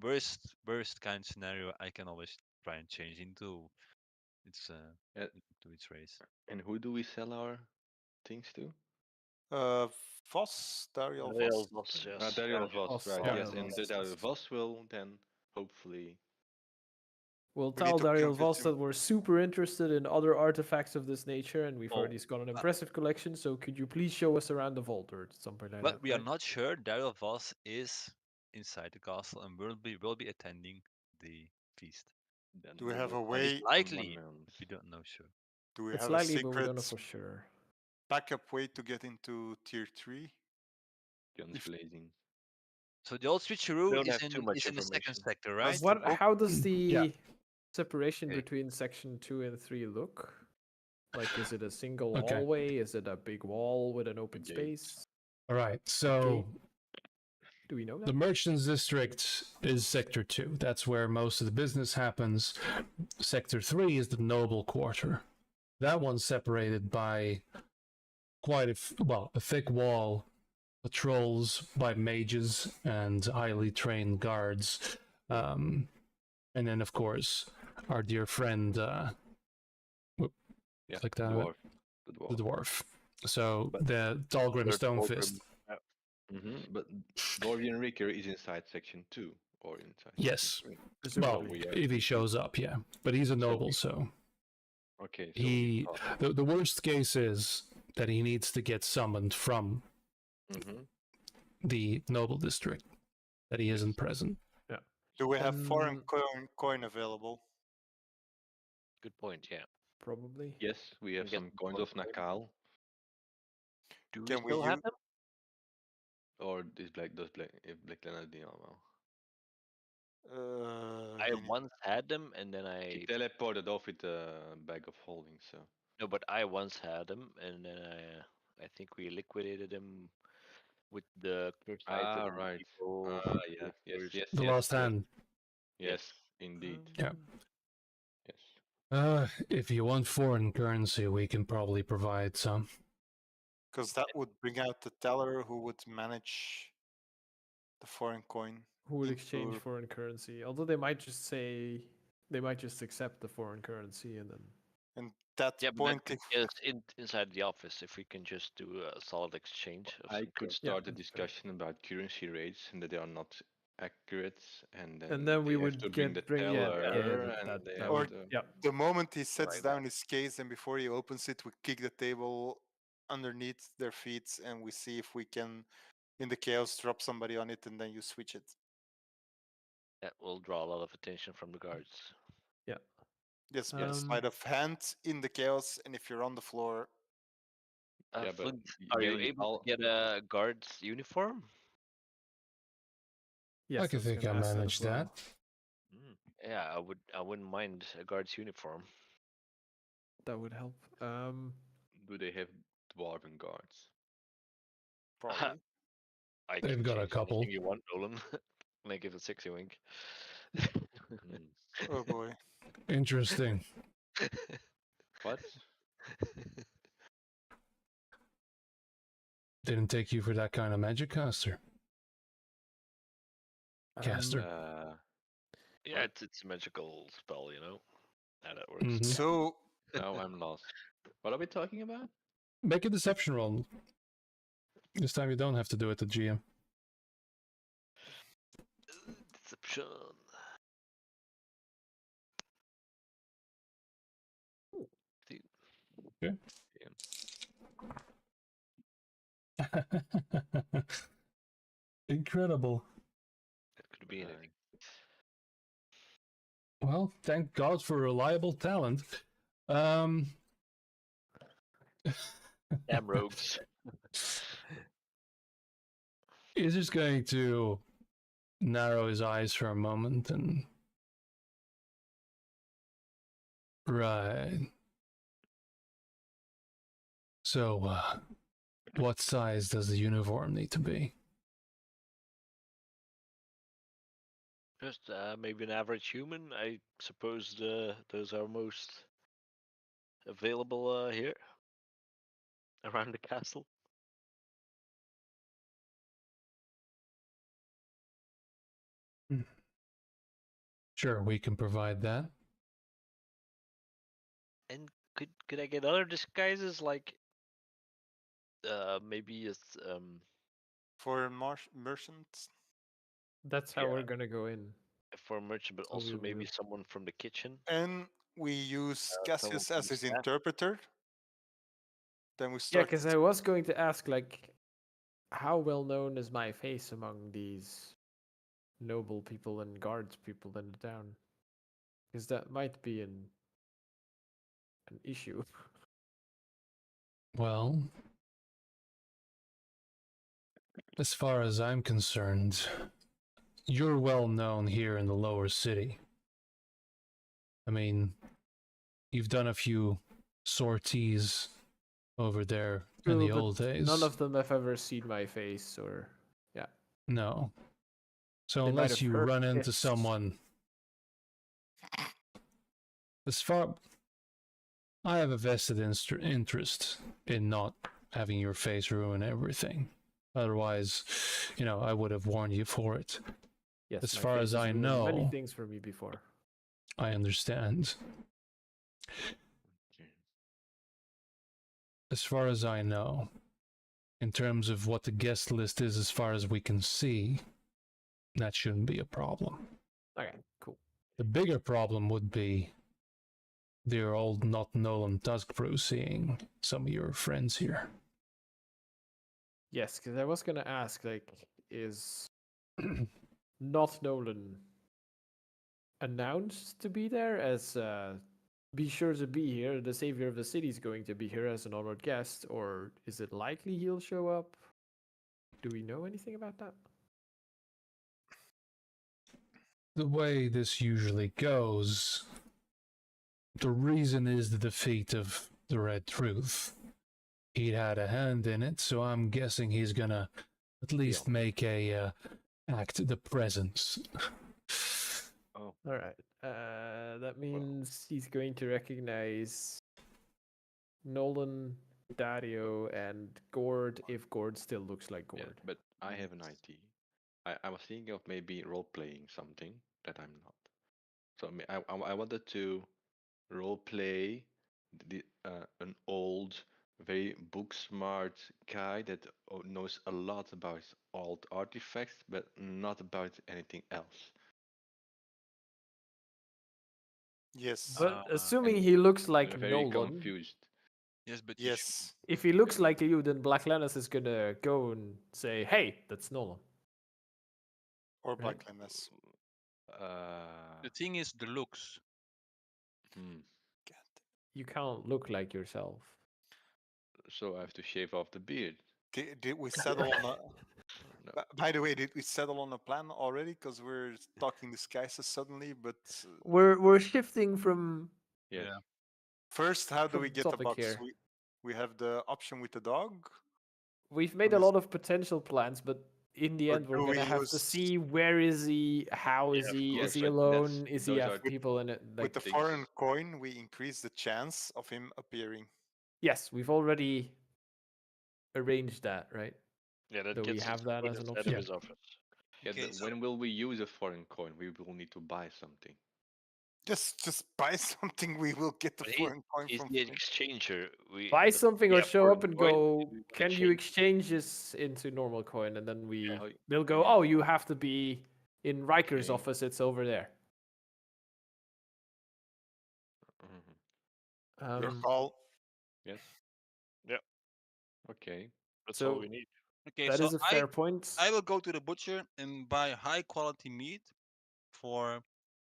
worst kind of scenario I can always try and change into its to its race. And who do we sell our things to? Voss, Dario Real Voss. boss, yes. Dario Voss, Voss, right? Dario Yes, and Voss. the Dario Voss will then hopefully. We'll We need tell to Dario convince Voss him. that we're super interested in other artifacts of this nature, and we've heard Oh, he's got an impressive collection. So could you please show us around the vault or something like but that? we are right? not sure Daryl Voss is inside the castle and will be attending the feast. Then Do we have a It's way? likely, but we don't know sure. Do we It's have a likely, but we don't know secret for sure. backup way to get into tier 3? guns If- blazing. So the old switcheroo don't have too much is in the second information. sector, right? Must- What? book- How does the Yeah. separation Okay. between section 2 and 3 look? Like, is it a single Okay. hallway? Is it a big wall with an open gate. space? All right, so Do we know the that? merchants district is sector 2. That's where most of the business happens. Sector 3 is the noble quarter. That one's separated by quite a thick wall, patrols by mages and highly trained guards, and then of course our dear friend Yeah, click that, dwarf. the dwarf. So But the Dahlgrim Third Stonefist. Fulgrim, But Dorian Ricker is inside section 2 or inside. Yes. Section Well, we are- if he shows up, yeah. But he's a noble, we- so 3. Okay. So he the worst case is that he needs to get summoned from the noble district, that he isn't present. Do we have foreign Um, coin available? good point, yeah. Probably. Yes, we have Get some some coins coins of for him. Nakal, Do we Can we still have them? or this Black Leonard well. I He need- once had them, and then He I teleported off with a bag of holding, so no, but I once had them, and then I think we liquidated them with the cursed item. right. People Yeah. liquors. Yes. The last hand. Yes, indeed. Yeah. Yes. If you want foreign currency, we can probably provide some. Because that would bring out the teller who would manage the foreign coin. Who would exchange into- foreign currency? Although they might just say they might just accept the foreign currency and then. And that Yeah, but point, that could get inside the office if we can just do a solid exchange. Of I some could currency. start a that's fair. discussion about currency rates and that they are not accurate, and then, And then we they have would to bring get the bring it. teller, Yeah, and they that have Or- would. to. Yeah. the moment he sets Like that. down his case and before he opens it, we kick the table underneath their feet and we see if we can, in the chaos, drop somebody on it and then you switch it. That will draw a lot of attention from the guards. Just Yes. sleight of hand in the chaos, and if you're on the floor, Yeah, but Flint, are you getting able all- to get a guard's uniform? Yes, I can was think I gonna ask manage as well. that. Yeah, I wouldn't mind a guard's uniform. That would help. Do they have dwarven guards? probably. I They've can got a change couple. anything you want, Nolan. And I give a 60 wink. Mm. Oh boy. Interesting. What? Didn't take you for that kind of magic caster. Caster. Yeah, it's a magical spell, you know how that works. Mhm. So Now I'm lost. What are we talking about? Make a deception roll. This time you don't have to do it to GM. Perception. Dude, Incredible. that could be anything. Well, thank God for reliable talent. Damn rogues. He's just going to narrow his eyes for a moment and. Right. So, what size does the uniform need to be? Just maybe an average human. I suppose those are most available here around the castle. Sure, we can provide that. And could I get other disguises like maybe it's For merchants, That's how Yeah. we're gonna go in. for a merchant, but So we also maybe will- someone from the kitchen. and we use someone Cassius from as the his staff. interpreter. Then we Yeah, start. because I was going to ask, like, how well known is my face among these noble people and guards people in the town? Because that might be an issue. Well, as far as I'm concerned, you're well known here in the lower city. I mean, you've done a few sorties over there in True, the but old days. None of them have ever seen my face, or No. So They might unless have you heard run into fists. someone, as far I have a vested interest in not having your face ruin everything. Otherwise, I would have warned you for it. yes, As my far face as has I ruined many know, things for me before. I understand. As far as I know, in terms of what the guest list is, as far as we can see, that shouldn't be a problem. Okay, cool. The bigger problem would be dear old not Nolan Tuskbrew seeing some of your friends here. Yes, because I was gonna ask, like, is not Nolan announced to be there as be sure to be here, the savior of the city is going to be here as an honored guest, or is it likely he'll show up? Do we know anything about that? The way this usually goes, the reason is the defeat of the Red Truth. He had a hand in it, so I'm guessing he's gonna at least make a act the presence. All right. That means he's going to recognize Nolan, Dario, and Gord if Gord still looks like Gord. Yeah, but I have an idea. I was thinking of maybe role playing something that I'm not. So I wanted to role play an old, very book smart guy that knows a lot about old artifacts, but not about anything else. Yes. But assuming and he looks like Very Nolan, confused. yes, but Yes. if he looks like you, then Black Lannis is gonna go and say, "Hey, that's Nolan." Or Right. Black Lannis. the thing is the looks. Hmm. You can't look like yourself. So I have to shave off the beard. Did we settle on a? No. By the way, did we settle on a plan already? Because we're talking disguises suddenly. But We're shifting from Yes. Yeah. first, how do From we get the topic box? here. We have the option with the dog. we've made a What is- lot of potential plans, but in the Or end, we're do we gonna have to use- see where is he, how is Yeah, of he, course, is he but alone, is he those have are- people in it? With Like, the things- foreign coin, we increase the chance of him appearing. yes, we've already arranged that, right? Yeah, that Do we gets us have that put as an inside option? of his office. Yeah, Okay, so when will we use a foreign coin? We will need to buy something. Just buy something. We will get the But foreign coin He's from. the free. exchanger. Buy something or yeah, show foreign up and coin, go, we will can you exchange. exchange this into normal coin? And then Yeah. they'll go, Yeah. oh, you have to be, In Riker's Okay. office, it's over there. Mhm. Your Um, call. Yes. Yeah. Okay. That's all So- we need. Okay, that so is a fair point. I will go to the butcher and buy high quality meat for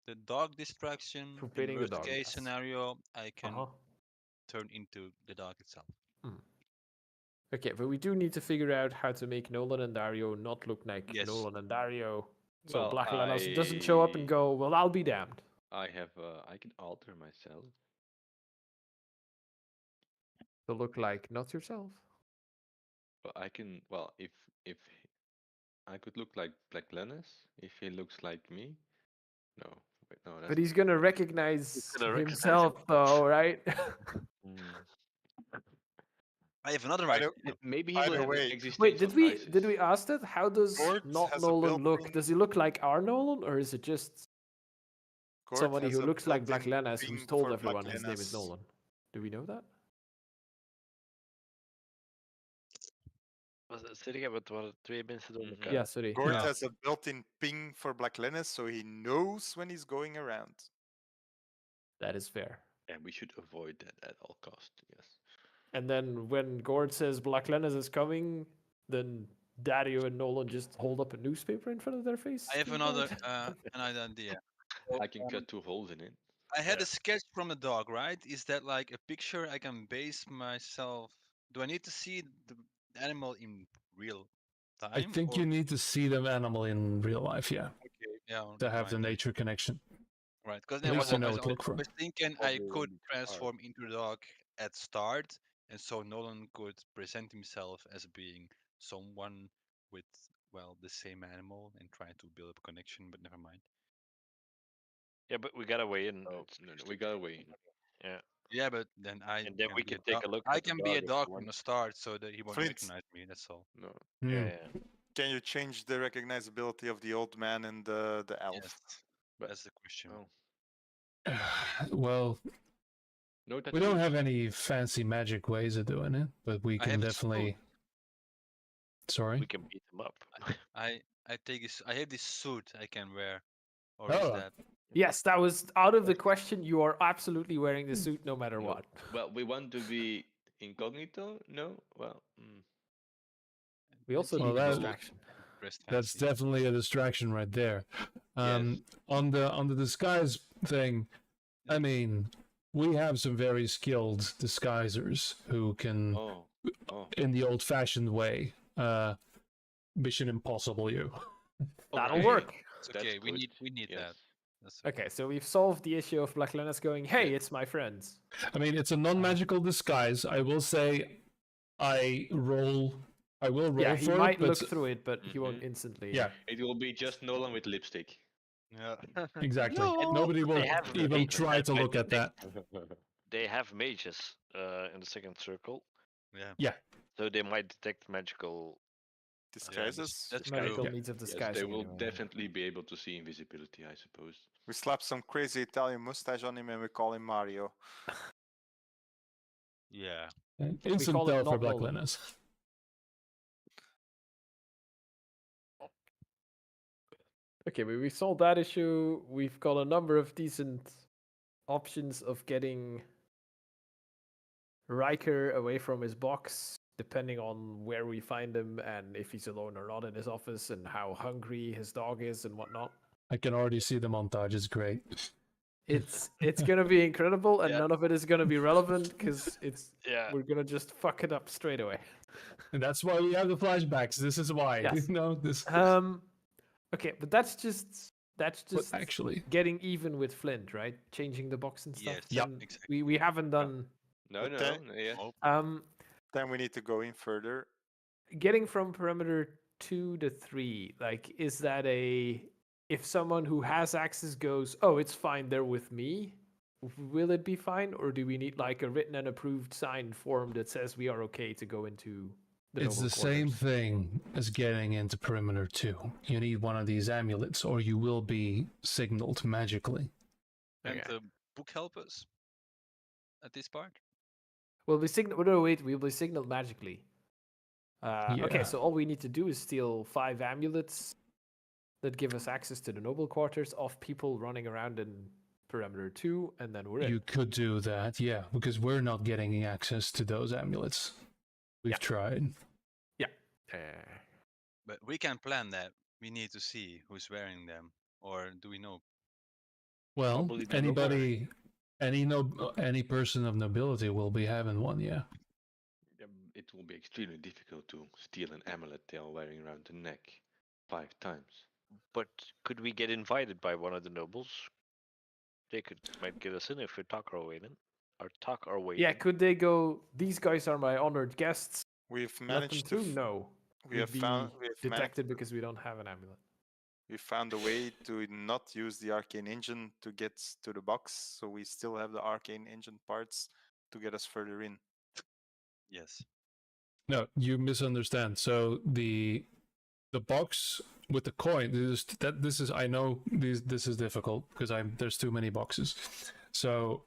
the dog distraction. For In feeding the worst dog, case yes. scenario, I can Uh-huh. turn into the dog itself. Okay, but we do need to figure out how to make Nolan and Dario not look like Yes. Nolan and Dario. So Well, Black Lenas doesn't show up and go, well, I'll be damned. I have. I can alter myself. To look like not yourself. But I can. Well, if I could look like Black Lennis, if he looks like me. No, wait, no, that's But he's not gonna right. recognize gonna recognize himself, though, right? Mm. I have another By the, idea. Maybe he By will the have an way- existential Wait, did we crisis. ask that? How does Gord not has a Nolan look? built-in- Does he look like our Nolan, or is it just Gord somebody has who a looks like Black built-in Lenas who's ping told for Black everyone his name is Lenas. Nolan? Do we know that? Say it again, wat waren 2 mensen door Mhm. elkaar? Yeah, sorry. Gord Yeah. has a built-in ping for Black Lenis, so he knows when he's going around. That is fair. And we should avoid that at all costs. Yes. And then when Gord says Black Lenas is coming, then Dario and Nolan just hold up a newspaper in front of their face. I have to another avoid- idea. So, I can cut 2 holes in it. I had Yeah. a sketch from the dog, right? Is that like a picture I can base myself? Do I need to see the animal in real time? I think you need to see the animal in real life, yeah, Okay, yeah, to have the fine. nature connection. Right, because At then least you know what to look I for. was thinking I Probably could won't be too hard. transform into a dog at start, and so Nolan could present himself as being someone with, well, the same animal and try to build up a connection, but never mind. Yeah, but we gotta weigh in. Oh, It's no, next we to gotta the- wait. Yeah. Yeah, but then And then we be can take a look at the can be a dog if dog you from want. the start, so that he won't Flint. recognize me. That's all. No. Hmm. Yeah. Can you change the recognizability of the old man and the elf? Yes, But that's the question. oh, Well, no tattoos. we don't have any fancy magic ways of doing it, but we I can have a definitely. Sorry. We can beat them up. I take this. I have this suit I can wear, or is Oh. that? Yes, that was out of the question. You are absolutely wearing the suit no matter No. what. Well, we want to be incognito. No. Well. We also Well, need a that- distraction. Dressed That's fancy. definitely a distraction right there. Yes. On the disguise thing, I mean, we have some very skilled disguisers who can, Oh. Oh. in the old-fashioned way, Mission Impossible you. That'll Okay, work. It's that's okay. We good. need Yes. that. That's Okay, so we've solved the issue of Black Lenas going, hey, Yeah. it's my friends. I mean, it's a non-magical disguise. I will say, I will roll Yeah, he for might it, but look through it, but he won't Mhm. instantly. yeah, It will be just Nolan with lipstick. Yeah. exactly. No. Nobody will have the even mages try that to might look at that. They have mages in the second circle, Yeah. so they might detect magical. Disguises? That's Magical true. Yeah. needs of Yes, disguise. they will definitely be able to see invisibility, I suppose. We slap some crazy Italian mustache on him and we call him Mario. Yeah. Instant call it tell for not Black Nolan. Lenas. Okay, but we solved that issue. We've got a number of decent options of getting Riker away from his box, depending on where we find him and if he's alone or not in his office and how hungry his dog is and whatnot. I can already see the montage. It's great. It's gonna be incredible, and Yeah. none of it is gonna be relevant because Yeah. we're gonna just fuck it up straight away. And that's why we have the flashbacks. This is why. Yes. You know this. Okay, but that's just But actually, getting even with Flint, right? Changing the box and stuff. Yes. Yep. Then Exactly. we haven't done. No, But no, then- yeah. Oh, Then we need to go in further. Getting from perimeter 2 to 3, like, is that if someone who has access goes, oh, it's fine, they're with me, will it be fine, or do we need like a written and approved signed form that says we are okay to go into the it's noble the same quarters? thing as getting into perimeter 2. You need one of these amulets, or you will be signaled magically. and Okay. the book help us at this part. Will be signaled? No, wait, we'll be signaled magically. Yeah. Okay, so all we need to do is steal 5 amulets that give us access to the noble quarters of people running around in perimeter 2, and then we're in. You could do that, yeah, because we're not getting access to those amulets. We've Yeah. tried. But we can plan that. We need to see who's wearing them, or do we know? Well, Probably the anybody, any person of nobility will be having one, yeah. It will be extremely difficult to steal an amulet they are wearing around the neck 5 times. But could we get invited by one of the nobles? They might get us in if we talk our way in. Or talk our way Yeah, in. could they go, these guys are my honored guests, We've let them managed to. through? No. We have We'd found. be detected because we don't have an amulet. We found a way to not use the arcane engine to get to the box, so we still have the arcane engine parts to get us further in. Yes. No, you misunderstand. So the box with the coin, this is I know this is difficult because there's too many boxes. So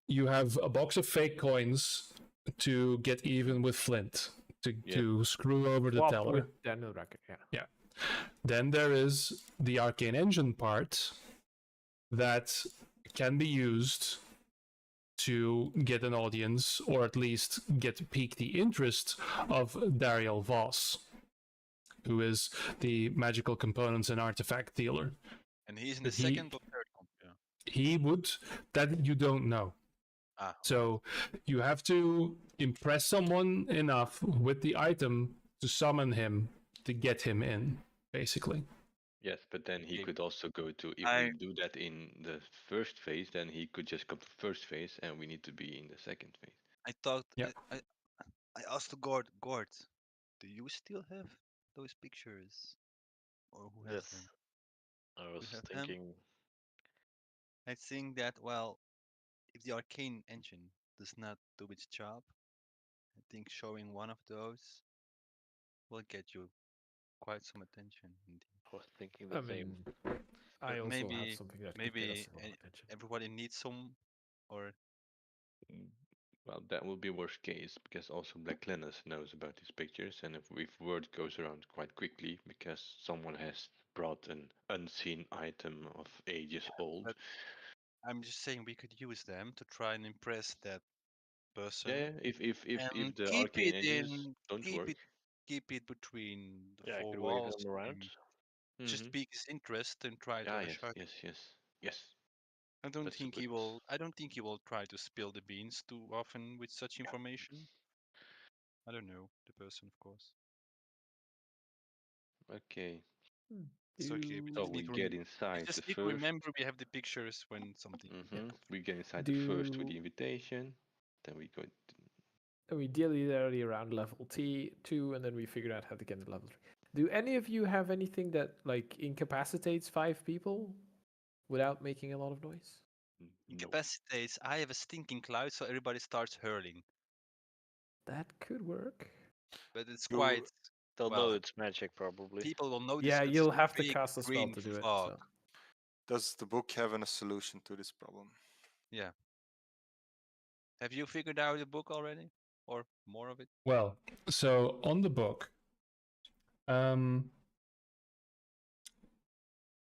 you have a box of fake coins to get even with Flint to screw over the Swap teller. with Daniel Racket, yeah. Then there is the arcane engine part that can be used to get an audience, or at least pique the interest of Dariel Voss, who is the magical components and artifact dealer. And he's in the He- second or third comp. Yeah. He would, that you don't know. So you have to impress someone enough with the item to summon him to get him in, basically. Yes, but then he Okay. could also go to, if I- we do that in the first phase, then he could just come to first phase and we need to be in the second phase. I thought Yeah. I asked Gord, do you still have those pictures? Or who has Yes. them? I was have them? thinking. I think that, well, if the arcane engine does not do its job, I think showing one of those will get you quite some attention indeed. I was thinking the I same. mean, I But also have maybe- something that could get Maybe us a lot of attention. everybody needs some, or Well, that will be worst case because also Black Lennis knows about these pictures, and if word goes around quite quickly because someone has brought an unseen item of ages old. but I'm just saying we could use them to try and impress that person. Yeah, if and the keep arcane it engines in, don't keep work, it, keep it between the Yeah, I four could wave walls. them around. Just Mhm. pique his interest and try to Yeah, yes, attract. yes. I don't That's a think he good- will. I don't think he will try to spill the beans too often with such information. I don't know the person, of course. Okay, It's okay. We so just we need to. get We inside the just need to first. remember we have the pictures when something. We get inside the first with the Do- invitation. Then we go. And we dilly-dally around level T2, and then we figured out how to get to level 3. Do any of you have anything that like incapacitates 5 people without making a lot of noise? No. Incapacitates. I have a stinking cloud, so everybody starts hurling. That could work. But it's You- quite. They'll Well, know it's magic, probably. People will notice. Yeah, 'cause you'll it's have to big cast a spell green to do it. fog. So. Does the book have a solution to this problem? Yeah. Have you figured out the book already, or more of it? Well, so on the book,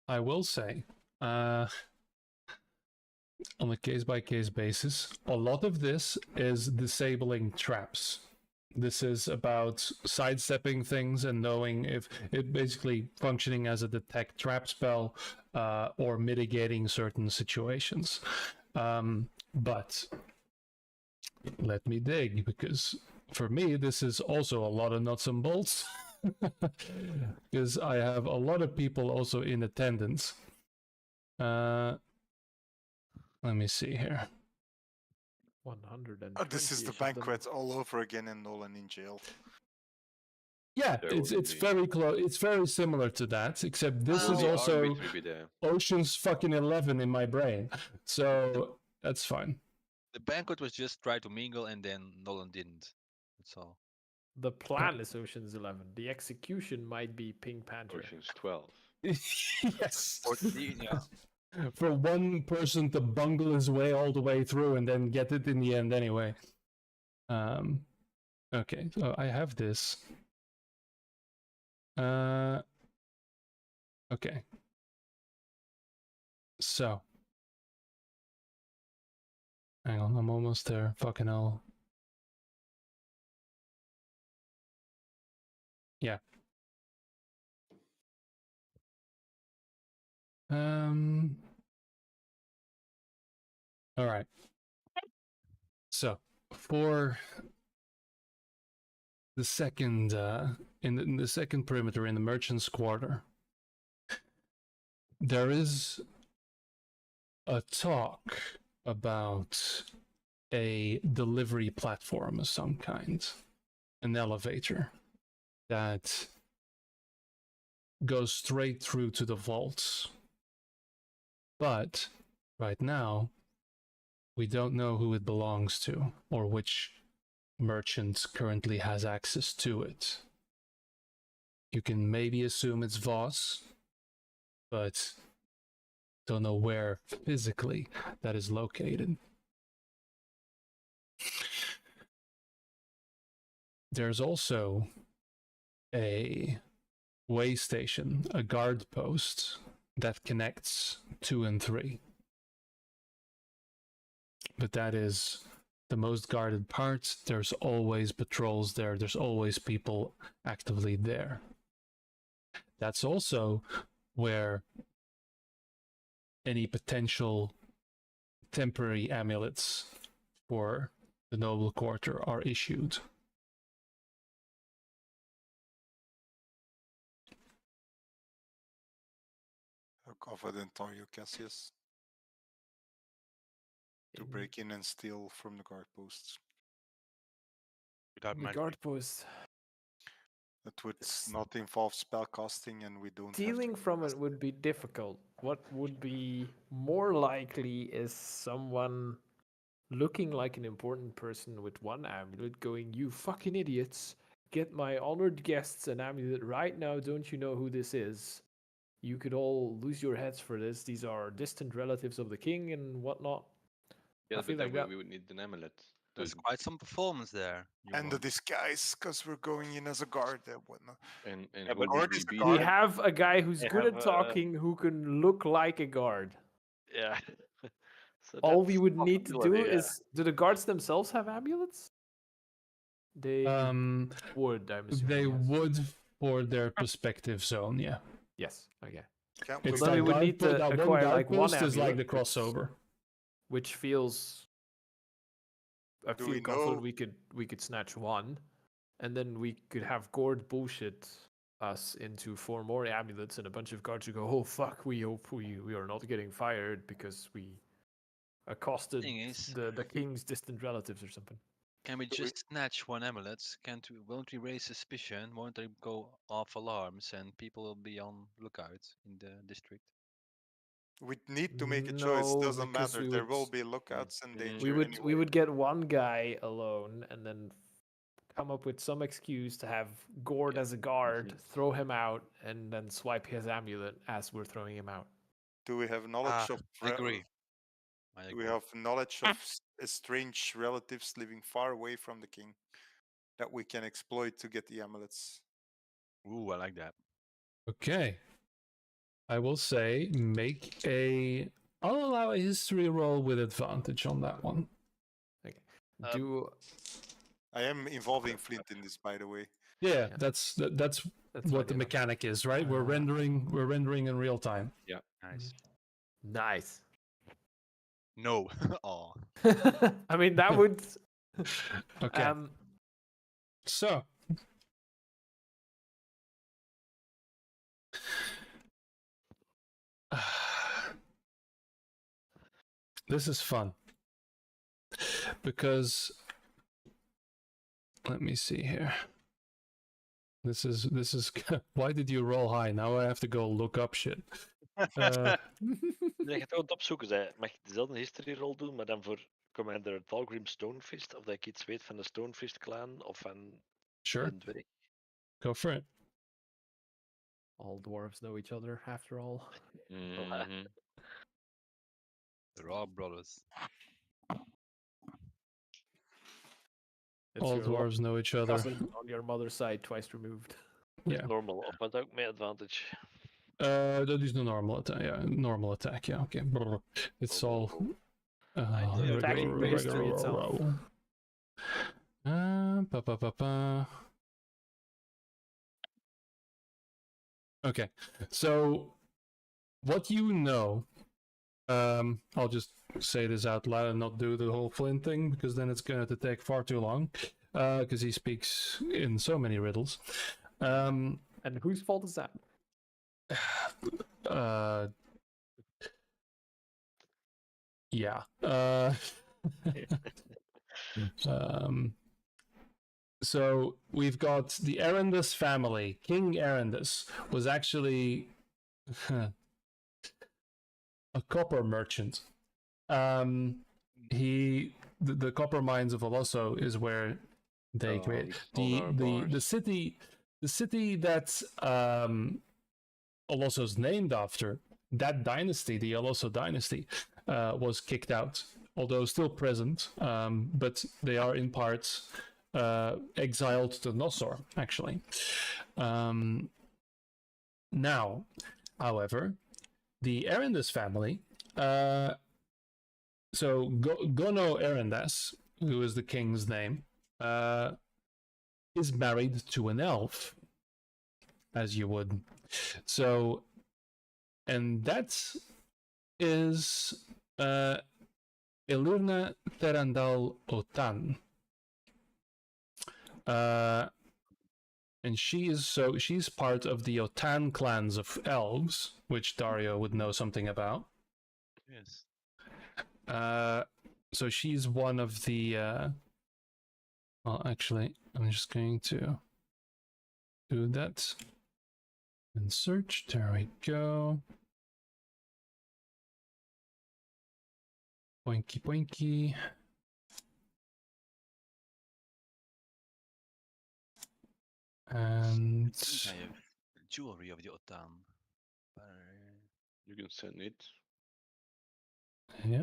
I will say, on a case-by-case basis, a lot of this is disabling traps. This is about sidestepping things and knowing if it basically functioning as a detect trap spell or mitigating certain situations. But let me dig, because for me, this is also a lot of nuts and bolts. Because I have a lot of people also in attendance. Let me see here. 120. This is the banquet all over again and Nolan in jail. Yeah, There it's would be. very close. It's very similar to that, except this Oh, is the also Arbiter be there. Ocean's fucking 11 in my brain. So that's fine. The banquet was just try to mingle, and then Nolan didn't. That's all. The plan is Ocean's 11. The execution might be Pink Panther. Ocean's 12. Yes. 14, yeah. For one person to bungle his way all the way through and then get it in the end anyway. Okay, so I have this. Okay. So. Hang on, I'm almost there. Fucking hell. Yeah. All right. So for the second in the second perimeter in the merchant's quarter, there is a talk about a delivery platform of some kind, an elevator that goes straight through to the vaults. But right now, we don't know who it belongs to or which merchant currently has access to it. You can maybe assume it's Voss, but don't know where physically that is located. There's also a way station, a guard post that connects 2 and 3. But that is the most guarded part. There's always patrols there. There's always people actively there. That's also where any potential temporary amulets for the noble quarter are issued. Cover the entire Cassius to break in and steal from the guard posts. Without The magic. guard post. That would S- not involve spellcasting, and we don't. Stealing have to from invest it would be difficult. What would be more likely is someone looking like an important person with one amulet going, "You fucking idiots, get my honored guests an amulet right now. Don't you know who this is? You could all lose your heads for this. These are distant relatives of the king and whatnot." Yeah, I feel but then like that. we would need an amulet. There's quite some performance there. And the disguise, because we're going in as a guard and whatnot. And Yeah, who but would guard we is the be? We guard. then? have a guy who's They good have at talking who can look like a guard. Yeah. So All we that's would need to do possibility, yeah. is, do the guards themselves have amulets? They would, I'm assuming. They yes. would for their perspective zone, yeah. Yes, okay. Can't It's Then we that would guard need post, to that one acquire guard like one post is like the amulet, crossover. which feels. I Do feel we confident know- we could snatch one, and then we could have Gord bullshit us into 4 more amulets, and a bunch of guards who go, "Oh fuck, we hope we are not getting fired because we accosted Thing is- the king's distant relatives or something." Can we Do we- just snatch one amulet? Won't we raise suspicion? Won't they go off alarms and people will be on lookout in the district? We need to make a choice. No, Doesn't because matter. we There would- will be lookouts and Mhm. danger we anyway. would get one guy alone and then come up with some excuse to have Gord Yeah, as a guard, mhm. throw him out, and then swipe his amulet as we're throwing him out. Do we have knowledge of? I agree. I Do agree. we have knowledge of estranged relatives living far away from the king that we can exploit to get the amulets? Ooh, I like that. Okay. I will say I'll allow a history roll with advantage on that one. Do I am involving Flint in this, by the way. Yeah, Yeah. that's that's what fine, the yeah. mechanic is, right? We're Uh, rendering in real time. Nice. Nice. No. Oh. I mean, that would. Okay. So this is fun because let me see here. This is why did you roll high? Now I have to go look up shit. Je gaat het opzoeken. Mag je dezelfde history roll doen, maar dan voor Commander Valgrim Stonefist? Of dat ik iets weet van de Stonefist clan of van Sure, een dwerg? go for it. All dwarves know each other, after all. Mhm. They're all brothers. It's All your dwarves know each other. cousin on your mother's side, twice removed. Yeah. Normal, of wat ook met advantage. That is the normal attack. Yeah, normal attack. Yeah, okay. It's all The attacking the history itself. roll. Pa, pa, pa, pa. Okay, so what you know, I'll just say this out loud and not do the whole Flynn thing because then it's going to take far too long because he speaks in so many riddles. And whose fault is that? Yeah. So we've got the Erendus family. King Erendus was actually a copper merchant. The copper mines of Olosso is where they create the city. The city that Olosso's named after, that dynasty, the Olosso dynasty, was kicked out, although still present. But they are in parts exiled to Nosor, actually. Now, however, the Erendus family, so Gono Erendas, who is the king's name, is married to an elf, as you would. So, and that is Elurna Terandal Otan. And she's part of the Otan clans of elves, which Dario would know something about. Yes. So she's one of the well, actually, I'm just going to do that and search. There we go. Boinky boinky. And I have jewelry of the Otan. You can send it. yeah.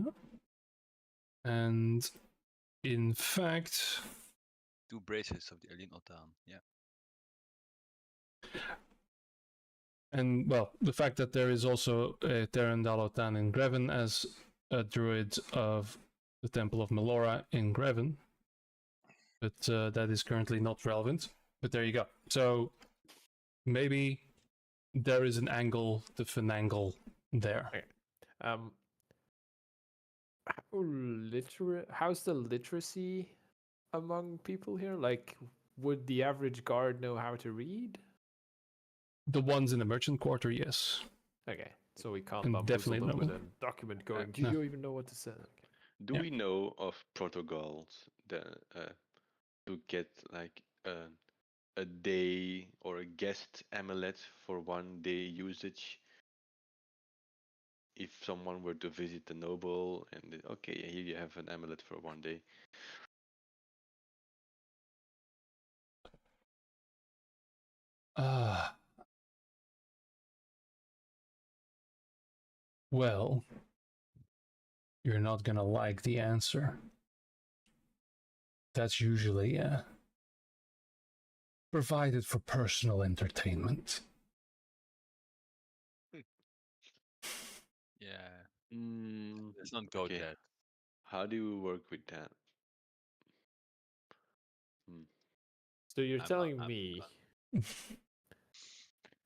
And in fact, 2 bracelets of the Elin Otan. Yeah. and well, the fact that there is also a Terendal Otan in Greven as a druid of the Temple of Melora in Greven, but that is currently not relevant. But there you go. So maybe there is an angle to finagle there. Okay. How's the literacy among people here? Like, would the average guard know how to read? The ones in the merchant quarter, yes. Okay, so we can't And bamboozle definitely them with no. a document going, do no. you even know what to say? Okay. Do Yeah. we know of protocols that to get like a day or a guest amulet for 1 day usage? If someone were to visit the noble and okay, here you have an amulet for 1 day. Well, you're not gonna like the answer. That's usually provided for personal entertainment. Yeah. Mm, Let's not go okay. that. How do you work with that? So you're I'm telling not- me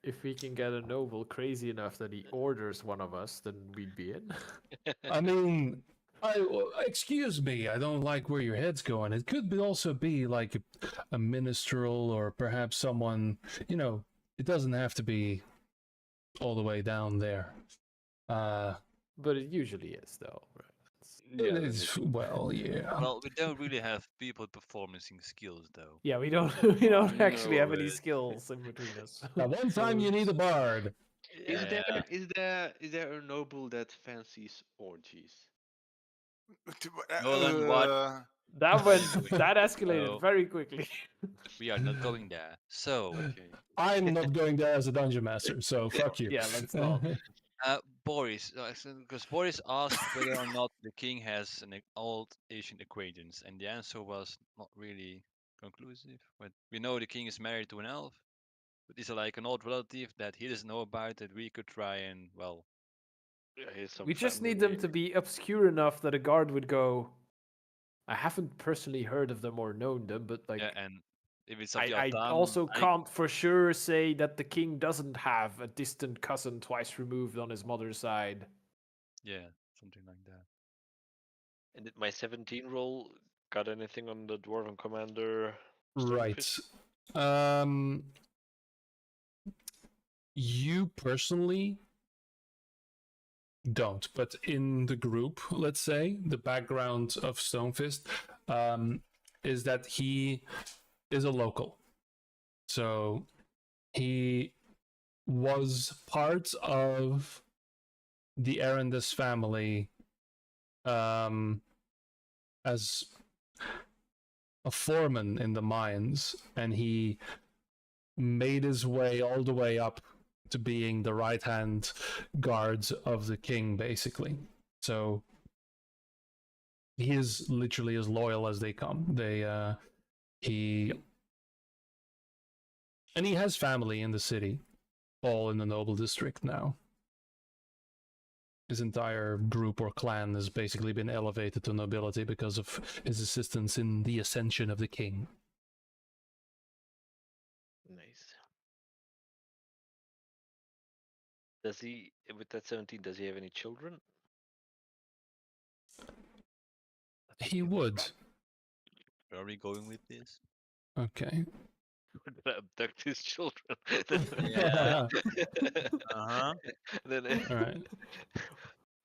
if we can get a noble crazy enough that he orders one of us, then we'd be in? I mean, excuse me, I don't like where your head's going. It could also be like a minstrel or perhaps someone, it doesn't have to be all the way down there. But it usually is, though. Right? Yeah, it is, well, yeah. Well, we don't really have people performing skills though. Yeah, we don't we don't actually have No, any it- skills in between us. Now, one time you need a bard. Is Yeah. there a noble that fancies orgies? Nolan, what? That escalated No. very quickly. We are not going there. So, Okay. I'm not going there as a dungeon master, so fuck you. Yeah, let's not. Boris, because Boris asked whether or not the king has an old Asian acquaintance, and the answer was not really conclusive. But we know the king is married to an elf. But is it like an old relative that he doesn't know about that we could try and, well, Yeah, here's some We just need them family. to be obscure enough that a guard would go. I haven't personally heard of them or known them, but like yeah, and if it's of the I Altan, also can't for sure say that the king doesn't have a distant cousin twice removed on his mother's side. yeah, something like that. And did my 17 roll got anything on the Dwarven Commander? Right. Stonefist? You personally don't, but in the group, let's say, the background of Stonefist is that he is a local. So he was part of the Arendis family as a foreman in the mines, and he made his way all the way up to being the right hand guards of the king, basically. So he is literally as loyal as they come. He has family in the city, all in the noble district now. His entire group or clan has basically been elevated to nobility because of his assistance in the ascension of the king. Nice. Does he, with that 17, does he have any children? He would. Where are we going with this? Okay. Abduct his children. Yeah. Uh-huh. Then All right.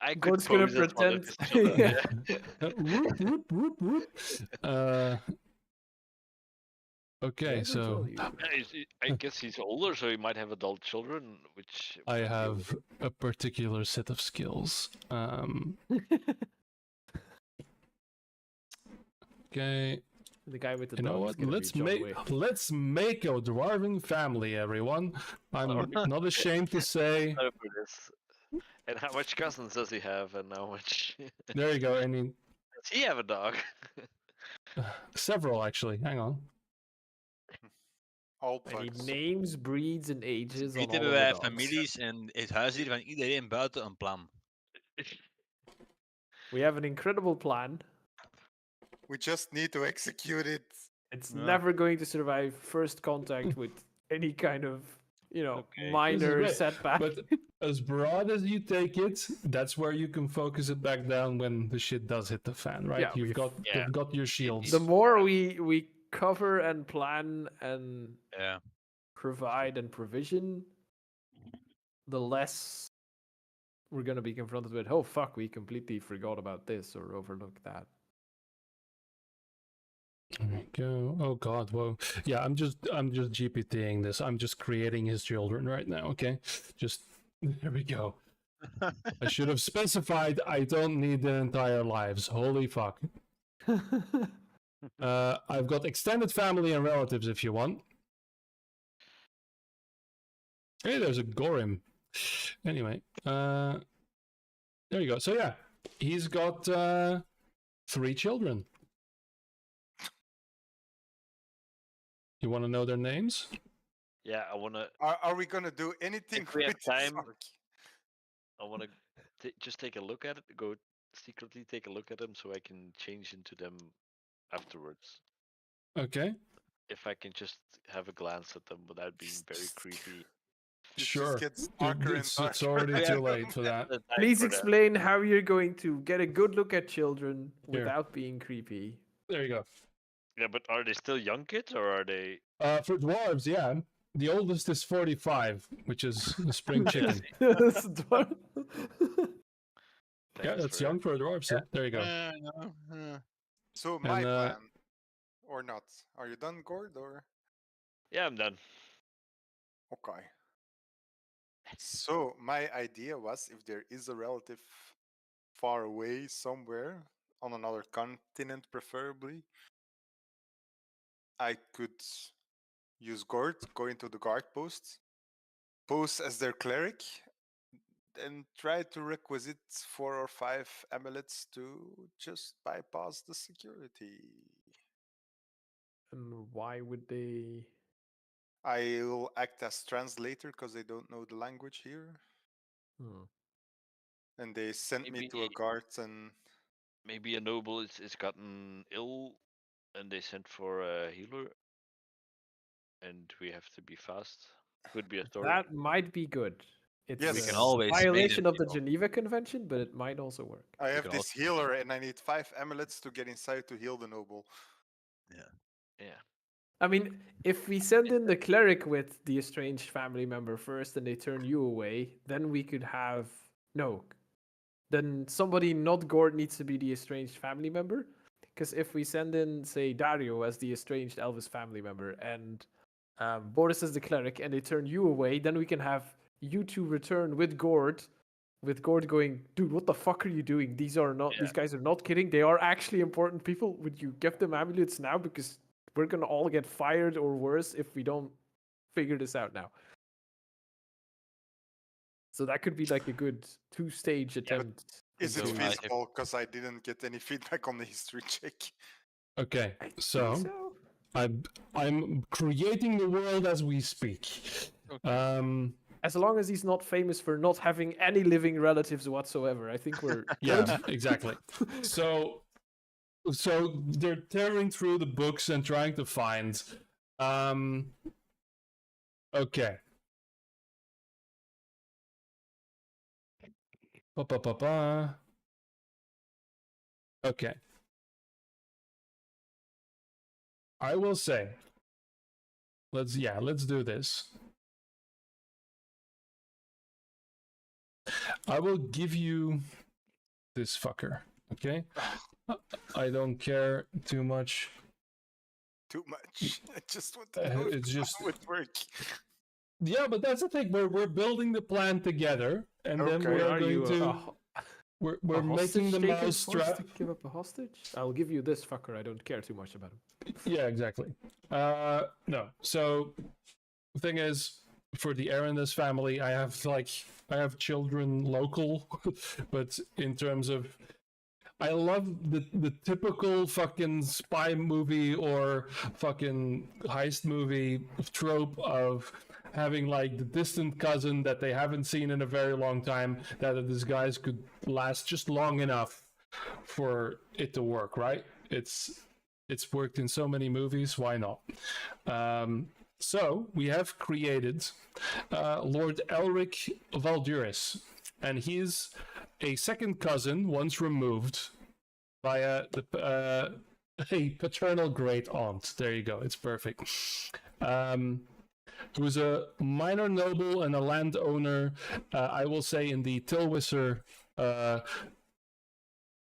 I could Gord's gonna pose as one of pretend. his children. Yeah. Yeah. Whoop, whoop, whoop, whoop. Okay, Never so tell you. Yeah, I guess he's older, so he might have adult children, which I would be have a particular set of skills. Okay, The guy with the you know dog is what? gonna be John Wick. Let's make a dwarven family, everyone. I'm not ashamed to say. over this. And how much cousins does he have, and how much There you go. I mean, does he have a dog? several actually. Hang on. All I need pugs. names, breeds, and ages on Weten all of we the wij dogs. families en het huisdier van iedereen buiten een plan. We have an incredible plan. We just need to execute it. It's Yeah. never going to survive first contact with any kind of, Okay. minor great, setback. But as broad as you take it, that's where you can focus it back down when the shit does hit the fan, right? Yeah, You've got your shields. The more we cover and plan and Yeah. provide and provision, the less we're gonna be confronted with, oh fuck, we completely forgot about this or overlooked that. There we go. Oh god, whoa. Yeah, I'm just GPTing this. I'm just creating his children right now, okay? Just there we go. I should have specified I don't need their entire lives. Holy fuck. I've got extended family and relatives if you want. Hey, there's a Gorim. Anyway, there you go. So yeah, he's got 3 children. You want to know their names? Yeah, I wanna. Are we gonna do anything If we have with this time- arc? I wanna just take a look at it. Go secretly take a look at them, so I can change into them afterwards. Okay, If I can just have a glance at them without being very creepy. It sure. just gets darker and It's darker. already too late for that. The time Please for that. explain how you're going to get a good look at children Here. without being creepy. There you go. Yeah, but are they still young kids, or are they? For dwarves, yeah. The oldest is 45, which is a spring chicken. That's dwarf. Yeah, Thanks that's for young for a dwarf. So there you go. So my And, plan, or not? Are you done, Gord? Or Yeah, I'm done. okay. So my idea was, if there is a relative far away somewhere on another continent, preferably, I could use Gord, go into the guard post, pose as their cleric, and try to requisite 4 or 5 amulets to just bypass the security. And why would they? I'll act as translator because they don't know the language here, Hmm. and they sent me to a Maybe- guard and Maybe a noble is gotten ill, and they sent for a healer, and we have to be fast. Could be a story. That might be good. It's Yes. We can a always make violation them of the heal. Geneva Convention, but it might also work. I have can this also- healer, and I need 5 amulets to get inside to heal the noble. Yeah. I mean, if we send in the cleric with the estranged family member first and they turn you away, then we could have. No. Then somebody not Gord needs to be the estranged family member. Because if we send in, say, Dario as the estranged Elvis family member and Boris as the cleric and they turn you away, then we can have you two return with Gord going, dude, what the fuck are you doing? These guys are not kidding. They are actually important people. Would you give them amulets now? Because we're gonna all get fired or worse if we don't figure this out now. So that could be like a good 2-stage but attempt. Is it So I have- feasible? Because I didn't get any feedback on the history check. Okay, I think so I'm creating the world as we speak. As long as he's not famous for not having any living relatives whatsoever, I think we're Yeah, good. exactly. So they're tearing through the books and trying to find. Okay. Ba-ba-ba-ba. Okay. I will say. Let's do this. I will give you this fucker. Okay. I don't care too much. Too much. I just want to know if It's it just would work. yeah, but that's the thing. We're building the plan together, and then Okay. we are Are going you to we're a making the hostage taker mouse forced trap. to give up a hostage? I'll give you this fucker. I don't care too much about him. Yeah, exactly. No. So the thing is, for the Arandas family, I have children local, but in terms of I love the typical fucking spy movie or fucking heist movie trope of having like the distant cousin that they haven't seen in a very long time that the disguise could last just long enough for it to work, right? It's worked in so many movies, why not? So we have created Lord Elric Valduris, and he's a second cousin once removed via a paternal great aunt. There you go. It's perfect. Who was a minor noble and a landowner, I will say, in the Tilwisser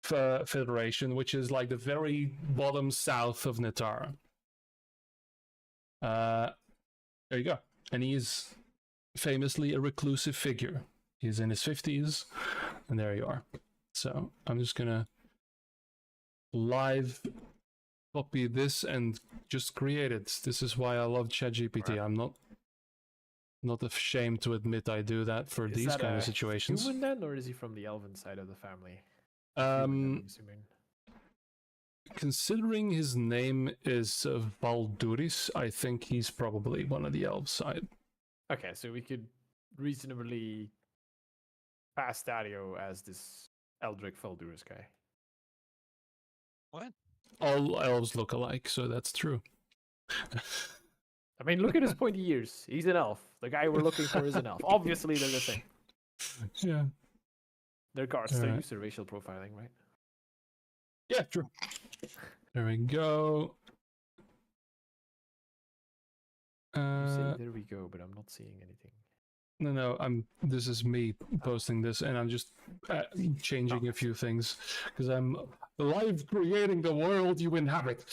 Federation, which is like the very bottom south of Natara. There you go. And he's famously a reclusive figure. He's in his 50s, and there you are. So I'm just gonna live copy this and just create it. This is why I love ChatGPT. Right. I'm not ashamed to admit I do that for Is these that kind a of situations. Human then, or is he from the elven side of the family? Human, I'm assuming. Considering his name is Valduris, I think he's probably one of the elf side. Okay, so we could reasonably pass Dario as this Eldric Falduris guy. What? All elves look alike, so that's true. I mean, look at his pointy ears. He's an elf. The guy we're looking for is an elf. Obviously, they're the same. Yeah. They're guards. They're Alright. used to racial profiling, right? Yeah, true. There we go. You say there we go, but I'm not seeing anything. No, this is me posting this, and I'm just changing a few things because I'm live creating the world you inhabit.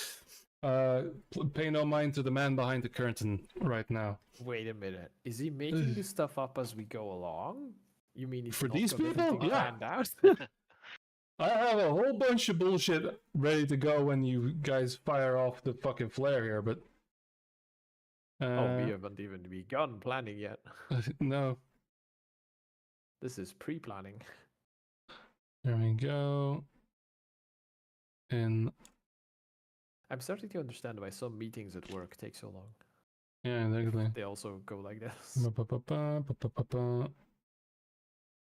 Pay no mind to the man behind the curtain right now. Wait a minute. Is he making this stuff up as we go along? You mean he's For not these got people? everything Yeah. planned out? I have a whole bunch of bullshit ready to go when you guys fire off the fucking flare here, but Oh, we haven't even begun planning yet. no. This is pre-planning. There we go. And I'm starting to understand why some meetings at work take so long. Yeah, exactly. They also go like this. Ba-ba-ba-ba,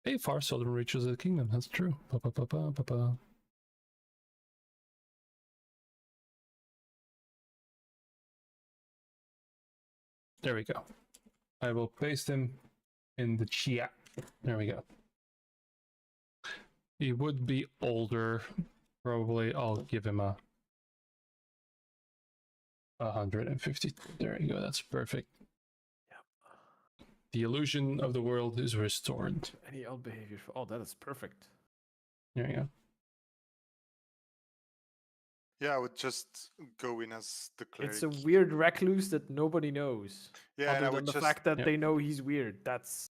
hey, far southern reaches of the kingdom. That's true. Ba-ba-ba-ba-ba-ba. There we go. I will paste him in the chat. There we go. He would be older. Probably I'll give him a 150. There you go. That's perfect. The illusion of the world is restored. Any odd behavior? Oh, that is perfect. There you go. Yeah, I would just go in as the cleric. It's a weird recluse that nobody knows. Yeah, and I other than would the just fact that Yeah. they know he's weird. That's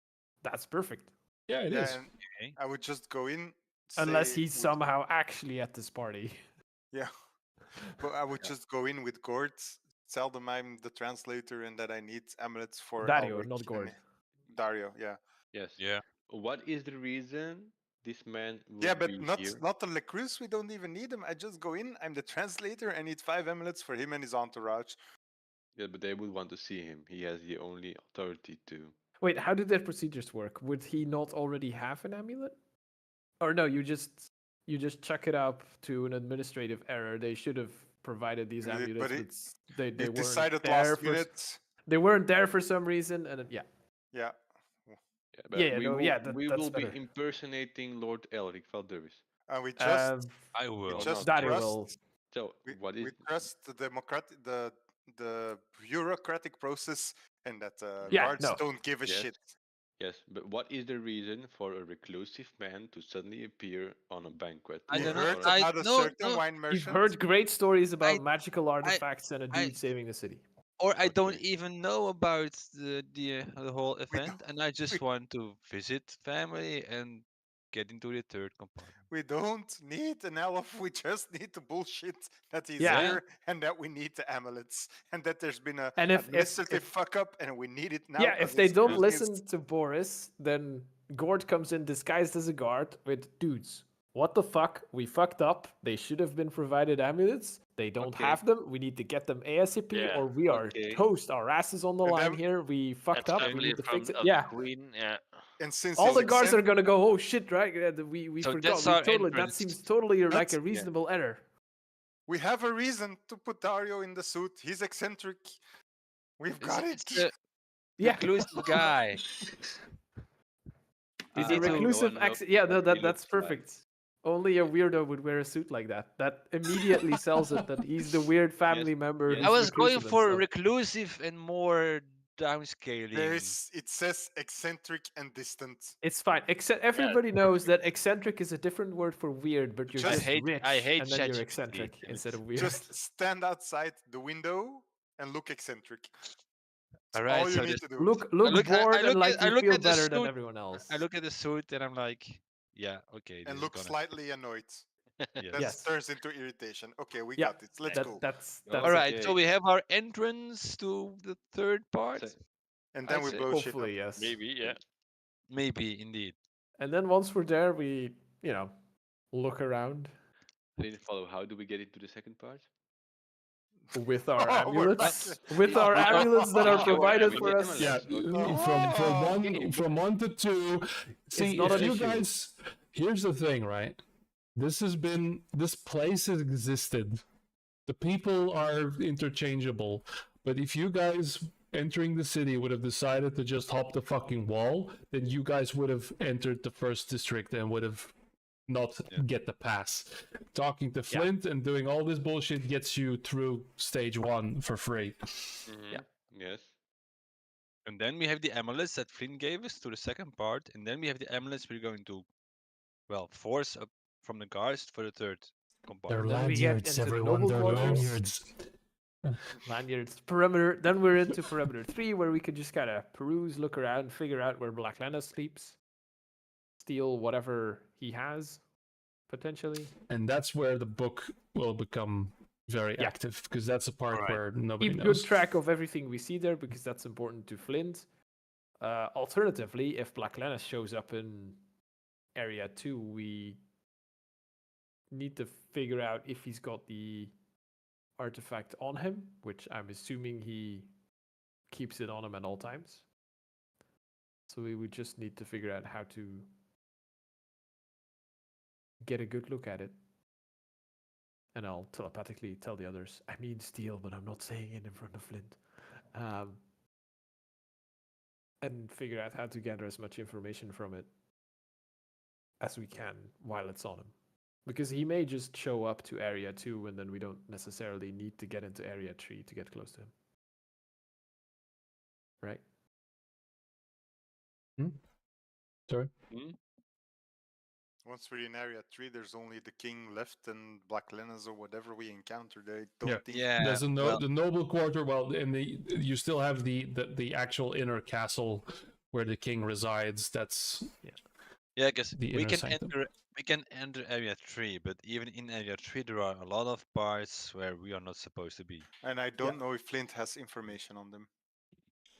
perfect. Yeah, it is. and Okay. I would just go in. Unless say he's with- somehow actually at this party. Yeah, but I would just go in with Gord, tell them I'm the translator and that I need amulets for Dario, Ulrich not and Gord. Dario, yeah. Yes. Yeah. What is the reason this man would Yeah, but be not here? not the Lecruz. We don't even need him. I just go in. I'm the translator. I need 5 amulets for him and his entourage. Yeah, but they would want to see him. He has the only authority to. Wait, how did their procedures work? Would he not already have an amulet? Or no, you just chuck it up to an administrative error. They should have provided these But amulets. They They weren't decided there last for minute. they weren't there for some reason, and then, yeah. Yeah, Yeah, but Yeah, we no, will, yeah, that's we will better. be impersonating Lord Elric Valduris. and we just I we will. just Dario trust will. So we, what is we trust the the bureaucratic process and that Yeah, guards no. don't give a Yes. shit. yes, but what is the reason for a reclusive man to suddenly appear on a banquet? I We don't know. heard I- about a no, certain no. wine merchant. You've heard great stories about I- magical artifacts and a I- dude saving the city. Or I don't Okay. even know about the whole event, and I just we- want to visit family and get into the third compartment. We don't need an elf. We just need the bullshit that he's Yeah. here and that we need the amulets and that there's been a And if- administrative if- fuck up and we need it now. Yeah, 'cause if they it's don't been listen missed. to Boris, then Gord comes in disguised as a guard with dudes. What the fuck? We fucked up. They should have been provided amulets. They don't Okay. have them. We need to get them ASAP, Yeah, or we are okay. toast. Our ass is on the And line then- here. We fucked That's up. We family need to from fix it. of Yeah. the Queen. Yeah. And since All he's the guards are eccentric- gonna go, oh shit, right? We So forgot. that's We our totally, that entrance. seems totally like That's- a reasonable error. we have a reason to put Dario in the suit. He's eccentric. We've got it. It's a Yeah. reclusive guy. He's We a need to- reclusive No one accent. Yeah, no, knows what he that's looks like. perfect. Only a weirdo would wear a suit like that. That immediately sells it that he's the weird family member. yes. who's I was going reclusive and for stuff. reclusive and more downscaling. It says eccentric and distant. It's fine. Except everybody knows that eccentric is a different word for weird, but you're Just- just I rich, hate and then you're ChatGPT, eccentric damn instead it. of weird. Just stand outside the window and look eccentric. All All right, you so need this- to do. look I look- I bored look and like at- I you look feel at the better than suit, everyone else. I look at the suit and I'm like, yeah, okay. This and is look gonna slightly annoyed. yes. That Yes. turns into irritation. Okay, we Yeah, got it. Let's that, go. that's Oh, that's All it. right, so Okay. we have our entrance to the third part. So- And then I'd we say- blow shit up. Hopefully, yes. Maybe. Yeah. Maybe indeed. And then once we're there, we look around I didn't follow. How do we get into the second part? with our Oh, we're back. amulets. With our amulets that are Okay, well, provided we for get us. Yeah, Okay. from one to two. See, not if an you issue. guys, here's the thing, right? This place has existed. The people are interchangeable, but if you guys entering the city would have decided to just hop the fucking wall, then you guys would have entered the first district and would have not get the pass. Talking to Yeah. Flint and doing all this bullshit gets you through stage 1 for free. Mhm. Yeah. Yes. And then we have the amulets that Flynn gave us to the second part, and then we have the amulets we're going to, well, force up from the guards for the third They're compartment. Then we get lanyards, into the everyone. noble They're quarters. lanyards. Lanyards, perimeter. Then we're into perimeter 3, where we can just kind of peruse, look around, figure out where Black Lana sleeps, steal whatever he has, potentially. And that's where the book will become very Yeah. active, because that's a part Alright. where nobody Keep knows. good track of everything we see there, because that's important to Flint. Alternatively, if Black Lana shows up in area 2, we need to figure out if he's got the artifact on him, which I'm assuming he keeps it on him at all times. So we would just need to figure out how to get a good look at it. And I'll telepathically tell the others, I mean steal, but I'm not saying it in front of Flint. And figure out how to gather as much information from it as we can while it's on him. Because he may just show up to Area 2 and then we don't necessarily need to get into Area 3 to get close to him. Right? Sorry. Once we're in Area 3, there's only the king left and Black Linens or whatever we encounter. They don't Yeah. think Yeah. There's a well, the noble quarter. Well, you still have the actual inner castle where the king resides. That's yeah, because the we inner can sanctum. enter Area 3, but even in Area 3 there are a lot of parts where we are not supposed to be. And I don't know if Flint has information on them.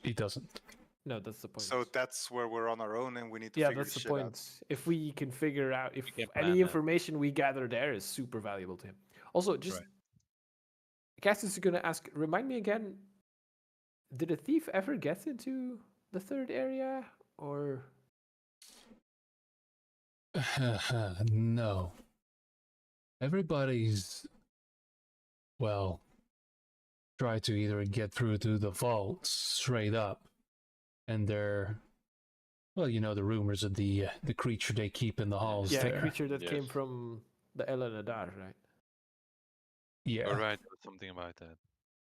He doesn't. No, that's the point. So that's where we're on our own and we need to yeah, figure that's this the shit point. out. If we can figure out if can plan any that. information we gather there is super valuable to him. Also, just Right. Cassius is gonna ask. Remind me again. Did a thief ever get into the third area, or No. Everybody's, well, try to either get through to the vaults straight up, and they're, well, you know, the rumors of the creature they keep in the halls yeah, there. a creature that came Yes. from the El Nadar, right? Yeah. All right, something about that.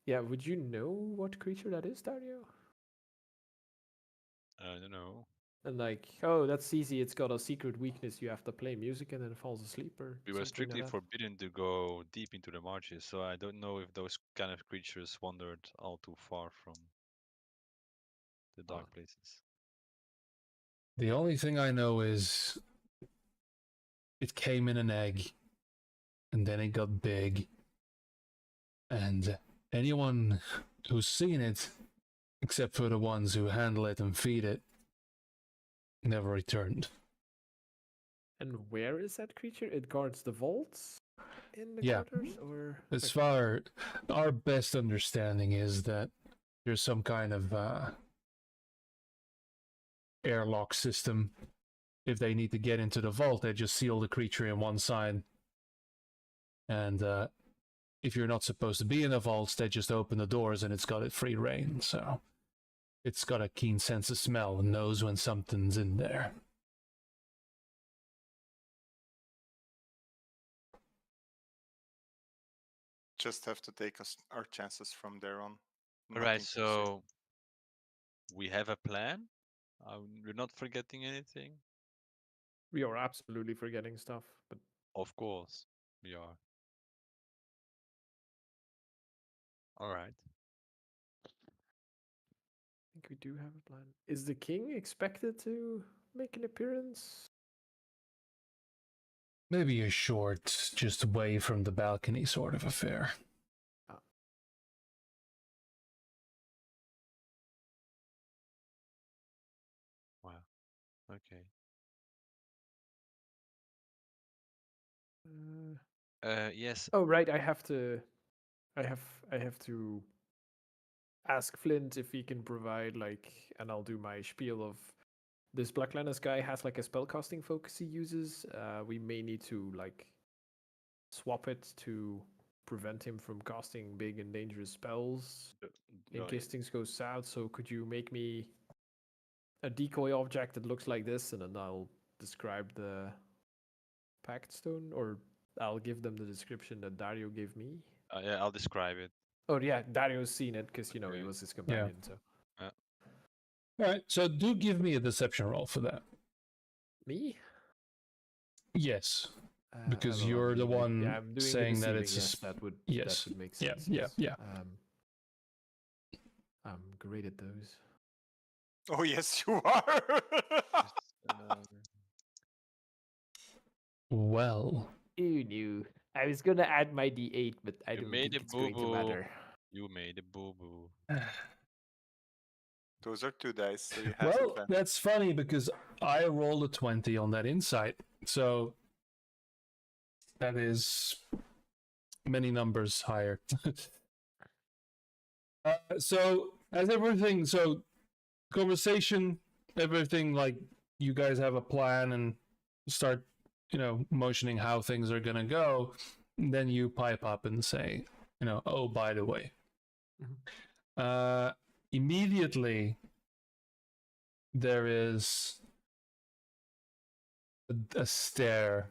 Yeah, would you know what creature that is, Dario? I don't know. And like, oh, that's easy. It's got a secret weakness. You have to play music and then it falls asleep, or We were something strictly like that. forbidden to go deep into the marches, so I don't know if those kind of creatures wandered all too far from the dark places. The only thing I know is it came in an egg, and then it got big, and anyone who's seen it, except for the ones who handle it and feed it, never returned. And where is that creature? It guards the vaults in the Yeah. quarters, or As okay. far our best understanding is that there's some kind of airlock system. If they need to get into the vault, they just seal the creature in one side. And if you're not supposed to be in the vaults, they just open the doors and it's got it free reign. So it's got a keen sense of smell and knows when something's in there. Just have to take our chances from there on. All right, Nothing too serious. so we have a plan. We're not forgetting anything. We are absolutely forgetting stuff, but Of course, we are. All right. I think we do have a plan. Is the king expected to make an appearance? Maybe a short, just away from the balcony sort of affair. Wow. Okay. Yes. Oh, right. I have to ask Flint if he can provide and I'll do my spiel of this Black Lannis guy has like a spellcasting focus he uses. We may need to swap it to prevent him from casting big and dangerous spells in case things go south. So could you make me a decoy object that looks like this, and then I'll describe the Pact Stone, or I'll give them the description that Dario gave me. Yeah, I'll describe it. Oh yeah, Dario's seen it because he Okay. was his companion. So All right, so do give me a deception roll for that. me? Yes, because well, I'm you're the doing one I'm doing saying the that deceiving, it's yes, that would make Yeah, sense. yeah, yes. yeah. I'm great at those. Oh yes, you are. Well, Ooh, no. I was gonna add my D8, but I You don't made think a it's going to boo-boo. matter. You made a boo boo. Those are 2 dice, so you have well, advantage. that's funny because I rolled a 20 on that insight, so that is many numbers higher. So as everything, so conversation, everything like you guys have a plan and start, motioning how things are gonna go. Then you pipe up and say, oh, by the way, immediately there is a stare,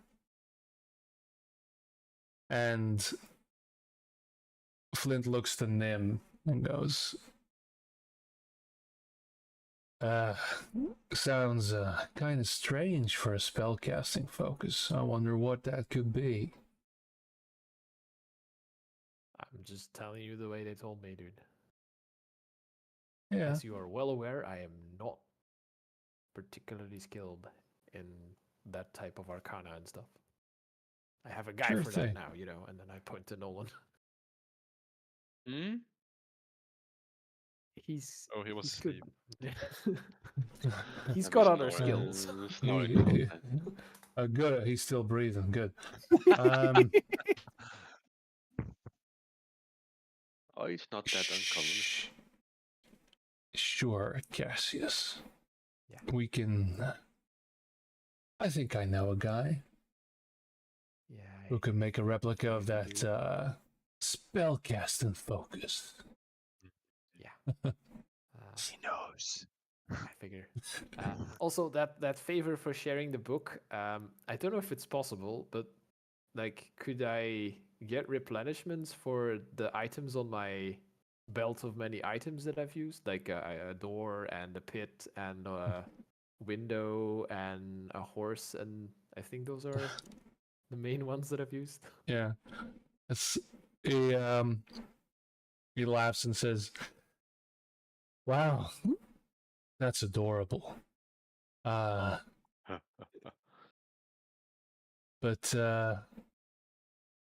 and Flint looks to Nim and goes, sounds kind of strange for a spellcasting focus. I wonder what that could be. I'm just telling you the way they told me, dude. Yeah, As you are well aware, I am not particularly skilled in that type of arcana and stuff. I have a guy Sure for thing. that now, and then I point to Nolan. Hmm? He's Oh, he was he's good. asleep. He's I'm got just other snoring. skills. Snoring the whole time. good. He's still breathing. Good. Oh, it's not that uncommon. Sure, Cassius. Yeah. We can. I think I know a guy Yeah. who can make a replica of You that do. spellcasting focus. He knows. I figure. Also, that favor for sharing the book. I don't know if it's possible, but could I get replenishments for the items on my belt of many items that I've used, like a door and a pit and a window and a horse, and I think those are the main ones that I've used. Yeah. He laughs and says, "Wow, that's adorable. But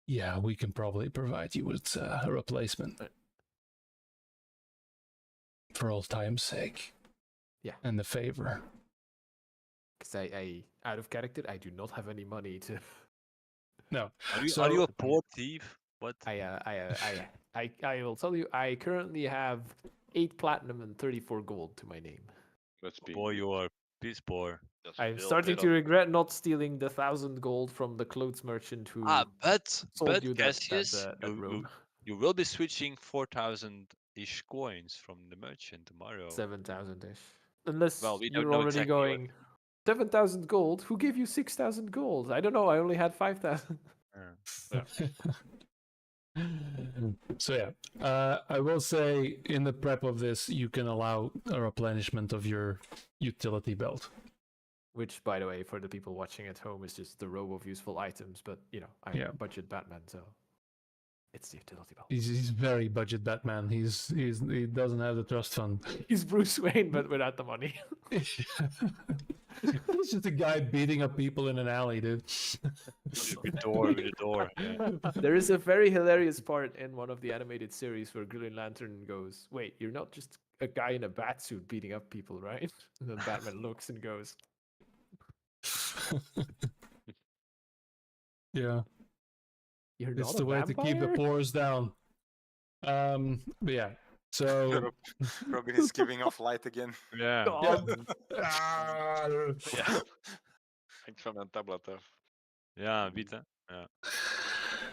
yeah, we can probably provide you with a replacement for old time's sake. Yeah. And the favor. Because I out of character, I do not have any money to. No. Are you a poor thief? What? I will tell you, I currently have 8 platinum and 34 gold to my name. Let's be. Boy, you are piss poor. That's I'm still starting bit to of- regret not stealing the 1,000 gold from the clothes merchant who sold you Cassius, that robe. you will be switching 4,000-ish coins from the merchant tomorrow. 7,000-ish. Unless Well, we don't you're know already exactly what- going 7,000 gold. Who gave you 6,000 gold? I don't know. I only had 5,000. So yeah, I will say in the prep of this, you can allow a replenishment of your utility belt. Which, by the way, for the people watching at home, is just the row of useful items. But I'm Yeah. budget Batman, so it's the utility belt. He's very budget Batman. He doesn't have the trust fund. He's Bruce Wayne, but without the money. He's just a guy beating up people in an alley, dude. With the door. Yeah. There is a very hilarious part in one of the animated series where Green Lantern goes, "Wait, you're not just a guy in a bat suit beating up people, right?" And then Batman looks and goes, Yeah, "You're it's not the a way to keep the vampire?" pores down. But yeah, so Robin is giving off light again. Yeah. God. Ja. Hangt van mijn tablet af. Ja, witte. Ja.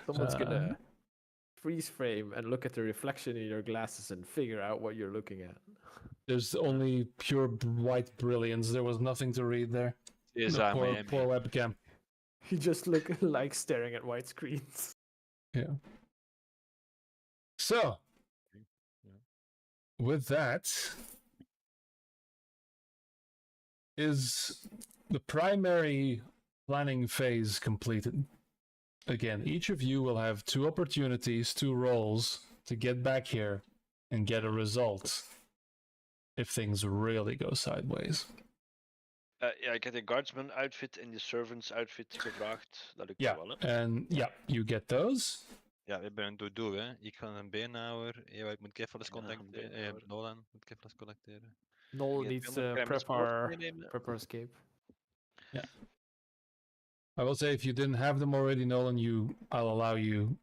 Someone's gonna freeze frame and look at the reflection in your glasses and figure out what you're looking at. there's only pure white brilliance. There was nothing to read there. Yes, The I'm poor, Miami. poor webcam. You just look like staring at white screens. Yeah. So, with that, is the primary planning phase completed. Again, each of you will have 2 opportunities, 2 rolls to get back here and get a result if things really go sideways. Ja, ik heb de guardsman outfit en de servants outfit gevraagd. Dat lukt Yeah, wel, hè? and yeah, you get those. Ja, we hebben een doe-doe, hè. Ik ga een beenhouwer. Ik moet Kefales Ja, een contacteren. beenhouwer. Nolan moet Kefales collecteren. Nolan Je needs hebt to 200 prep gram our meenemen. escape. I will say if you didn't have them already, Nolan, I'll allow you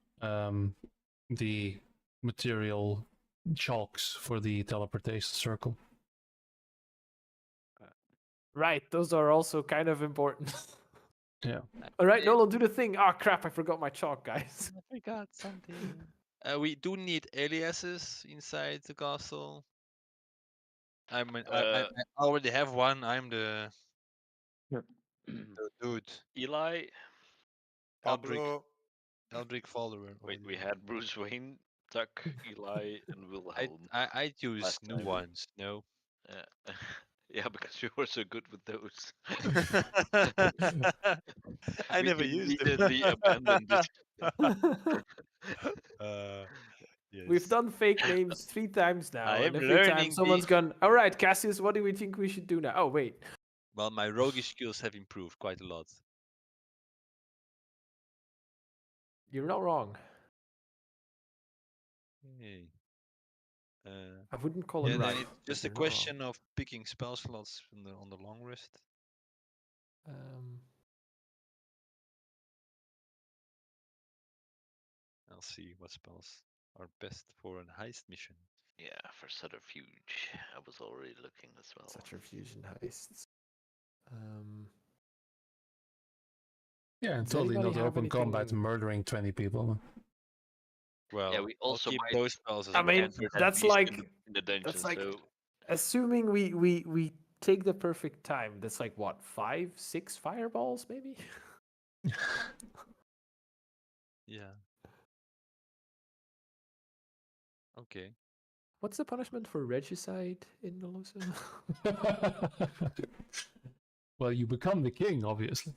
the material chalks for the teleportation circle. Right, those are also kind of important. Yeah. All right, Nolan, do the thing. Oh crap, I forgot my chalk, guys. I forgot something. We do need aliases inside the castle. I already have one. I'm the dude. Eli. Eldrick Pablo, follower. We had Bruce Wayne, Tuck, Eli, and Wilhelm. I use last new time. ones. No. Yeah, because you were so good with those. I We never used them. immediately abandoned it. We've Yes. done fake names 3 times now, I and am every time learning someone's this. gone, all right, Cassius, what do we think we should do now? Oh, wait. Well, my roguish skills have improved quite a lot. You're not wrong. Hey. I wouldn't call Yeah, it then right. it's but just a you're not wrong. question of picking spell slots on the long rest. I'll see what spells are best for a heist mission. Yeah, for subterfuge. I was already looking as well. Subterfuge heists. Yeah, and Does totally anybody not have open combat anything- murdering 20 people. Well, Yeah, we also I'll keep might those spells as I well. mean, entered at that's least like in the dungeon. that's like So assuming we take the perfect time. That's like what 5, 6 fireballs maybe. Yeah. Okay. What's the punishment for regicide in Nalosa? Well, you become the king, obviously.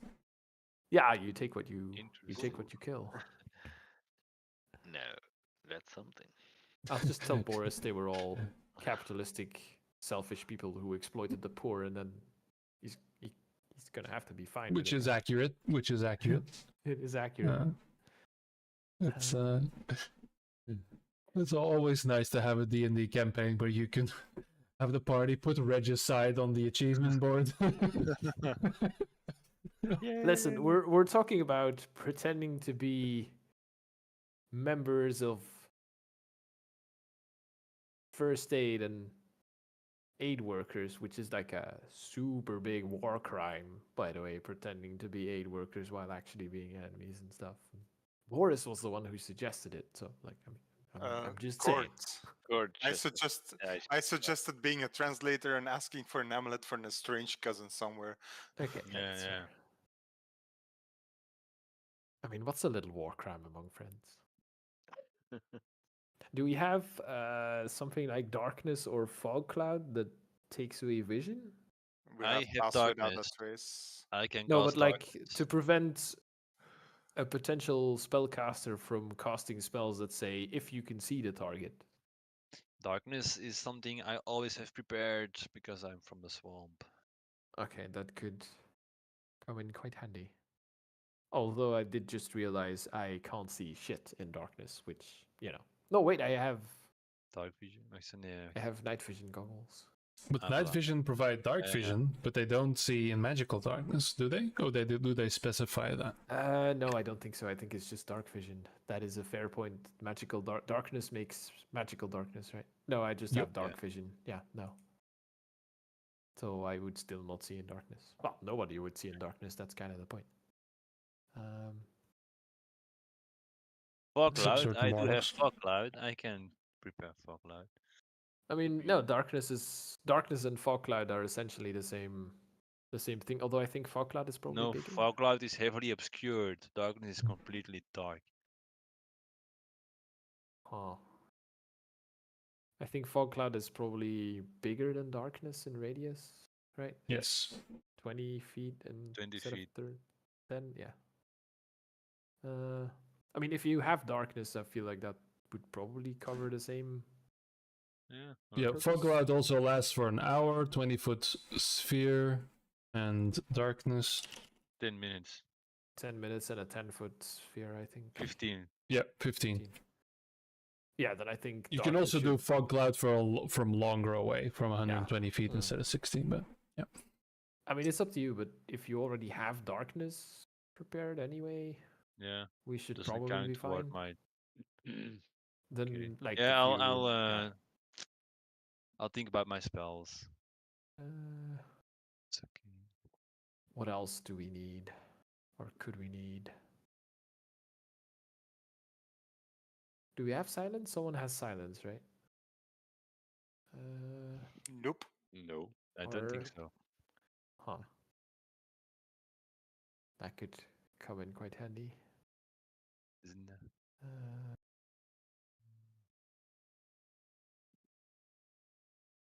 Yeah, you take what you Interesting. kill. no, that's something. I'll just tell Boris they were all capitalistic, selfish people who exploited the poor, and then he's gonna have to be fine. Which with is it. accurate. Which is accurate. It is accurate. It's it's always nice to have a D&D campaign where you can have the party put regicide on the achievement board. Listen, we're talking about pretending to be members of first aid and aid workers, which is like a super big war crime, by the way, pretending to be aid workers while actually being enemies and stuff. Boris was the one who suggested it, so like I'm just saying. Gord, I Gorgeous. I suggested being a translator and asking for an amulet for an estranged cousin somewhere. Okay, Yeah, that's yeah. fair. I mean, what's a little war crime among friends? Do we have something like darkness or fog cloud that takes away vision? We I have have pass without a darkness. trace. I can No, cast but like darkness. to prevent a potential spellcaster from casting spells that say if you can see the target. Darkness is something I always have prepared because I'm from the swamp. Okay, that could come in quite handy. Although I did just realize I can't see shit in darkness, which, you know. No, wait, I have Dark vision. I have night vision goggles. But night vision provide dark Yeah. vision, but they don't see in magical darkness, do they? Oh, do they specify that? No, I don't think so. I think it's just dark vision. That is a fair point. Magical darkness makes magical darkness, right? No, I just have dark vision. Yeah, no. So I would still not see in darkness. Well, nobody would see in darkness. That's kind of the point. Fog Some cloud. certain I do have models. fog cloud. I can prepare fog cloud. I mean, no, darkness and fog cloud are essentially the same thing. Although I think fog cloud is probably No, bigger. fog cloud is heavily obscured. Darkness is completely dark. Huh. I think fog cloud is probably bigger than darkness in radius, right? Yes. 20 feet and 20 feet. 10, yeah. I mean, if you have darkness, I feel like that would probably cover the same. Yeah. Yeah, fog cloud also lasts for an hour, 20-foot sphere, and darkness. 10 minutes. 10 minutes and a 10-foot sphere, I think. 15. Yeah, 15. Yeah, then I think You can also do fog cloud from longer away, from 120 feet instead of 16. But yeah, I mean, it's up to you. But if you already have darkness prepared anyway, Yeah. we should Doesn't probably count be toward fine. my. Then, Okay. like, Yeah, if you, I'll think about my spells. It's okay. what else do we need, or could we need? Do we have silence? Someone has silence, right? Nope. No, I don't think Or- so. Huh. That could come in quite handy. Isn't it? Uh,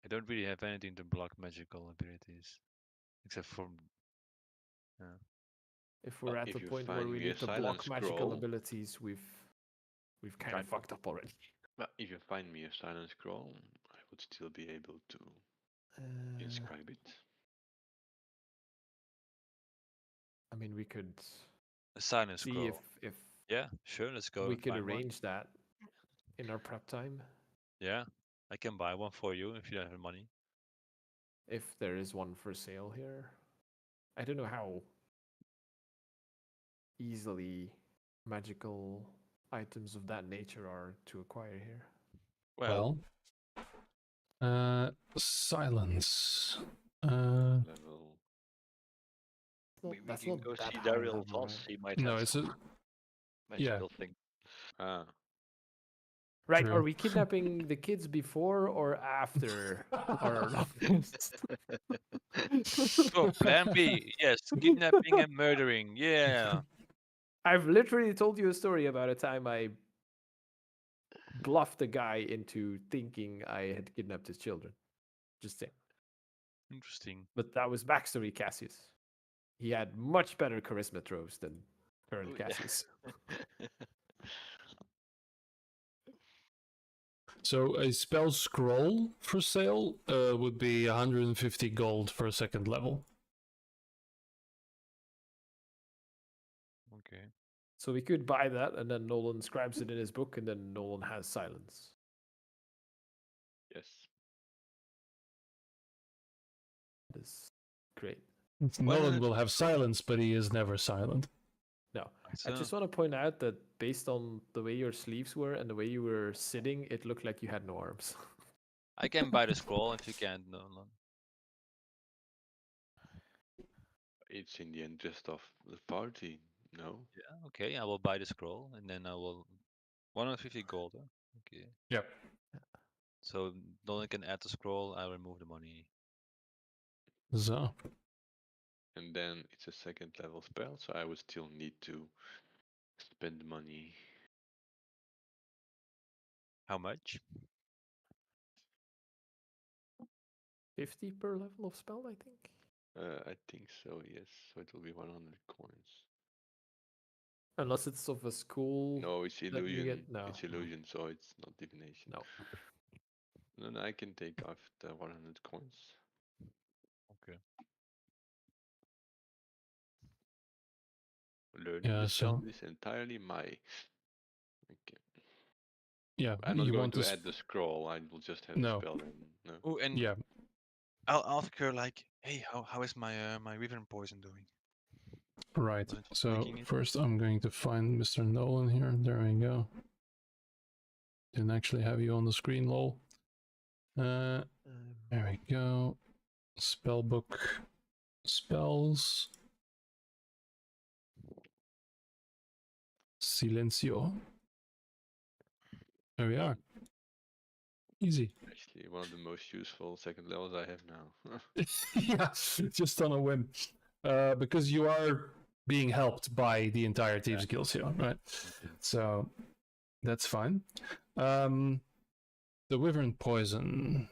I don't really have anything to block magical abilities, except for. if we're Well, at if the you point where find we me a need to silent block magical scroll- abilities, we've kind Kind of fucked up already. Well, if you find me a silent scroll, I would still be able to inscribe it. I mean, we could A silent see scroll. if Yeah, sure. Let's go. we and could find one. arrange that in our prep time, Yeah, I can buy one for you if you don't have money. if there is one for sale here. I don't know how easily magical items of that nature are to acquire here. Well, Silence. Level. Well, We that's can not go that see high Daryl level, Voss. right? He might No, have it's some magical thing. Ah, Right, True. are we kidnapping the kids before or after our oh, plan B. Yes, kidnapping and murdering. Yeah. I've literally told you a story about a time I bluffed a guy into thinking I had kidnapped his children. Just saying. Interesting. But that was backstory Cassius. He had much better charisma throws than current Oh, yeah. Cassius. So a spell scroll for sale would be 150 gold for a second level. Okay. So we could buy that, and then Nolan scribes it in his book, and then Nolan has silence. yes. That is great. Nolan will have silence, but he is never silent. No, So, I just want to point out that based on the way your sleeves were and the way you were sitting, it looked like you had no arms. I can buy the scroll if you can't. No. It's in the interest of the party, no? Yeah. Okay, I will buy the scroll and then I will 150 gold. Huh? Okay. Yep. So Nolan can add the scroll. I remove the money. So And then it's a second level spell, so I would still need to spend money. How much? 50 per level of spell, I think. I think so, yes. So it will be 100 coins. Unless it's of a school. No, it's that you illusion. get- no. It's illusion, so it's not divination. No. Then I can take off the 100 coins. Okay. Learning Yeah, the spell so- is entirely my. Okay. yeah, I'm not you going want to to add the scroll. I will just have No. the spell then. No. Oh, and yeah. I'll ask her like, hey, how is my my wyvern poison doing? Right. Wasn't So making it? first I'm going to find Mr. Nolan here. There we go. Didn't actually have you on the screen, lol. There we go. Spellbook. Spells. Silencio. There we are. Easy. Actually, one of the most useful second levels I have now. Yeah, just on a whim. Because you are being helped by the entire Thieves Guild here, right? Okay. So that's fine. The Wyvern Poison.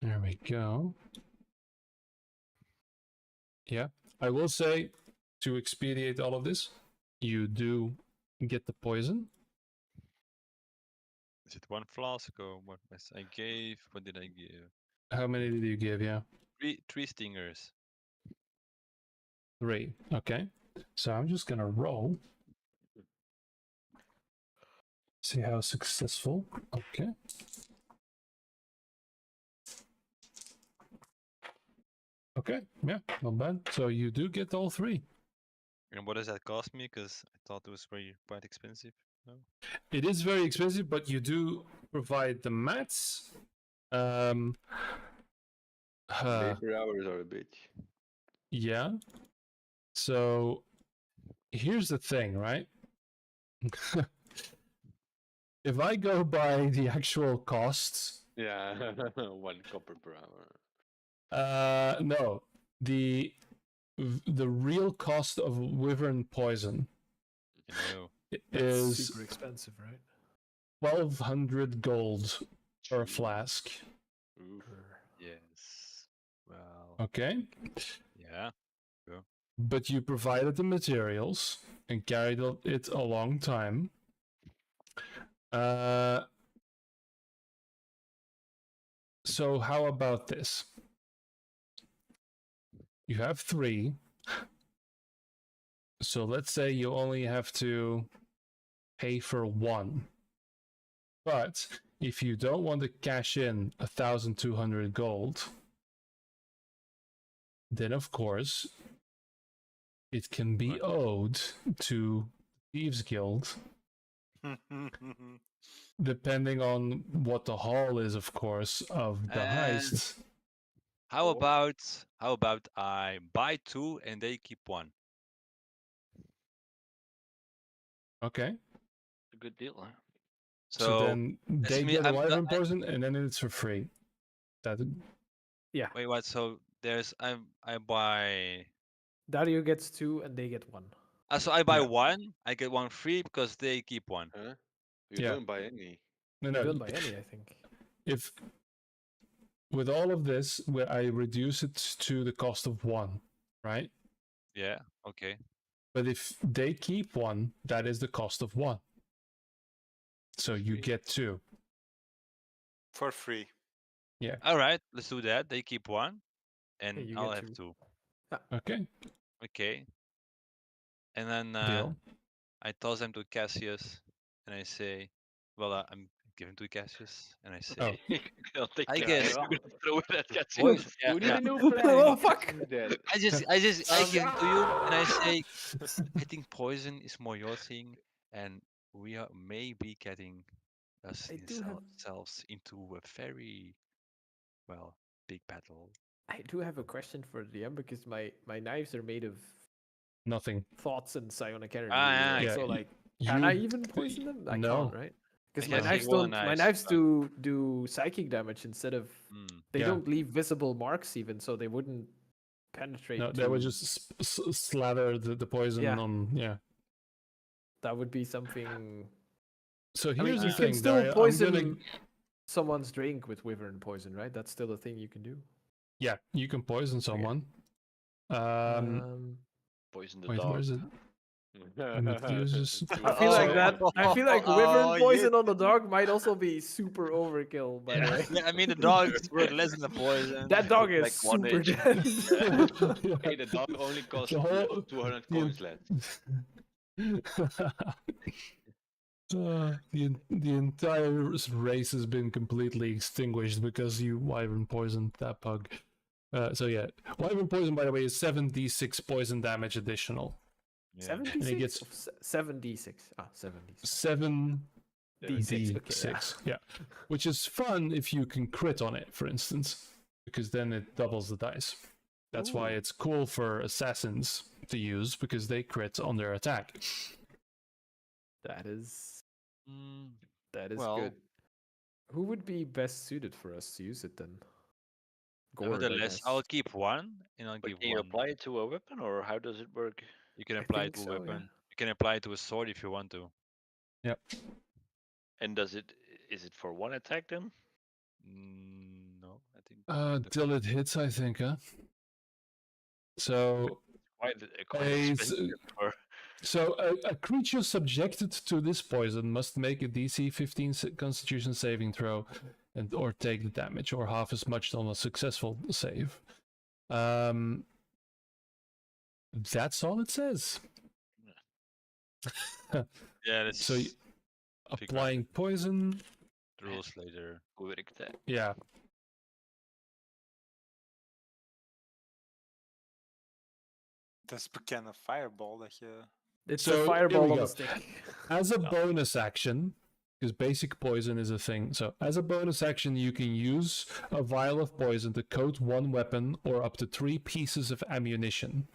There we go. Yeah, I will say, to expedite all of this, you do get the poison. Is it one flask or what? I gave. What did I give? How many did you give? Yeah, Three stingers. 3. Okay, so I'm just gonna roll. See how successful. Okay. Okay, yeah, not bad. So you do get all 3. And what does that cost me? Because I thought it was quite expensive. No. It is very expensive, but you do provide the mats. Labor Uh, hours are a bitch. yeah. So here's the thing, right? If I go by the actual costs, Yeah, 1 copper per hour. no, the real cost of wyvern poison No. That's is super expensive, right? 1,200 gold per Jeez. flask. Oof. Yes. Well. Okay, Yeah. but you provided the materials and carried it a long time. So how about this? You have 3. So let's say you only have to pay for 1. But if you don't want to cash in 1,200 gold, then of course it can be owed to Thieves Guild, depending on what the haul is, of course, of the heist. How Or- about I buy 2 and they keep 1? Okay. A good deal, huh? So then they me- get a I'm not- wyvern poison, and then it's for free. That Yeah. Wait, what? So there's I buy. Dario gets 2 and they get 1. So I buy Yeah. 1, I get 1 free because they keep 1. Huh? You Yeah. don't buy any. no, You no. don't buy any, I think. If with all of this, where I reduce it to the cost of 1, right? Yeah. Okay. But if they keep 1, that is the cost of 1. So you Free. get 2. For free. All right. Let's do that. They keep 1, and you I'll get have 2. 2. Okay. Okay. And then Deal. I toss them to Cassius, and I say, "Well, I'm giving to Cassius," and I say, Oh. I'll take I the guess- guy. You're gonna throw it at Katsu. Boys, yeah, We need yeah. a new plan. Oh, fuck! Who's dead? I give it to you, and I say, I think poison is more your thing, and we are maybe getting ourselves into a very, big battle. I do have a question for the DM because my knives are made of Nothing. thoughts and psionic energy. Ah, yeah, So y- like, can You I even poison them? I no. can't, right? Because I my can knives take one don't. My knife, knives but- do psychic damage instead of. They Yeah. don't leave visible marks even, so they wouldn't penetrate. No, they would to- just slather the poison Yeah. on. Yeah. That would be something. So I mean, here's the you thing. can still Dario, poison I'm gonna, someone's drink with wyvern poison, right? That's still a thing you can do. yeah, you can poison someone. Poison the Wait, dog. where's it? Infuses. I feel like So- that. I feel like wyvern Oh, poison on the dog might also be super overkill. By the Yeah, way, yeah, I mean the dog is worth less than the poison. that dog is Like 1 super inch. dead. Hey, the dog only costs The whole- 200 the- coins left. The entire race has been completely extinguished because you wyvern poisoned that pug. So yeah, wyvern poison, by the way, is 7d6 poison damage additional. Yeah. 76? gets- 7d6. 76. 7d6, D6, okay, yeah. Which is fun if you can crit on it, for instance, because then it doubles the dice. That's why Ooh. it's cool for assassins to use, because they crit on their attack. That is Mm, Well, good. Who would be best suited for us to use it then? Gord, I Nevertheless, guess. I'll keep 1, and I'll But give can you 1. apply it to a weapon, or how does it work? You can I apply it think to a so, yeah. weapon. You can apply it to a sword if you want to. Yep. And is it for 1 attack then? No, I think. Till it hits, I think, huh? So, Quite It's, expensive for. so a creature subjected to this poison must make a DC 15 Constitution saving throw, and or take the damage, or half as much on a successful save. That's all it says. Yeah, that's So applying poison, the rules later. Hoe werkt dat? yeah. Dat is bekende fireball dat je... It's So, a here fireball we on go. a stick. As a No. bonus action, because basic poison is a thing. So, as a bonus action, you can use a vial of poison to coat one weapon or up to 3 pieces of ammunition.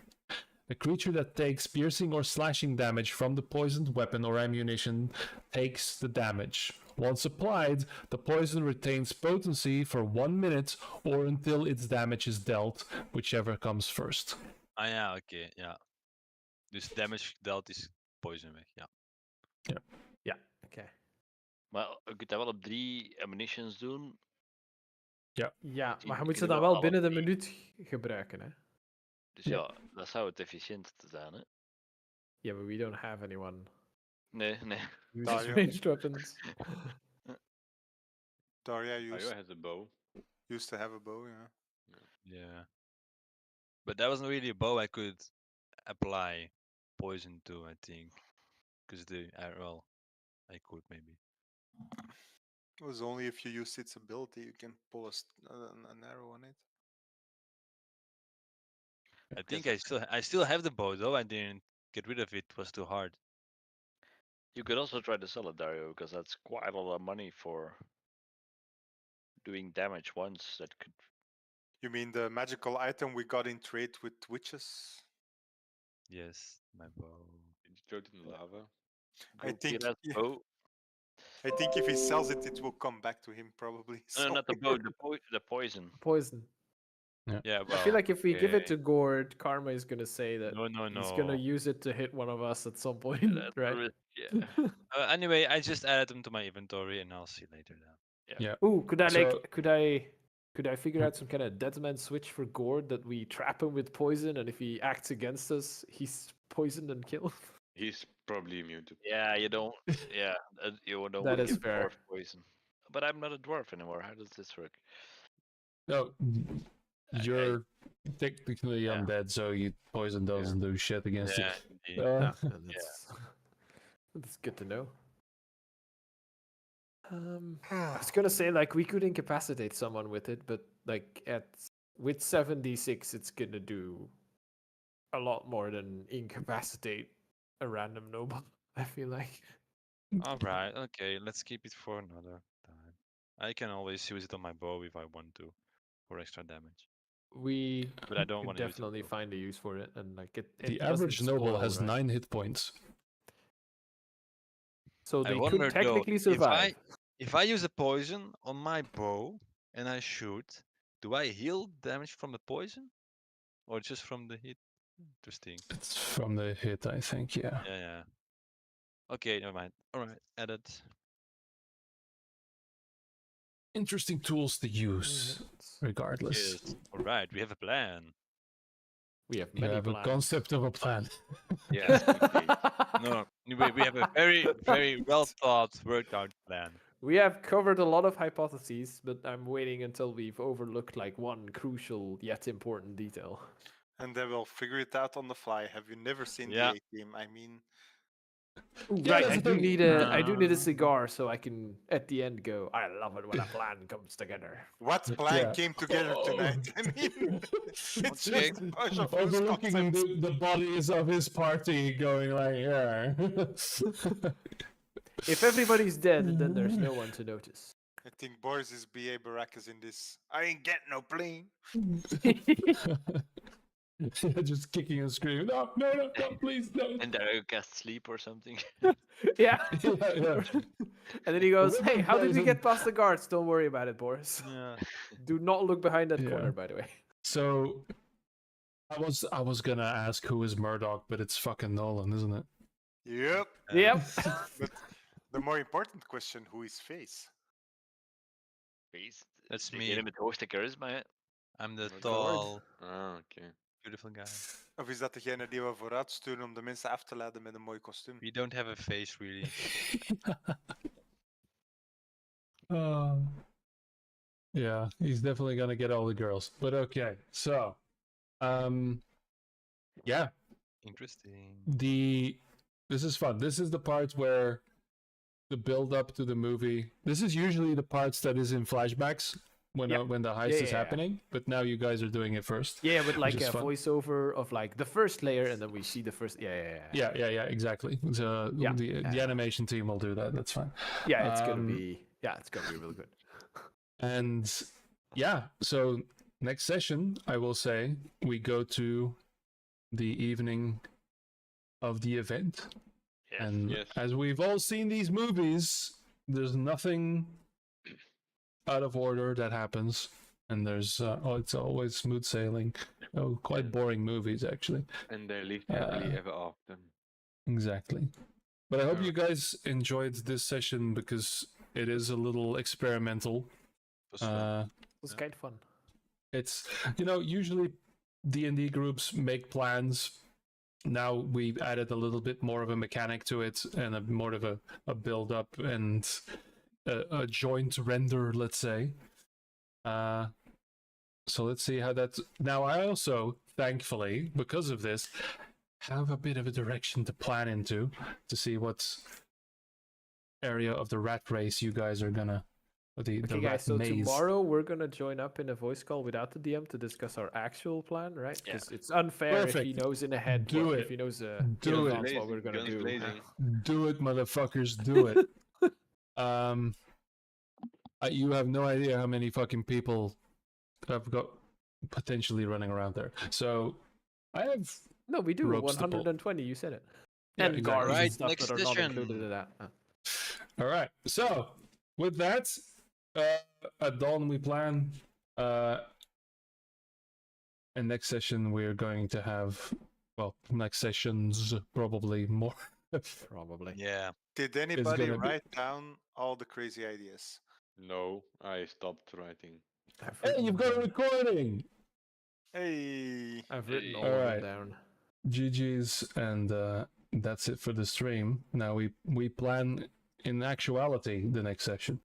A creature that takes piercing or slashing damage from the poisoned weapon or ammunition takes the damage. Once applied, the poison retains potency for 1 minute or until its damage is dealt, whichever comes first. Ah ja, oké, ja. Dus damage dealt is poison weg, ja. Ja, oké. Maar je kunt dat wel op 3 ammunitions doen. Ja, Die- maar je die moet ze kunnen dan we wel alle binnen de 3. minuut gebruiken, hè? Dus Ja. ja, dat zou het efficiëntste zijn, hè? Yeah, but we don't have anyone Nee. who Dario. uses ranged weapons. Daria Ayo has a bow. used to have a bow, yeah. Yeah. But that wasn't really a bow I could apply poison to, I think. Because well, I could maybe. It was only if you use its ability you can pull an arrow on it. I think I still have the bow though. I didn't get rid of it. It was too hard. You could also try to sell it, Dario, because that's quite a lot of money for doing damage once. That could. You mean the magical item we got in trade with witches? Yes, my bow. Did you throw it in the lava? I Go think- Pira's yeah. bow. I think if he sells it, it will come back to him probably. No, so- not the bow. The poison. Poison. Yeah, well. I feel like if we give it okay. to Gord, Karma is gonna say that No, he's gonna no. use it to hit one of us at some point, That's a right? risk, yeah. Anyway, I just added them to my inventory, and I'll see later then. Yeah. Ooh, could I So- could I figure out some kind of deadman switch for Gord that we trap him with poison, and if he acts against us, he's poisoned and killed? He's probably immune to. Yeah, you don't. Yeah, you don't That wanna is give fair. dwarf poison. But I'm not a dwarf anymore. How does this work? No, you're technically yeah. undead, so you poison doesn't do shit against Yeah, you. indeed. Ah, that's good to know. I was gonna say like we could incapacitate someone with it, but like with 7d6, it's gonna do a lot more than incapacitate a random noble. I feel like. All right, okay, let's keep it for another time. I can always use it on my bow if I want to, for extra damage. We But I don't could want to use it. definitely though. find a use for it, and like it. The doesn't average noble spoil, has right? 9 hit points. So I they wonder, could though, technically survive. If I use a poison on my bow and I shoot, do I heal damage from the poison, or just from the hit? Interesting. It's from the hit, I think, yeah. Yeah. Okay, never mind. All right, added. Interesting tools to use, regardless. Yes. All right, we have a plan. We have You many have a plans. concept of a plan. Yes, indeed. No, we have a very, very well thought, worked out plan. We have covered a lot of hypotheses, but I'm waiting until we've overlooked like one crucial yet important detail. And then we'll figure it out on the fly. Have you never seen Yeah. the A-Team? I mean, Yeah, Right, that's I the do thing. need a cigar so I can at the end go. I love it when a plan comes together. what plan Yeah. came together tonight? I mean, it's just a bunch of loose Overlooking concepts. the bodies of his party going like, yeah. If everybody's dead, then there's no one to notice. I think Boris is B.A. Baracus in this. I ain't getting no plane. Just kicking and screaming, no, please, no. And Dario cast sleep or something. Yeah. Yeah. And then he goes, Remember "Hey, how did we poison- get past the guards? Don't worry about it, Boris. Yeah. Do not look behind that Yeah. corner, by the way." So, I was gonna ask who is Murdoch, but it's fucking Nolan, isn't it? Yep. Yep. But the more important question, who is Face? Face. That's Degene me. met de hoogste charisma, hè. I'm the Lord. tall, Ah, okay. beautiful guy. Of is dat degene die we vooruit sturen om de mensen af te leiden met een mooi kostuum? We don't have a face really. Yeah, he's definitely gonna get all the girls. But okay, so, yeah, Interesting. this is fun. This is the part where the build up to the movie. This is usually the parts that is in flashbacks. when Yeah. when the heist Yeah, is yeah. happening. But now you guys are doing it first. Yeah, with like is a fun. voiceover of like the first layer, and then we see the first. Yeah, exactly. So Yeah, the animation team will do that. That's fine. Yeah, it's gonna Um, be. Yeah, it's gonna be really good. And yeah, so next session, I will say we go to the evening of the event. Yes. And Yes. as we've all seen these movies, there's nothing out of order that happens. And there's, it's always smooth sailing. Oh, quite boring movies, actually. And they lived happily Uh, ever after. Exactly. But I hope Alright. you guys enjoyed this session because it is a little experimental. It was fun. It's Yeah. kind of fun. It's, usually D&D groups make plans. Now we've added a little bit more of a mechanic to it and more of a build up and a joint render, let's say. So let's see how that's. Now I also, thankfully, because of this, have a bit of a direction to plan into to see what area of the rat race you guys are gonna. The Okay, rat guys. So maze. tomorrow we're gonna join up in a voice call without the DM to discuss our actual plan, right? Yeah. Because it's unfair if he Perfect. knows in ahead. Do what, it. If he knows Do in it. advance what we're gonna Guns do. blazing. Do it, motherfuckers. Do it. You have no idea how many fucking people I've got potentially running around there. So I have. No, we do Ropes to pull. 120. You said it. Yeah, And exactly. guards and Right, stuff next that are not session. included in that. All right. So with that, at dawn we plan. And next session we're going to have. Well, next sessions probably more. Probably. Yeah. Did anybody gonna be- write down all the crazy ideas? No, I stopped writing. I've Hey, written you've them got a down. Hey, recording. I've written all All of right. them down. GG's, and that's it for the stream. Now we plan in actuality the next session.